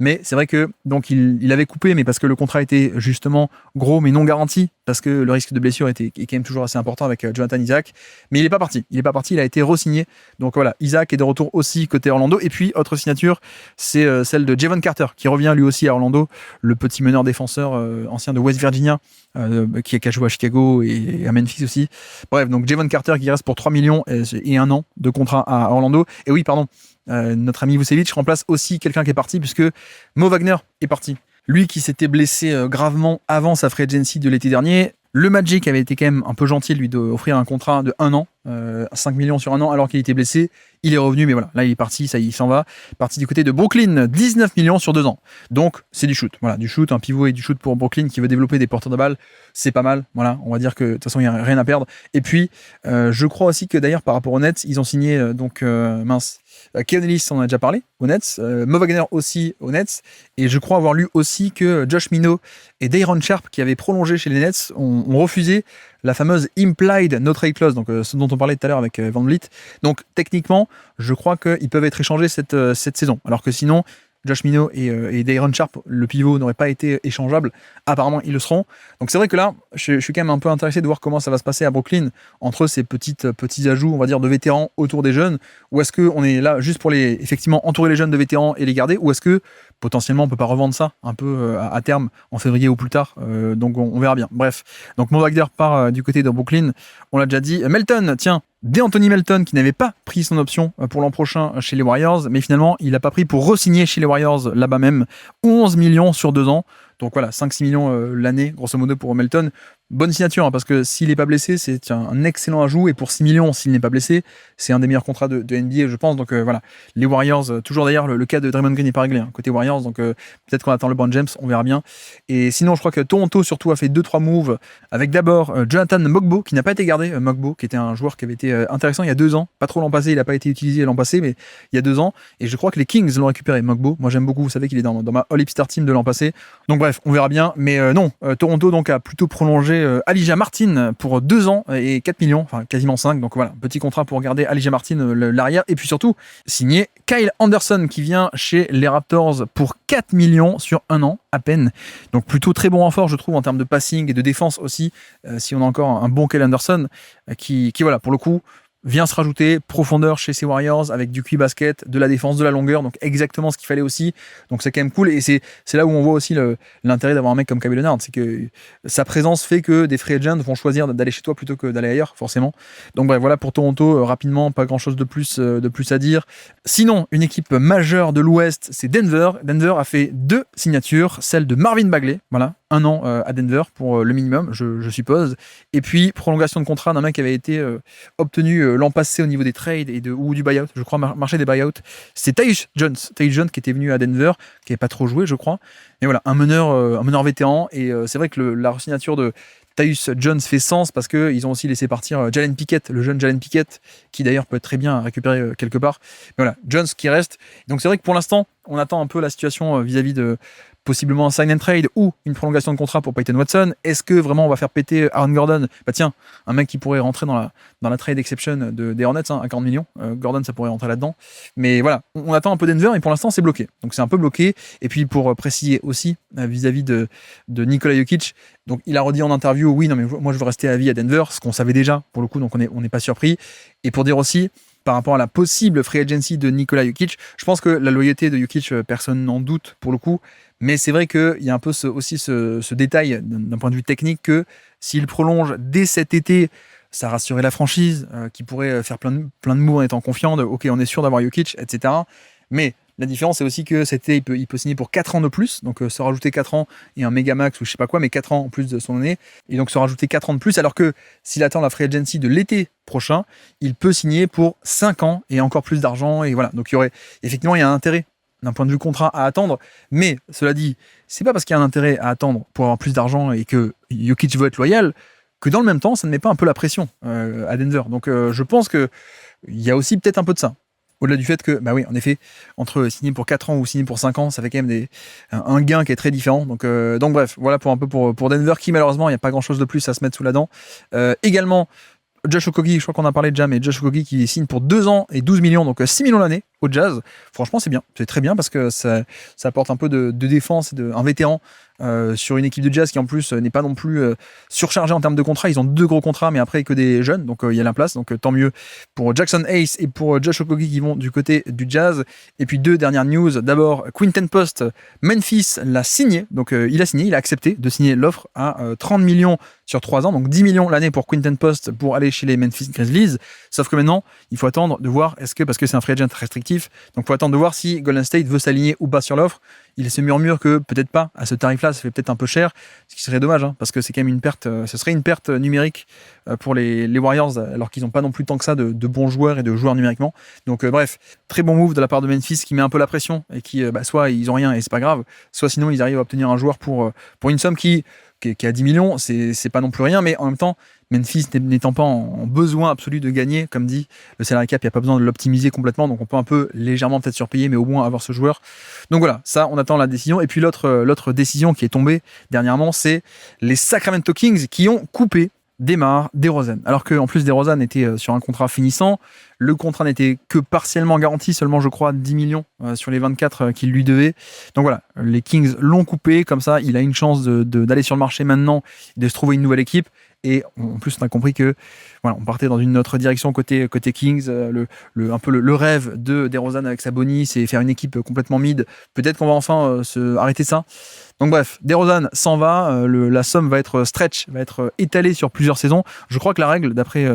Mais c'est vrai que donc il avait coupé, mais parce que le contrat était justement gros mais non garanti, parce que le risque de blessure est quand même toujours assez important avec Jonathan Isaac. Mais il n'est pas parti. Il a été re-signé. Donc voilà, Isaac est de retour aussi côté Orlando. Et puis autre signature, c'est celle de Javon Carter qui revient lui aussi à Orlando, le petit meneur défenseur ancien de West Virginia, qui a joué à Chicago et à Memphis aussi. Bref, donc Javon Carter qui reste pour 3 millions et 1 an de contrat à Orlando. Et oui, pardon. Notre ami Vucevic remplace aussi quelqu'un qui est parti, puisque Mo Wagner est parti. Lui qui s'était blessé gravement avant sa free agency de l'été dernier. Le Magic avait été quand même un peu gentil de lui offrir un contrat de 1 an, 5 millions sur 1 an, alors qu'il était blessé. Il est revenu, mais voilà, là il est parti, ça y est, il s'en va. Parti du côté de Brooklyn, 19 millions sur 2 ans. Donc c'est du shoot, voilà, du shoot, un pivot et du shoot pour Brooklyn qui veut développer des porteurs de balles, c'est pas mal. Voilà, on va dire que de toute façon il n'y a rien à perdre. Et puis je crois aussi que d'ailleurs par rapport aux Nets, ils ont signé Keon Ellis, on en a déjà parlé aux Nets, Mo Wagner aussi aux Nets, et je crois avoir lu aussi que Josh Minnow et Day'Ron Sharpe, qui avaient prolongé chez les Nets, ont refusé la fameuse implied no trade clause, donc ce dont on parlait tout à l'heure avec Van Vliet. Donc techniquement, je crois qu'ils peuvent être échangés cette saison, alors que sinon Josh Minnow et Day'Ron Sharpe, le pivot, n'auraient pas été échangeables. Apparemment, ils le seront. Donc c'est vrai que là, je suis quand même un peu intéressé de voir comment ça va se passer à Brooklyn, entre ces petits ajouts, on va dire, de vétérans autour des jeunes, ou est-ce qu'on est là juste pour effectivement entourer les jeunes de vétérans et les garder, ou est-ce que potentiellement on peut pas revendre ça un peu à terme en février ou plus tard, donc on verra bien. Bref, donc Mo Wagner part du côté de Brooklyn, on l'a déjà dit. Melton, tiens, D'Anthony Melton qui n'avait pas pris son option pour l'an prochain chez les Warriors, mais finalement il n'a pas pris pour re-signer chez les Warriors là-bas même, 11 millions sur 2 ans. Donc voilà, 5-6 millions l'année, grosso modo, pour Melton. Bonne signature, hein, parce que s'il n'est pas blessé, c'est un excellent ajout. Et pour 6 millions, s'il n'est pas blessé, c'est un des meilleurs contrats de NBA, je pense. Donc voilà, les Warriors, toujours d'ailleurs, le cas de Draymond Green n'est pas réglé, hein, côté Warriors. Donc peut-être qu'on attend LeBron James, on verra bien. Et sinon, je crois que Toronto, surtout, a fait 2-3 moves, avec d'abord Jonathan Mogbo, qui n'a pas été gardé. Mogbo, qui était un joueur qui avait été intéressant il y a 2 ans. Pas trop l'an passé, il n'a pas été utilisé l'an passé, mais il y a 2 ans. Et je crois que les Kings l'ont récupéré, Mogbo. Moi, j'aime beaucoup. Vous savez qu'il est dans ma All-Star Team de l'an passé. Donc bref, on verra bien. Mais non, Toronto donc a plutôt prolongé Elijah Martin pour 2 ans et 4 millions, enfin quasiment 5. Donc voilà, petit contrat pour garder Elijah Martin, l'arrière. Et puis surtout, signer Kyle Anderson qui vient chez les Raptors pour 4 millions sur 1 an à peine. Donc plutôt très bon renfort, je trouve, en termes de passing et de défense aussi. Si on a encore un bon Kyle Anderson qui voilà, pour le coup, vient se rajouter profondeur chez ces Warriors avec du QI basket, de la défense, de la longueur, donc exactement ce qu'il fallait aussi. Donc c'est quand même cool et c'est là où on voit aussi l'intérêt d'avoir un mec comme Kawhi Leonard, c'est que sa présence fait que des free agents vont choisir d'aller chez toi plutôt que d'aller ailleurs, forcément. Donc bref, voilà pour Toronto, rapidement, pas grand chose de plus à dire. Sinon, une équipe majeure de l'Ouest, c'est Denver. Denver a fait 2 signatures, celle de Marvin Bagley, voilà, 1 an à Denver pour le minimum, je suppose. Et puis, prolongation de contrat d'un mec qui avait été obtenu l'an passé au niveau des trades ou du buyout, je crois, marché des buyouts. C'est Tyus Jones qui était venu à Denver, qui n'avait pas trop joué, je crois. Mais voilà, un meneur vétéran. Et c'est vrai que la signature de Tyus Jones fait sens parce qu'ils ont aussi laissé partir Jalen Pickett, le jeune Jalen Pickett, qui d'ailleurs peut être très bien récupéré quelque part. Mais voilà, Jones qui reste. Donc c'est vrai que pour l'instant, on attend un peu la situation vis-à-vis de possiblement un sign and trade ou une prolongation de contrat pour Peyton Watson. Est-ce que vraiment on va faire péter Aaron Gordon? Bah tiens, un mec qui pourrait rentrer dans la trade exception des Hornets à 40 millions. Gordon, ça pourrait rentrer là-dedans. Mais voilà, on attend un peu Denver et pour l'instant c'est bloqué. Donc c'est un peu bloqué. Et puis pour préciser aussi vis-à-vis de Nikola Jokic, donc il a redit en interview, oui, non mais moi je veux rester à vie à Denver, ce qu'on savait déjà pour le coup, donc on n'est pas surpris. Et pour dire aussi, par rapport à la possible free agency de Nikola Jokic, je pense que la loyauté de Jokic, personne n'en doute pour le coup, mais c'est vrai qu'il y a un peu ce détail d'un point de vue technique que s'il prolonge dès cet été, ça rassurait la franchise, qui pourrait faire plein de moves en étant confiant de ok, on est sûr d'avoir Jokic, etc. Mais la différence, c'est aussi que cet été, il peut signer pour 4 ans de plus, donc se rajouter 4 ans et un méga max ou je sais pas quoi, mais 4 ans en plus de son année, et donc se rajouter 4 ans de plus, alors que s'il attend la free agency de l'été prochain, il peut signer pour 5 ans et encore plus d'argent, et voilà. Donc il y a un intérêt d'un point de vue contrat à attendre, mais cela dit, c'est pas parce qu'il y a un intérêt à attendre pour avoir plus d'argent et que Jokic veut être loyal, que dans le même temps, ça ne met pas un peu la pression à Denver. Donc je pense qu'il y a aussi peut-être un peu de ça. Au-delà du fait que, bah oui, en effet, entre signer pour 4 ans ou signer pour 5 ans, ça fait quand même un gain qui est très différent. Donc bref, voilà pour Denver, qui malheureusement, il n'y a pas grand-chose de plus à se mettre sous la dent. Également, Josh Okogie, je crois qu'on en a parlé déjà, mais Josh Okogie qui signe pour 2 ans et 12 millions, donc 6 millions l'année au Jazz. Franchement, c'est bien, c'est très bien parce que ça apporte un peu de défense et un vétéran sur une équipe de Jazz qui en plus n'est pas non plus surchargée en termes de contrats. Ils ont 2 gros contrats, mais après que des jeunes, donc il y a la place, donc tant mieux pour Jackson Hayes et pour Josh Okogie qui vont du côté du Jazz. Et puis 2 dernières news. D'abord, Quinton Post, Memphis l'a signé, donc il a accepté de signer l'offre à 30 millions sur 3 ans, donc 10 millions l'année pour Quinton Post pour aller chez les Memphis Grizzlies. Sauf que maintenant, il faut attendre de voir, parce que c'est un free agent restrictif, donc il faut attendre de voir si Golden State veut s'aligner ou pas sur l'offre. Il se murmure que peut-être pas, à ce tarif-là, ça fait peut-être un peu cher, ce qui serait dommage, parce que c'est quand même une perte, ce serait une perte numérique pour les Warriors, alors qu'ils n'ont pas non plus tant que ça de bons joueurs et de joueurs numériquement. Donc bref, très bon move de la part de Memphis qui met un peu la pression et qui, soit ils ont rien et c'est pas grave, soit sinon ils arrivent à obtenir un joueur pour une somme qui est à 10 millions, c'est pas non plus rien, mais en même temps, Memphis n'étant pas en besoin absolu de gagner, comme dit le salary cap, il n'y a pas besoin de l'optimiser complètement, donc on peut un peu légèrement peut-être surpayer, mais au moins avoir ce joueur. Donc voilà, ça, on attend la décision. Et puis l'autre décision qui est tombée dernièrement, c'est les Sacramento Kings qui ont coupé DeMar DeRozan. Alors qu'en plus DeRozan était sur un contrat finissant, le contrat n'était que partiellement garanti, seulement je crois 10 millions sur les 24 qu'il lui devait. Donc voilà, les Kings l'ont coupé, comme ça il a une chance d'aller sur le marché maintenant, de se trouver une nouvelle équipe. Et en plus, on a compris que voilà, on partait dans une autre direction côté Kings. Un peu le rêve de DeRozan avec Sabonis, c'est faire une équipe complètement mid. Peut-être qu'on va enfin arrêter ça. Donc bref, DeRozan s'en va. La somme va être stretch, va être étalée sur plusieurs saisons. Je crois que la règle, d'après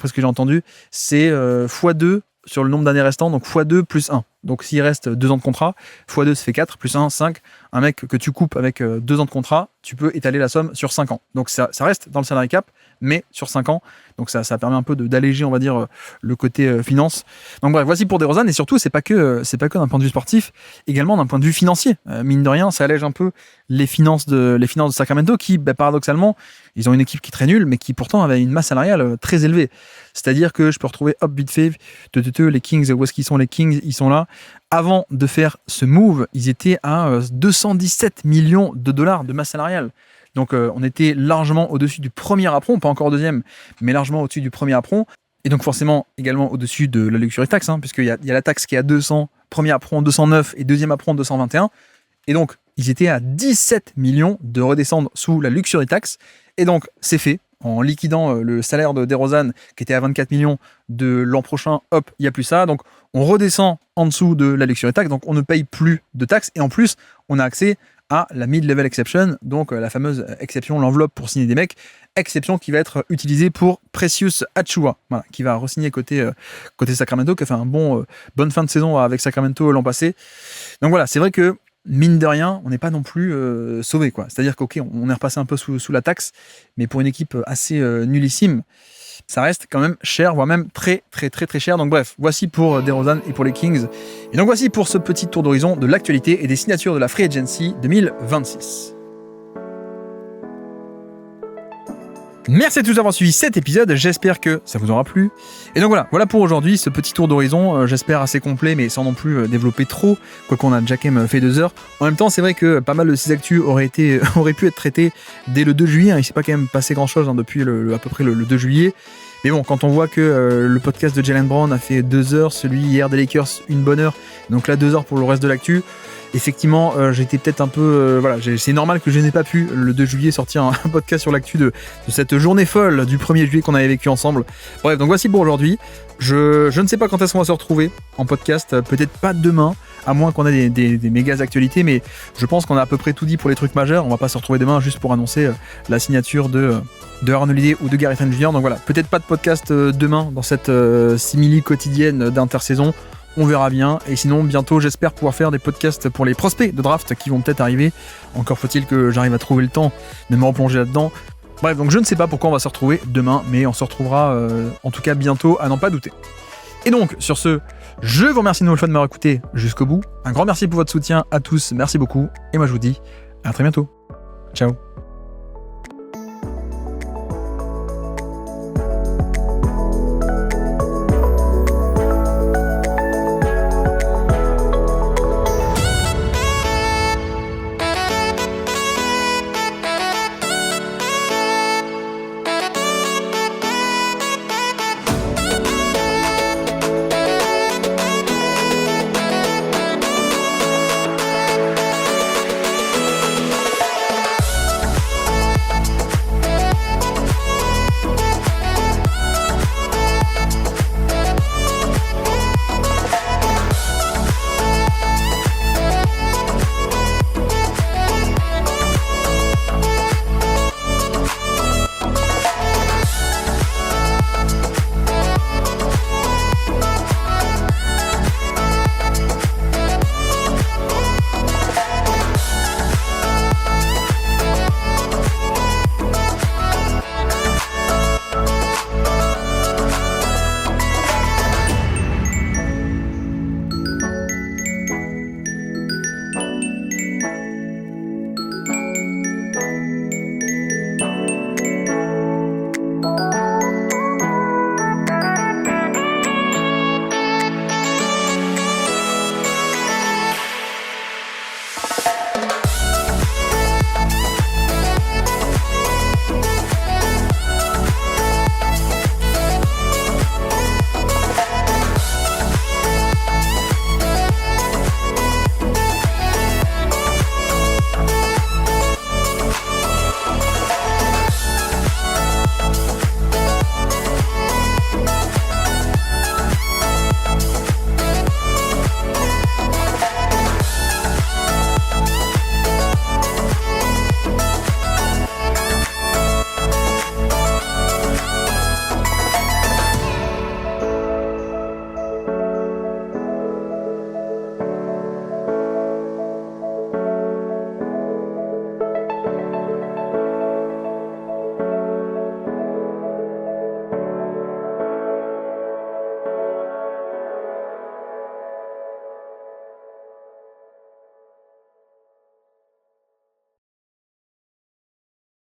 ce que j'ai entendu, c'est x2 sur le nombre d'années restantes, donc x2 plus 1. Donc s'il reste 2 ans de contrat, x2 ça fait 4, plus 1, 5. Un mec que tu coupes avec 2 ans de contrat, tu peux étaler la somme sur 5 ans. Donc ça reste dans le salary cap, mais sur 5 ans. Donc ça permet un peu d'alléger, on va dire, le côté finance. Donc bref, voici pour DeRozan. Et surtout, c'est pas que d'un point de vue sportif, également d'un point de vue financier. Mine de rien, ça allège un peu les finances de Sacramento qui, paradoxalement, ils ont une équipe qui est très nulle, mais qui pourtant avait une masse salariale très élevée. C'est-à-dire que je peux retrouver, hop, vite fait, les Kings, où est-ce qu'ils sont les Kings? Ils sont là. Avant de faire ce move, ils étaient à 217 millions de dollars de masse salariale. Donc on était largement au-dessus du premier apron, pas encore deuxième, mais largement au-dessus du premier apron. Et donc forcément également au-dessus de la luxury tax, puisqu'il y a la taxe qui est à 200, premier apron 209 et deuxième apron 221. Et donc ils étaient à 17 millions de redescendre sous la luxury tax. Et donc c'est fait. En liquidant le salaire de DeRozan qui était à 24 millions de l'an prochain, hop, il n'y a plus ça. Donc on redescend en dessous de la luxury tax, donc on ne paye plus de taxes. Et en plus, on a accès à la mid-level exception, donc la fameuse exception, l'enveloppe pour signer des mecs, exception qui va être utilisée pour Precious Achiuwa, voilà, qui va re-signer côté Sacramento, qui a fait bonne fin de saison avec Sacramento l'an passé. Donc voilà, c'est vrai que mine de rien, on n'est pas non plus sauvé, quoi. C'est-à-dire qu'ok, on est repassé un peu sous la taxe, mais pour une équipe assez nullissime, ça reste quand même cher, voire même très très très très cher. Donc bref, voici pour DeRozan et pour les Kings. Et donc voici pour ce petit tour d'horizon de l'actualité et des signatures de la Free Agency 2026. Merci à tous d'avoir suivi cet épisode, j'espère que ça vous aura plu. Et donc voilà pour aujourd'hui, ce petit tour d'horizon, j'espère assez complet, mais sans non plus développer trop, quoi qu'on a déjà quand même fait 2 heures. En même temps, c'est vrai que pas mal de ces actus auraient pu être traités dès le 2 juillet, il s'est pas quand même passé grand chose depuis à peu près le 2 juillet. Mais bon, quand on voit que le podcast de Jaylen Brown a fait 2 heures, celui hier des Lakers 1 bonne heure, donc là 2 heures pour le reste de l'actu, effectivement, j'étais peut-être un peu... c'est normal que je n'ai pas pu, le 2 juillet, sortir un podcast sur l'actu de cette journée folle du 1er juillet qu'on avait vécu ensemble. Bref, donc voici pour aujourd'hui. Je ne sais pas quand est-ce qu'on va se retrouver en podcast, peut-être pas demain, à moins qu'on ait des méga actualités, mais je pense qu'on a à peu près tout dit pour les trucs majeurs. On va pas se retrouver demain juste pour annoncer la signature de Aaron Holiday ou de Gary Trent Jr. Donc voilà, peut-être pas de podcast demain dans cette simili quotidienne d'intersaison. On verra bien. Et sinon, bientôt, j'espère pouvoir faire des podcasts pour les prospects de draft qui vont peut-être arriver. Encore faut-il que j'arrive à trouver le temps de me replonger là-dedans. Bref, donc je ne sais pas pourquoi on va se retrouver demain, mais on se retrouvera en tout cas bientôt, à n'en pas douter. Et donc, sur ce, je vous remercie une nouvelle fois de m'avoir écouté jusqu'au bout. Un grand merci pour votre soutien à tous, merci beaucoup. Et moi je vous dis à très bientôt. Ciao.